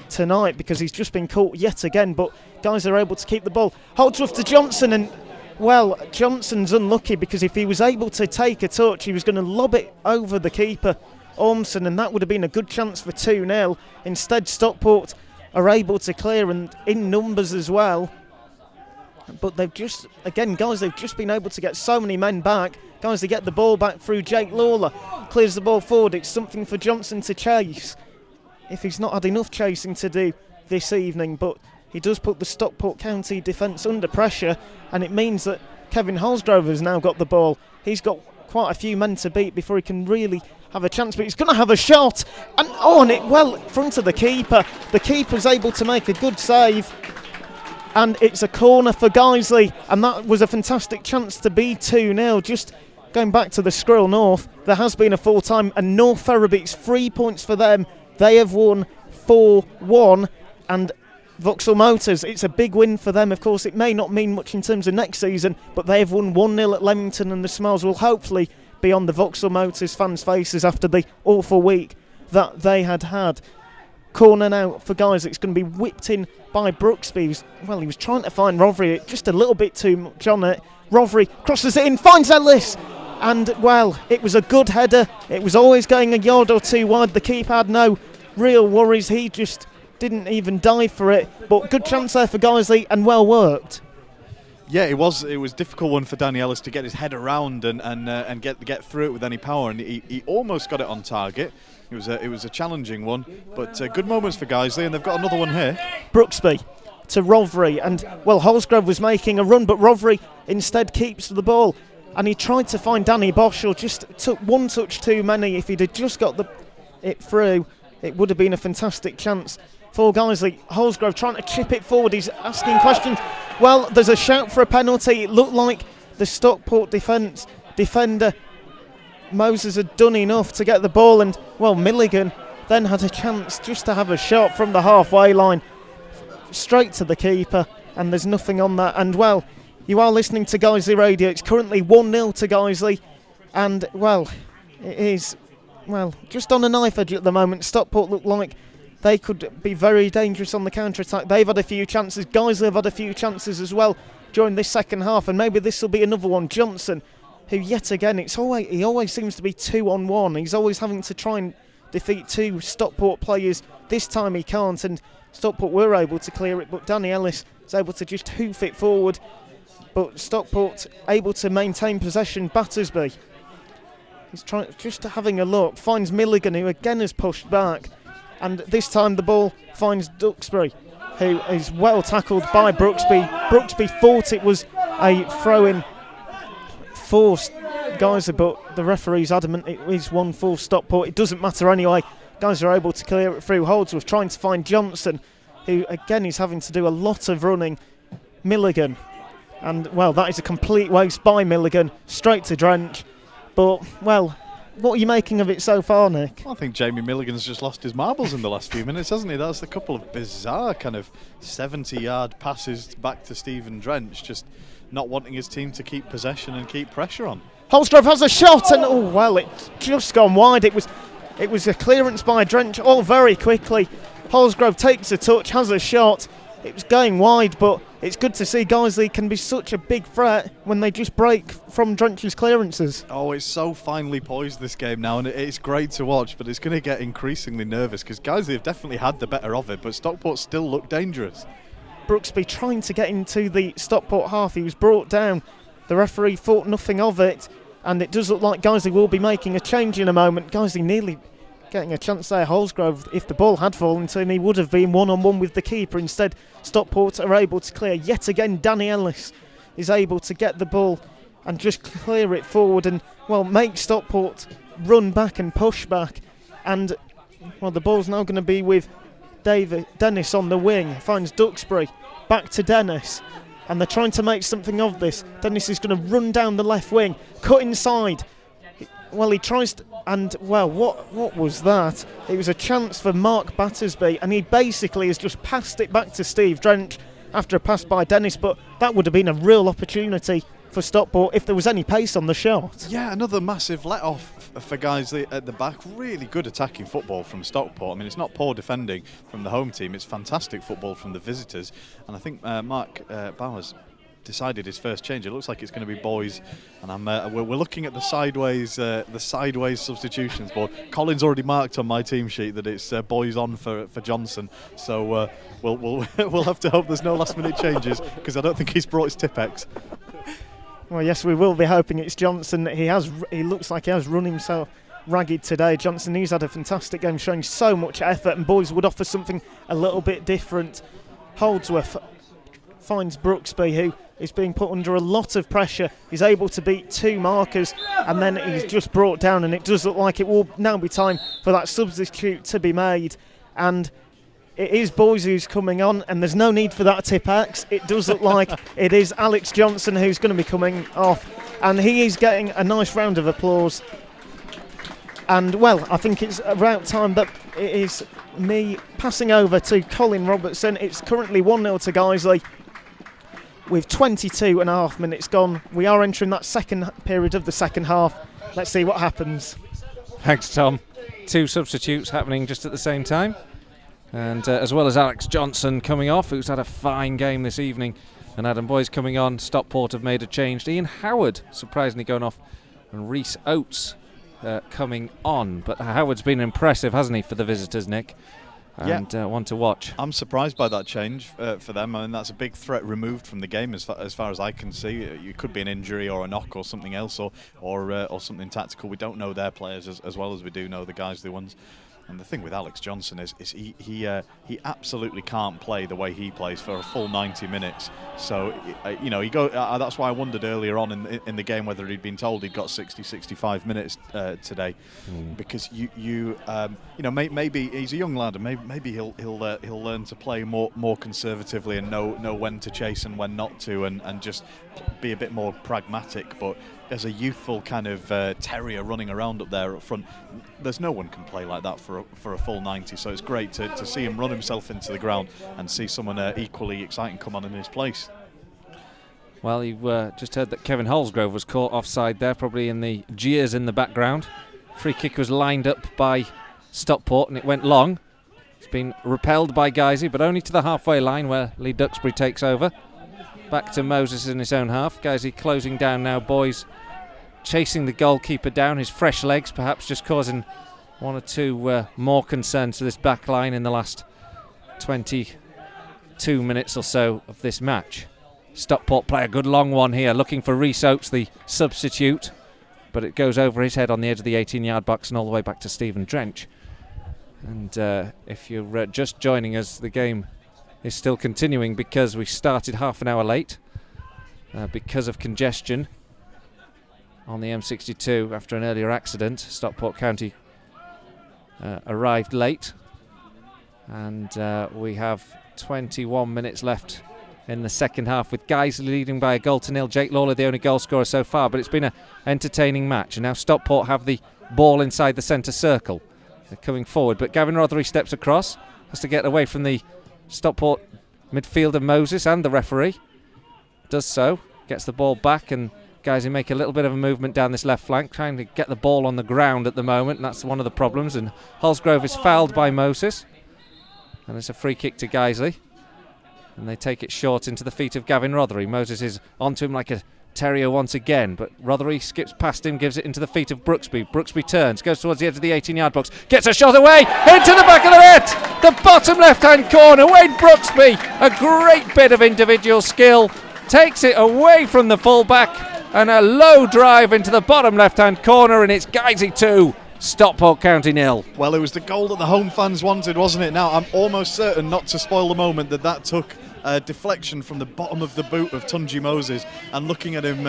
tonight because he's just been caught yet again, but guys are able to keep the ball. Holdsworth to Johnson, and, well, Johnson's unlucky because if he was able to take a touch, he was going to lob it over the keeper, Ormson, and that would have been a good chance for 2-0. Instead, Stockport are able to clear, and in numbers as well. But they've just been able to get so many men back. Guys, they get the ball back through Jake Lawler. Clears the ball forward. It's something for Johnson to chase, if he's not had enough chasing to do this evening. But he does put the Stockport County defence under pressure, and it means that Kevin Holsgrove has now got the ball. He's got quite a few men to beat before he can really have a chance, but he's going to have a shot, and on it, well, in front of the keeper. The keeper's able to make a good save, and it's a corner for Guiseley, and that was a fantastic chance to be 2-0. Just going back to the Squirrel North, there has been a full time, and North Ferriby, it's 3 points for them. They have won 4-1, and Vauxhall Motors, it's a big win for them. Of course, it may not mean much in terms of next season, but they have won 1-0 at Leamington, and the smiles will hopefully be on the Vauxhall Motors fans' faces after the awful week that they had. Corner now for Guys. It's going to be whipped in by Brooksby. He was trying to find Rothery, just a little bit too much on it. Rothery crosses it in, finds Ellis, and, well, it was a good header. It was always going a yard or two wide. The keeper had no real worries. He just didn't even dive for it. But good chance there for Guiseley, and well worked. Yeah, it was a difficult one for Danny Ellis to get his head around and get through it with any power, and he almost got it on target. It was a challenging one, but good moments for Guiseley, and they've got another one here. Brooksby to Rothery, and, well, Holsgrove was making a run, but Rothery instead keeps the ball, and he tried to find Danny Boschel, just took one touch too many. If he'd have just got it through, it would have been a fantastic chance for Guiseley. Holsgrove trying to chip it forward, he's asking questions. Well, there's a shout for a penalty. It looked like the Stockport defender Moses had done enough to get the ball, and, well, Milligan then had a chance just to have a shot from the halfway line straight to the keeper, and there's nothing on that. And, well, you are listening to Guiseley Radio. It's currently 1-0 to Guiseley, and, well, it is, well, just on a knife edge at the moment. Stockport look like they could be very dangerous on the counter-attack. They've had a few chances. Guiseley have had a few chances as well during this second half, and maybe this will be another one. Johnson who yet again, he always seems to be 2-on-1. He's always having to try and defeat two Stockport players. This time he can't, and Stockport were able to clear it, but Danny Ellis is able to just hoof it forward. But Stockport able to maintain possession. Battersby, he's just having a look, finds Milligan, who again has pushed back, and this time the ball finds Duxbury, who is well tackled by Brooksby. Brooksby thought it was a throw-in for Guiseley, but the referee's adamant it is one for Stockport. It doesn't matter anyway. Guys are able to clear it through. Holdsworth trying to find Johnson, who again is having to do a lot of running. Milligan, and well, that is a complete waste by Milligan, straight to Drench. But well, what are you making of it so far, Nick? I think Jamie Milligan's just lost his marbles in the last few minutes, hasn't he? That's a couple of bizarre kind of 70-yard passes back to Stephen Drench, just not wanting his team to keep possession and keep pressure on. Holsgrove has a shot, and oh well, it's just gone wide. It was a clearance by Drench, all very quickly. Holsgrove takes a touch, has a shot. It was going wide, but it's good to see Guiseley can be such a big threat when they just break from Drench's clearances. Oh, it's so finely poised, this game now, and it's great to watch, but it's going to get increasingly nervous because Guiseley have definitely had the better of it, but Stockport still look dangerous. Brooksby trying to get into the Stockport half. He was brought down. The referee thought nothing of it, and it does look like Guiseley will be making a change in a moment. Guiseley nearly getting a chance there. Holsgrove, if the ball had fallen to him, he would have been one-on-one with the keeper. Instead, Stockport are able to clear. Yet again, Danny Ellis is able to get the ball and just clear it forward and, well, make Stockport run back and push back. And, well, the ball's now going to be with Dennis on the wing. Finds Duxbury. Back to Dennis. And they're trying to make something of this. Dennis is going to run down the left wing. Cut inside. Well, he tries to, and well, what was that? It was a chance for Mark Battersby, and he basically has just passed it back to Steve Drench after a pass by Dennis, but that would have been a real opportunity for Stockport if there was any pace on the shot. Yeah, another massive let-off for Guiseley at the back. Really good attacking football from Stockport. I mean, it's not poor defending from the home team, it's fantastic football from the visitors, and I think Mark Bowers decided his first change. It looks like it's going to be Boys, and we're looking at the sideways substitutions board. Colin's already marked on my team sheet that it's Boys on for Johnson, so we'll have to hope there's no last minute changes because I don't think he's brought his Tipex. Well, yes, we will be hoping it's Johnson. He looks like he has run himself ragged today. Johnson, he's had a fantastic game, showing so much effort, and Boys would offer something a little bit different. Holdsworth finds Brooksby, who is being put under a lot of pressure. He's able to beat two markers, and then he's just brought down, and it does look like it will now be time for that substitute to be made. And it is Boys who's coming on, and there's no need for that Tipex. It does look like it is Alex Johnson who's going to be coming off, and he is getting a nice round of applause. And well, I think it's about time that it is me passing over to Colin Robertson. It's currently 1-0 to Guiseley with 22 and a half minutes gone. We are entering that second period of the second half. Let's see what happens. Thanks, Tom. Two substitutes happening just at the same time. And as well as Alex Johnson coming off, who's had a fine game this evening, and Adam Boyes coming on, Stockport have made a change. Ian Howard surprisingly going off, and Rhys Oates coming on. But Howard's been impressive, hasn't he, for the visitors, Nick? And one to watch. I'm surprised by that change for them. I mean, that's a big threat removed from the game as far as I can see. It could be an injury or a knock or something else, or something tactical. We don't know their players as well as we do know the Guiseley ones. And the thing with Alex Johnson is he absolutely can't play the way he plays for a full 90 minutes. So that's why I wondered earlier on in the game whether he'd been told he'd got 60-65 minutes today, because maybe he's a young lad and maybe he'll learn to play more conservatively and know when to chase and when not to, and just be a bit more pragmatic. But as a youthful kind of terrier running around up there up front, there's no one can play like that for a full 90. So it's great to see him run himself into the ground and see someone equally exciting come on in his place. Well, you just heard that Kevin Holsgrove was caught offside there, probably in the jeers in the background. Free kick was lined up by Stockport and it went long. It's been repelled by Guiseley, but only to the halfway line where Lee Duxbury takes over. Back to Moses in his own half. Guiseley closing down now. Boys chasing the goalkeeper down, his fresh legs perhaps just causing one or two more concerns to this back line in the last 22 minutes or so of this match. Stockport play a good long one here, looking for Rhys Oates, the substitute, but it goes over his head on the edge of the 18-yard box and all the way back to Stephen Drench. And if you're just joining us, the game is still continuing because we started half an hour late because of congestion on the M62 after an earlier accident. Stockport County arrived late, and we have 21 minutes left in the second half, with Guiseley leading by a 1-0. Jake Lawler the only goal scorer so far, but it's been an entertaining match. And now Stockport have the ball inside the centre circle. They're coming forward, but Gavin Rothery steps across, has to get away from the Stockport midfielder Moses and the referee. Does so, gets the ball back, and Guiseley make a little bit of a movement down this left flank, trying to get the ball on the ground at the moment, and that's one of the problems. And Holsgrove is fouled by Moses, and it's a free kick to Guiseley. And they take it short into the feet of Gavin Rothery. Moses is onto him like a terrier once again, but Rothery skips past him, gives it into the feet of Brooksby. Brooksby turns, goes towards the edge of the 18-yard box, gets a shot away, into the back of the net, the bottom left-hand corner. Wayne Brooksby, a great bit of individual skill, takes it away from the fullback, and a low drive into the bottom left-hand corner, and it's Guiseley 2, Stockport County 0. Well, it was the goal that the home fans wanted, wasn't it? Now, I'm almost certain, not to spoil the moment, that took a deflection from the bottom of the boot of Tunji Moses, and looking at him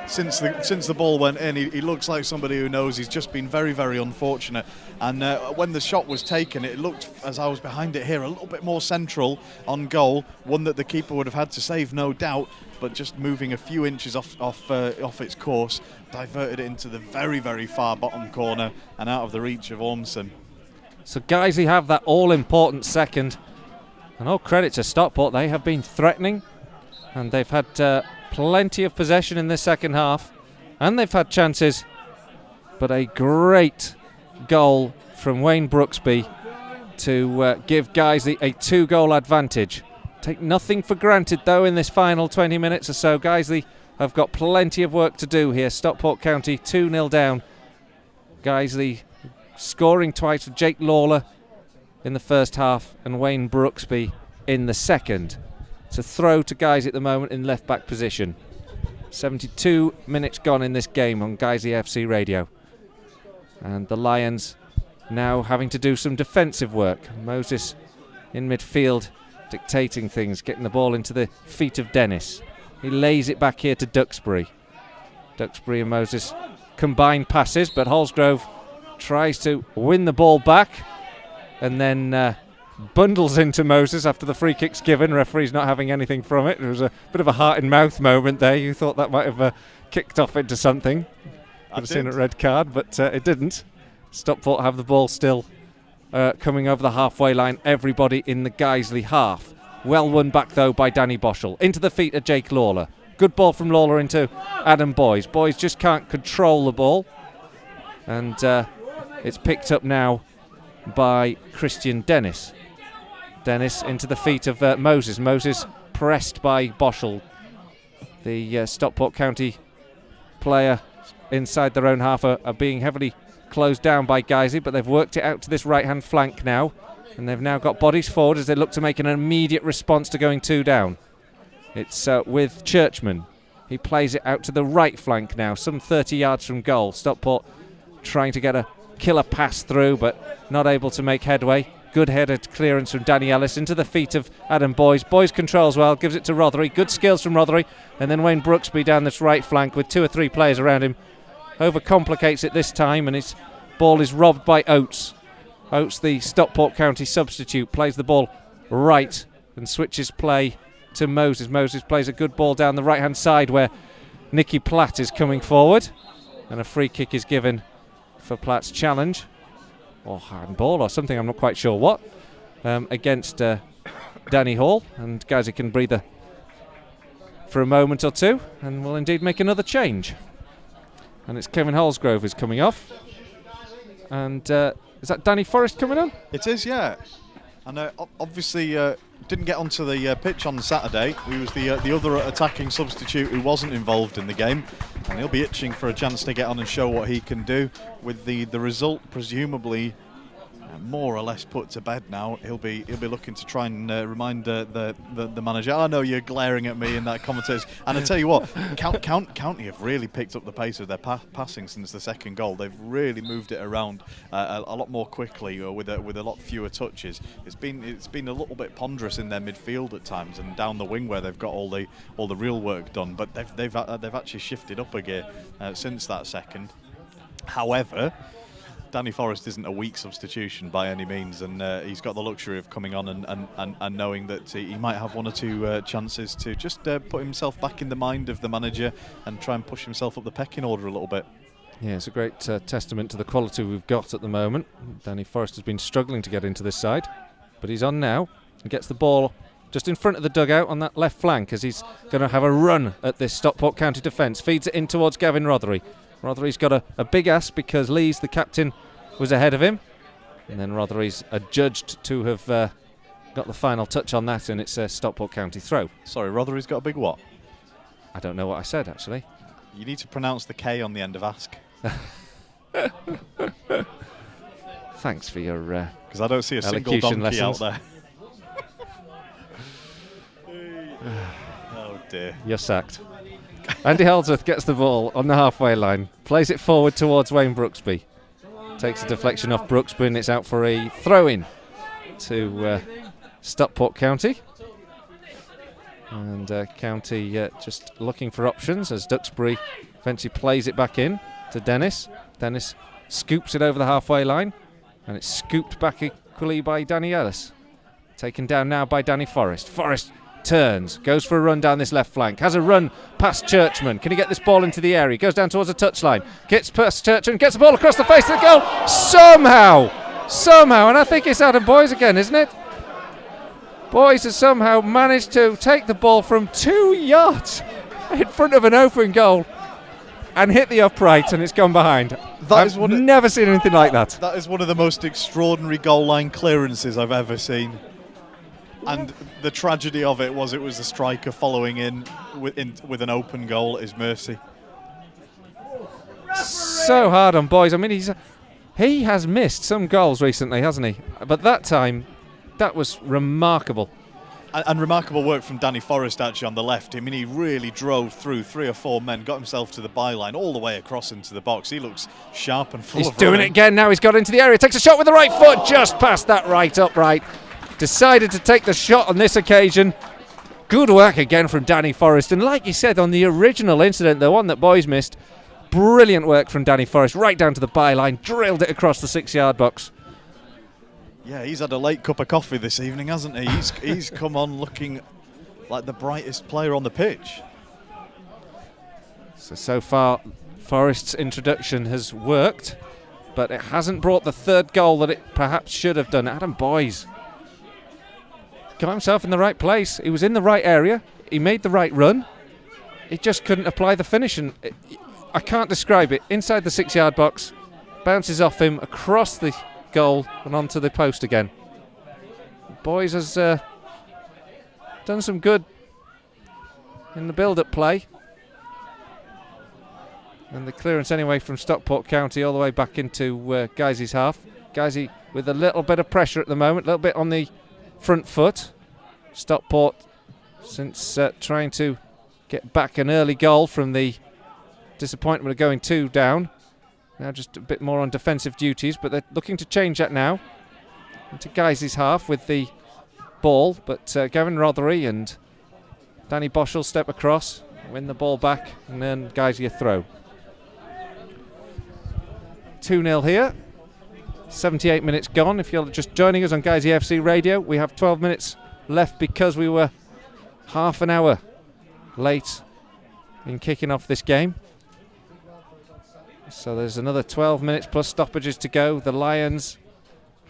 since the ball went in, he looks like somebody who knows he's just been very, very unfortunate. And when the shot was taken, it looked, as I was behind it here, a little bit more central on goal, one that the keeper would have had to save, no doubt, but just moving a few inches off its course, diverted it into the very, very far bottom corner and out of the reach of Ormson. So Guiseley have that all-important second. And all credit to Stockport, they have been threatening, and they've had plenty of possession in this second half, and they've had chances, but a great goal from Wayne Brooksby to give Guiseley a 2-goal advantage. Take nothing for granted though in this final 20 minutes or so. Guiseley have got plenty of work to do here. Stockport County 2-0 down. Guiseley scoring twice with Jake Lawler in the first half and Wayne Brooksby in the second. It's a throw to Guiseley at the moment in left back position. 72 minutes gone in this game on Guiseley AFC radio, and the Lions now having to do some defensive work. Moses in midfield dictating things, getting the ball into the feet of Dennis. He lays it back here to Duxbury. Duxbury and Moses combine passes, but Holsgrove tries to win the ball back and then bundles into Moses after the free kick's given. Referee's not having anything from it. There was a bit of a heart and mouth moment there. You thought that might have kicked off into something. Could have seen a red card, but it didn't. Stockport have the ball still coming over the halfway line. Everybody in the Guiseley half. Well won back though by Danny Boschel. Into the feet of Jake Lawler. Good ball from Lawler into Adam Boys. Boys just can't control the ball. And it's picked up now by Christian Dennis. Dennis into the feet of Moses. Moses pressed by Boschel. The Stockport County player inside their own half are being heavily closed down by Guiseley, but they've worked it out to this right-hand flank now, and they've now got bodies forward as they look to make an immediate response to going 2 down. It's with Churchman. He plays it out to the right flank now, some 30 yards from goal. Stockport trying to get a killer pass through, but not able to make headway. Good headed clearance from Danny Ellis into the feet of Adam Boys. Boys controls well, gives it to Rothery. Good skills from Rothery, and then Wayne Brooksby down this right flank with 2 or 3 players around him. Overcomplicates it this time, and his ball is robbed by Oates. Oates, the Stockport County substitute, plays the ball right and switches play to Moses. Moses plays a good ball down the right hand side where Nicky Platt is coming forward, and a free kick is given for Platt's challenge, or handball or something, I'm not quite sure what, against Danny Hall. And Guiseley can breathe for a moment or two and will indeed make another change. And it's Kevin Holsgrove who's coming off. And is that Danny Forrest coming on? It is, yeah. And obviously didn't get onto the pitch on Saturday. He was the other attacking substitute who wasn't involved in the game, and he'll be itching for a chance to get on and show what he can do. With the result presumably more or less put to bed now, he'll be looking to try and remind the manager. I know you're glaring at me in that commentators, and I tell you what, County have really picked up the pace of their passing since the second goal. They've really moved it around a lot more quickly, with a lot fewer touches. It's been a little bit ponderous in their midfield at times and down the wing where they've got all the real work done. But they've actually shifted up a gear since that second. However, Danny Forrest isn't a weak substitution by any means, and he's got the luxury of coming on and knowing that he might have one or two chances to just put himself back in the mind of the manager and try and push himself up the pecking order a little bit. Yeah, it's a great testament to the quality we've got at the moment. Danny Forrest has been struggling to get into this side, but he's on now and gets the ball just in front of the dugout on that left flank as he's going to have a run at this Stockport County defence. Feeds it in towards Gavin Rothery. Rothery's got a big ask because Lees, the captain, was ahead of him, and then Rothery's adjudged to have got the final touch on that, and it's a Stockport County throw. Sorry, Rothery's got a big what? I don't know what I said, actually. You need to pronounce the K on the end of ask. Thanks for your because I don't see a single donkey lessons. out there. Oh dear. You're sacked. Andy Haldsworth gets the ball on the halfway line, plays it forward towards Wayne Brooksby. Takes a deflection off Brooksby, and it's out for a throw-in to Stockport County. And County just looking for options as Duxbury eventually plays it back in to Dennis. Dennis scoops it over the halfway line, and it's scooped back equally by Danny Ellis. Taken down now by Danny Forrest. Forrest turns, goes for a run down this left flank, has a run past Churchman. Can he get this ball into the area? Goes down towards the touchline, gets past Churchman, gets the ball across the face of the goal somehow, and I think it's Adam Boyes again, isn't it? Boyes has somehow managed to take the ball from 2 yards in front of an open goal and hit the upright, and it's gone behind. I've never seen anything like that. That is one of the most extraordinary goal line clearances I've ever seen. And the tragedy of it was the striker following in with an open goal at his mercy. So hard on Boyes. I mean, he has missed some goals recently, hasn't he? But that time, that was remarkable. And remarkable work from Danny Forrest actually on the left. I mean, he really drove through 3 or 4 men, got himself to the byline, all the way across into the box. He looks sharp and full of He's doing it again now. He's got into the area, takes a shot with the right foot, just past that right upright. Decided to take the shot on this occasion. Good work again from Danny Forrest. And like you said, on the original incident, the one that Boyes missed, brilliant work from Danny Forrest, right down to the byline, drilled it across the 6-yard box. Yeah, he's had a late cup of coffee this evening, hasn't he? He's come on looking like the brightest player on the pitch. So far, Forrest's introduction has worked, but it hasn't brought the third goal that it perhaps should have done. Adam Boyes got himself in the right place. He was in the right area. He made the right run. He just couldn't apply the finish, and I can't describe it. Inside the 6-yard box, bounces off him across the goal and onto the post again. Boyes has done some good in the build-up play. And the clearance anyway from Stockport County all the way back into Guiseley's half. Guiseley with a little bit of pressure at the moment, a little bit on the front foot. Stockport, since trying to get back an early goal from the disappointment of going 2 down, now just a bit more on defensive duties, but they're looking to change that now into Guiseley's half with the ball, but Gavin Rothery and Danny Boschel step across, win the ball back, and then Guiseley a throw. 2-0 here. 78 minutes gone. If you're just joining us on Guiseley AFC Radio, we have 12 minutes left because we were half an hour late in kicking off this game. So there's another 12 minutes plus stoppages to go. The Lions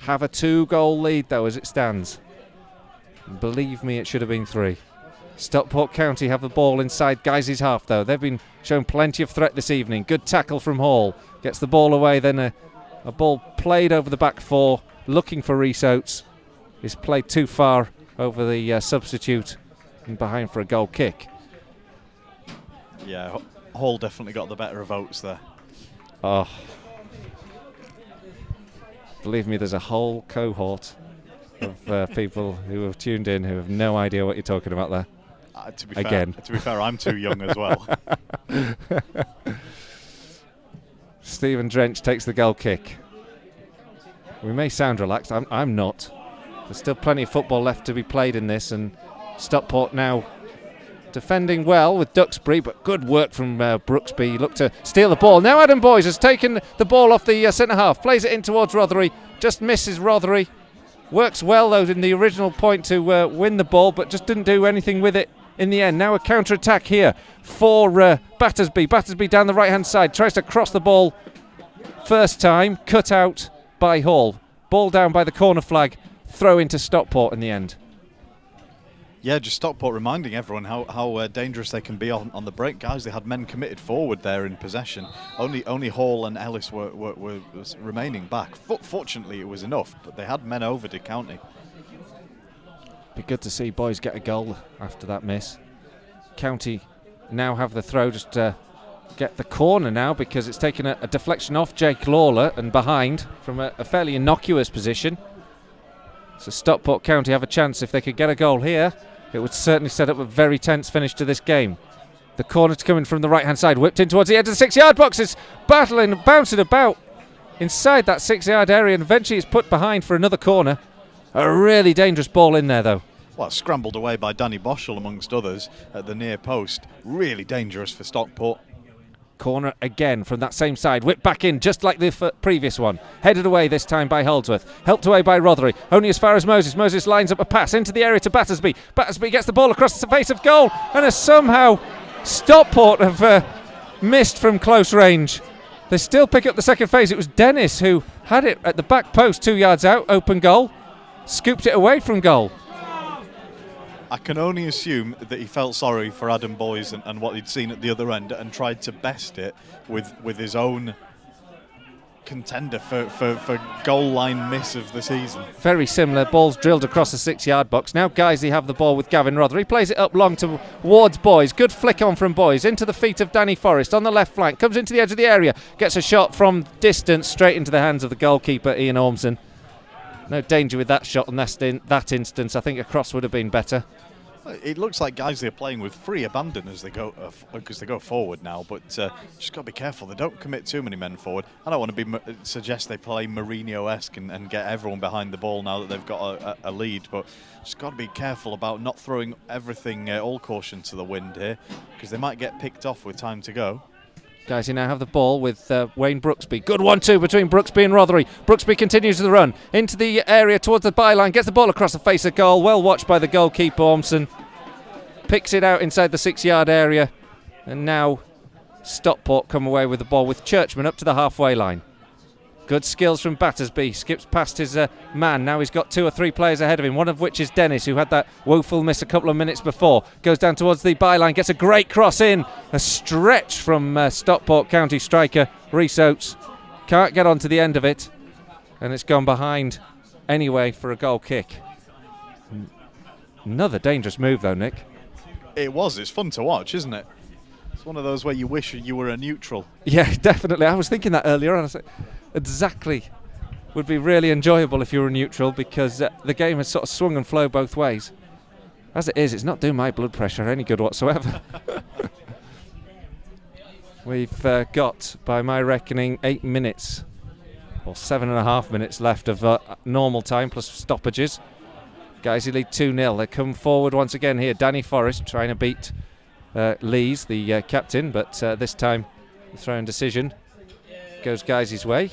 have a 2-goal lead though as it stands. Believe me, it should have been 3. Stockport County have the ball inside Guiseley's half though. They've been shown plenty of threat this evening. Good tackle from Hall. Gets the ball away, then a ball played over the back 4, looking for Rhys Oates. He's played too far over the substitute and behind for a goal kick. Yeah, Hall definitely got the better of Oates there. Oh. Believe me, there's a whole cohort of people who have tuned in who have no idea what you're talking about there. To be fair, I'm too young as well. Stephen Drench takes the goal kick. We may sound relaxed. I'm not. There's still plenty of football left to be played in this, and Stockport now defending well with Duxbury, but good work from Brooksby. He looked to steal the ball. Now Adam Boyes has taken the ball off the centre half, plays it in towards Rothery, just misses Rothery. Works well though in the original point to win the ball, but just didn't do anything with it in the end. Now a counter-attack here for Battersby. Battersby down the right-hand side, tries to cross the ball first time, cut out by Hall. Ball down by the corner flag, throw into Stockport in the end. Yeah, just Stockport reminding everyone how dangerous they can be on the break. Guys, they had men committed forward there in possession. Only Hall and Ellis were remaining back. Fortunately, it was enough, but they had men over to County. Be good to see boys get a goal after that miss. County now have the throw, just get the corner now because it's taken a deflection off Jake Lawler and behind from a fairly innocuous position. So Stockport County have a chance if they could get a goal here. It would certainly set up a very tense finish to this game. The corner's coming from the right-hand side, whipped in towards the edge of the 6-yard box. It's battling, bouncing about inside that 6-yard area, and eventually it's put behind for another corner. A really dangerous ball in there, though. Well, scrambled away by Danny Boschel, amongst others, at the near post. Really dangerous for Stockport. Corner again from that same side, whipped back in just like the previous one. Headed away this time by Holdsworth, helped away by Rothery, only as far as Moses. Moses lines up a pass into the area to Battersby. Battersby gets the ball across the face of goal, and as somehow Stockport have missed from close range. They still pick up the second phase. It was Dennis who had it at the back post, 2 yards out, open goal, scooped it away from goal. I can only assume that he felt sorry for Adam Boyes and what he'd seen at the other end and tried to best it with his own contender for goal line miss of the season. Very similar, balls drilled across the 6-yard box. Now Guiseley have the ball with Gavin Rothery. He plays it up long towards Boyes. Good flick on from Boyes into the feet of Danny Forrest on the left flank. Comes into the edge of the area. Gets a shot from distance straight into the hands of the goalkeeper, Ian Ormson. No danger with that shot unless in that instance I think a cross would have been better. It looks like Guiseley are playing with free abandon as they go because they go forward now, but just got to be careful. They don't commit too many men forward. I don't want to suggest they play Mourinho-esque and get everyone behind the ball now that they've got a lead, but just got to be careful about not throwing everything, all caution to the wind here, because they might get picked off with time to go. Guys, you now have the ball with Wayne Brooksby. Good 1-2 between Brooksby and Rothery. Brooksby continues the run into the area towards the byline, gets the ball across the face of goal. Well watched by the goalkeeper, Ormson. Picks it out inside the 6-yard area. And now Stockport come away with the ball with Churchman up to the halfway line. Good skills from Battersby. Skips past his man. Now he's got 2 or 3 players ahead of him, one of which is Dennis, who had that woeful miss a couple of minutes before. Goes down towards the byline, gets a great cross in. A stretch from Stockport County striker Rhys Oates. Can't get onto the end of it. And it's gone behind anyway for a goal kick. Another dangerous move though, Nick. It was. It's fun to watch, isn't it? It's one of those where you wish you were a neutral. Yeah, definitely. I was thinking that earlier on. I said, exactly. Would be really enjoyable if you were neutral, because the game has sort of swung and flowed both ways. As it is, it's not doing my blood pressure any good whatsoever. We've got, by my reckoning, 8 minutes or 7.5 minutes left of normal time plus stoppages. Guys, you lead 2-0. They come forward once again here. Danny Forrest trying to beat Lees, the captain, but this time the throw-in decision goes Guys' way.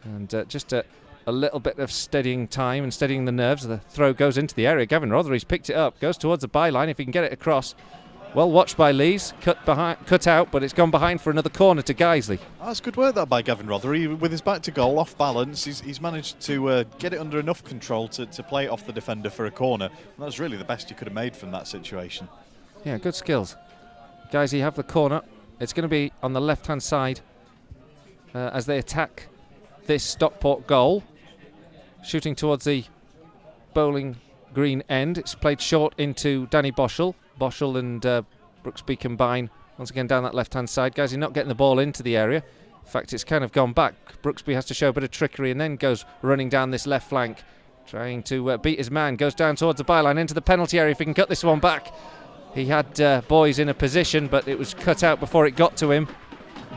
And just a little bit of steadying time and steadying the nerves. The throw goes into the area. Gavin Rothery's picked it up, goes towards the byline if he can get it across. Well watched by Lees, cut out, but it's gone behind for another corner to Guiseley. That's good work that by Gavin Rothery. With his back to goal, off balance, he's managed to get it under enough control to play it off the defender for a corner. And that's really the best you could have made from that situation. Yeah, good skills. Guiseley have the corner. It's going to be on the left-hand side as they attack this Stockport goal. shooting towards the bowling green end. It's played short into Danny Boschel. Boschel and Brooksby combine once again down that left-hand side. Guys, you're not getting the ball into the area. In fact, it's kind of gone back. Brooksby has to show a bit of trickery and then goes running down this left flank, trying to beat his man. Goes down towards the byline into the penalty area if he can cut this one back. He had boys in a position, but it was cut out before it got to him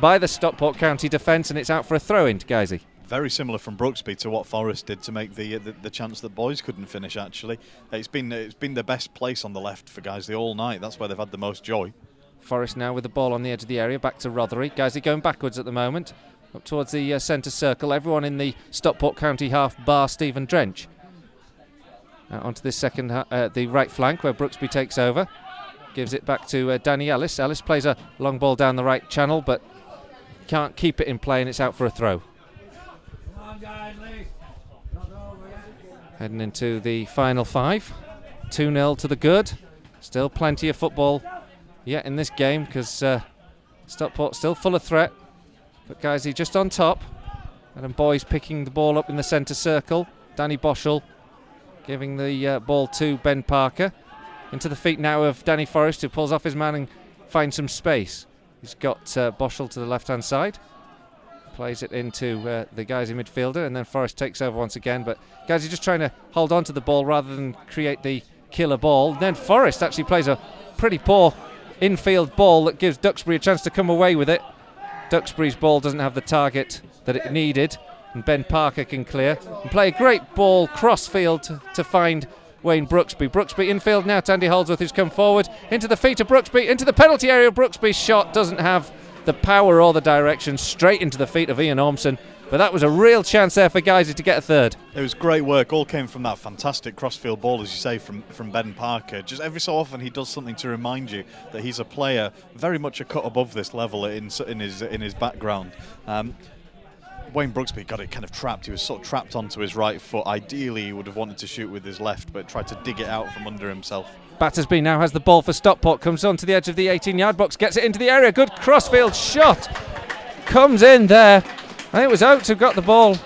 by the Stockport County defence, and it's out for a throw-in to Guiseley. Very similar from Brooksby to what Forrest did to make the chance that boys couldn't finish. Actually, it's been the best place on the left for Guiseley all night. That's where they've had the most joy. Forrest now with the ball on the edge of the area, back to Rothery. Guiseley going backwards at the moment, up towards the centre circle. Everyone in the Stockport County half bar Stephen Drench. Onto this second, the right flank where Brooksby takes over. Gives it back to Danny Ellis. Ellis plays a long ball down the right channel, but can't keep it in play, and it's out for a throw. Heading into the final 5. 2-0 to the good. Still plenty of football yet in this game, because Stockport still full of threat. But Guiseley just on top. And then boys picking the ball up in the centre circle. Danny Boschel giving the ball to Ben Parker. Into the feet now of Danny Forrest, who pulls off his man and finds some space. He's got Boschel to the left-hand side. Plays it into the Guiseley midfielder, and then Forrest takes over once again. But Guiseley just trying to hold on to the ball rather than create the killer ball. Then Forrest actually plays a pretty poor infield ball that gives Duxbury a chance to come away with it. Duxbury's ball doesn't have the target that it needed, and Ben Parker can clear and play a great ball cross-field to find Wayne Brooksby. Brooksby infield now to Andy Holdsworth, who's come forward into the feet of Brooksby, into the penalty area. Brooksby's shot doesn't have the power or the direction, straight into the feet of Ian Ormson. But that was a real chance there for Guiseley to get a third. It was great work. All came from that fantastic crossfield ball, as you say, from Ben Parker. Just every so often he does something to remind you that he's a player very much a cut above this level in his background. Wayne Brooksby got it kind of trapped. He was sort of trapped onto his right foot. Ideally, he would have wanted to shoot with his left, but tried to dig it out from under himself. Battersby now has the ball for Stockport, comes on to the edge of the 18-yard box, gets it into the area. Good crossfield shot. Comes in there. I think it was Oates who got the ball.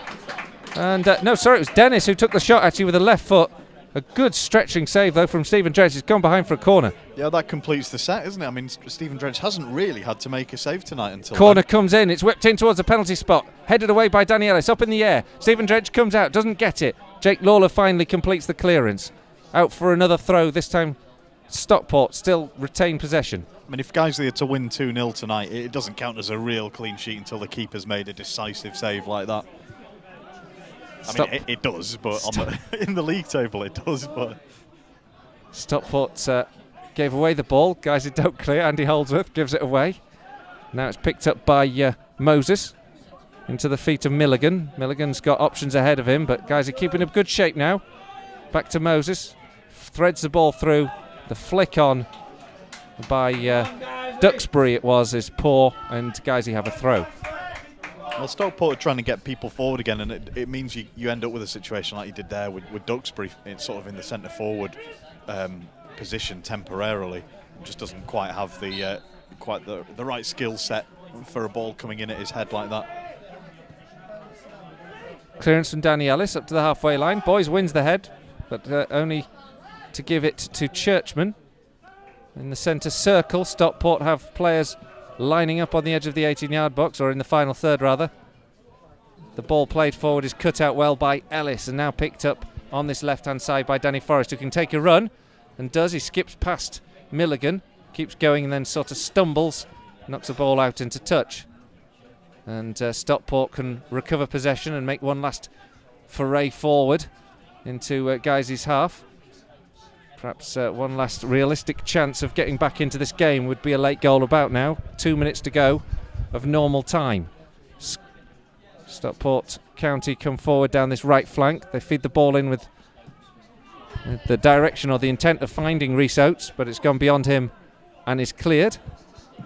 And it was Dennis who took the shot actually with the left foot. A good stretching save, though, from Stephen Drench. He's gone behind for a corner. Yeah, that completes the set, isn't it? I mean, Stephen Drench hasn't really had to make a save tonight until corner then. Comes in. It's whipped in towards the penalty spot. Headed away by Danny Ellis. Up in the air. Stephen Drench comes out. Doesn't get it. Jake Lawler finally completes the clearance. Out for another throw. This time Stockport still retain possession. I mean, if Guiseley are to win 2-0 tonight, it doesn't count as a real clean sheet until the keeper's made a decisive save like that. I mean, it does, but in the league table it does. But Stockport gave away the ball. Guiseley don't clear. Andy Holdsworth gives it away. Now it's picked up by Moses into the feet of Milligan. Milligan's got options ahead of him, but Guiseley keeping in good shape now. Back to Moses. Threads the ball through. The flick on by Duxbury is poor, and Guiseley have a throw. Well, Stockport are trying to get people forward again, and it means you end up with a situation like you did there with Duxbury. It's sort of in the centre forward position temporarily. Just doesn't quite have the right skill set for a ball coming in at his head like that. Clearance from Danny Ellis up to the halfway line. Boys wins the head, but only to give it to Churchman. In the centre circle, Stockport have players lining up on the edge of the 18-yard box, or in the final third rather. The ball played forward is cut out well by Ellis and now picked up on this left-hand side by Danny Forrest, who can take a run and does. He skips past Milligan, keeps going and then sort of stumbles, knocks the ball out into touch. And Stockport can recover possession and make one last foray forward into Guiseley's half. Perhaps one last realistic chance of getting back into this game would be a late goal about now. 2 minutes to go of normal time. Stockport County come forward down this right flank. They feed the ball in with the direction or the intent of finding Rhys Oates, but it's gone beyond him and is cleared.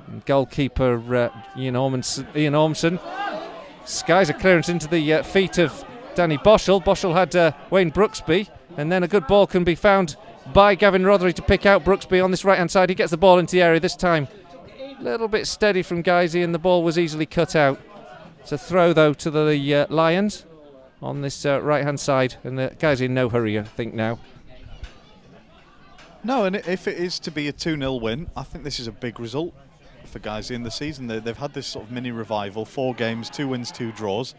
And goalkeeper Ian Ormson skies a clearance into the feet of Danny Boschel. Boschel had Wayne Brooksby, and then a good ball can be found by Gavin Rothery to pick out Brooksby on this right-hand side. He gets the ball into the area this time. A little bit steady from Guiseley, and the ball was easily cut out. It's a throw, though, to the Lions. on this right-hand side, and the guys in no hurry, I think, now. No, and if it is to be a 2-0 win, I think this is a big result for Guiseley in the season. They've had this sort of mini revival, 4 games, 2 wins, 2 draws.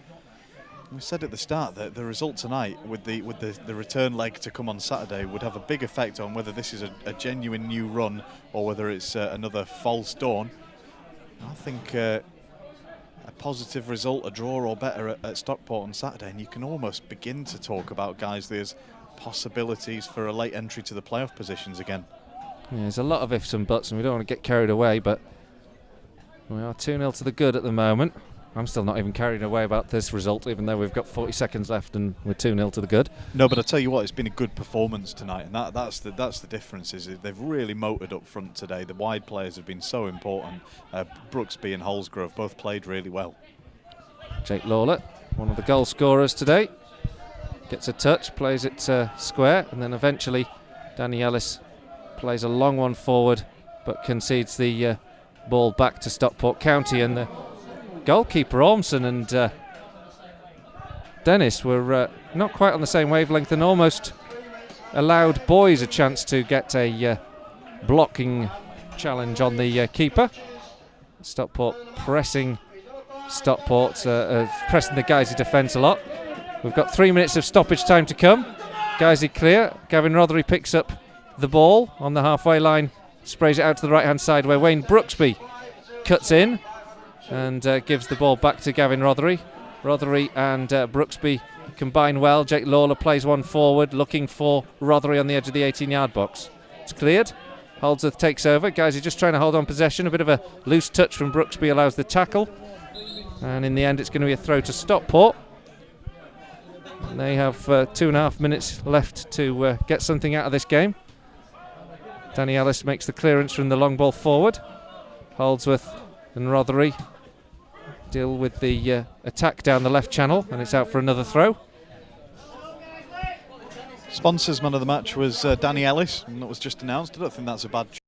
We said at the start that the result tonight, with the return leg to come on Saturday, would have a big effect on whether this is a genuine new run or whether it's another false dawn. I think a positive result, a draw or better at Stockport on Saturday, and you can almost begin to talk about Guiseley as possibilities for a late entry to the playoff positions again. Yeah, there's a lot of ifs and buts, and we don't want to get carried away, but we are 2-0 to the good at the moment. I'm still not even carried away about this result, even though we've got 40 seconds left and we're 2-0 to the good. No, but I tell you what, it's been a good performance tonight, and that's the difference. Is they've really motored up front today. The wide players have been so important. Brooksby and Holsgrove both played really well. Jake Lawler, one of the goal scorers today, gets a touch, plays it square, and then eventually Danny Ellis plays a long one forward, but concedes the ball back to Stockport County, and the goalkeeper Ormson and Dennis were not quite on the same wavelength and almost allowed Boys a chance to get a blocking challenge on the keeper. Stockport pressing pressing the Guiseley defence a lot. We've got 3 minutes of stoppage time to come. Guiseley clear. Gavin Rothery picks up the ball on the halfway line, sprays it out to the right hand side where Wayne Brooksby cuts in and gives the ball back to Gavin Rothery. Rothery and Brooksby combine well. Jake Lawler plays one forward, looking for Rothery on the edge of the 18-yard box. It's cleared. Holdsworth takes over. Guys are just trying to hold on possession. A bit of a loose touch from Brooksby allows the tackle. And in the end, it's going to be a throw to Stockport. And they have 2.5 minutes left to get something out of this game. Danny Ellis makes the clearance from the long ball forward. Holdsworth and Rothery deal with the attack down the left channel, and it's out for another throw. Sponsors man of the match was Danny Ellis, and that was just announced. I don't think that's a bad choice.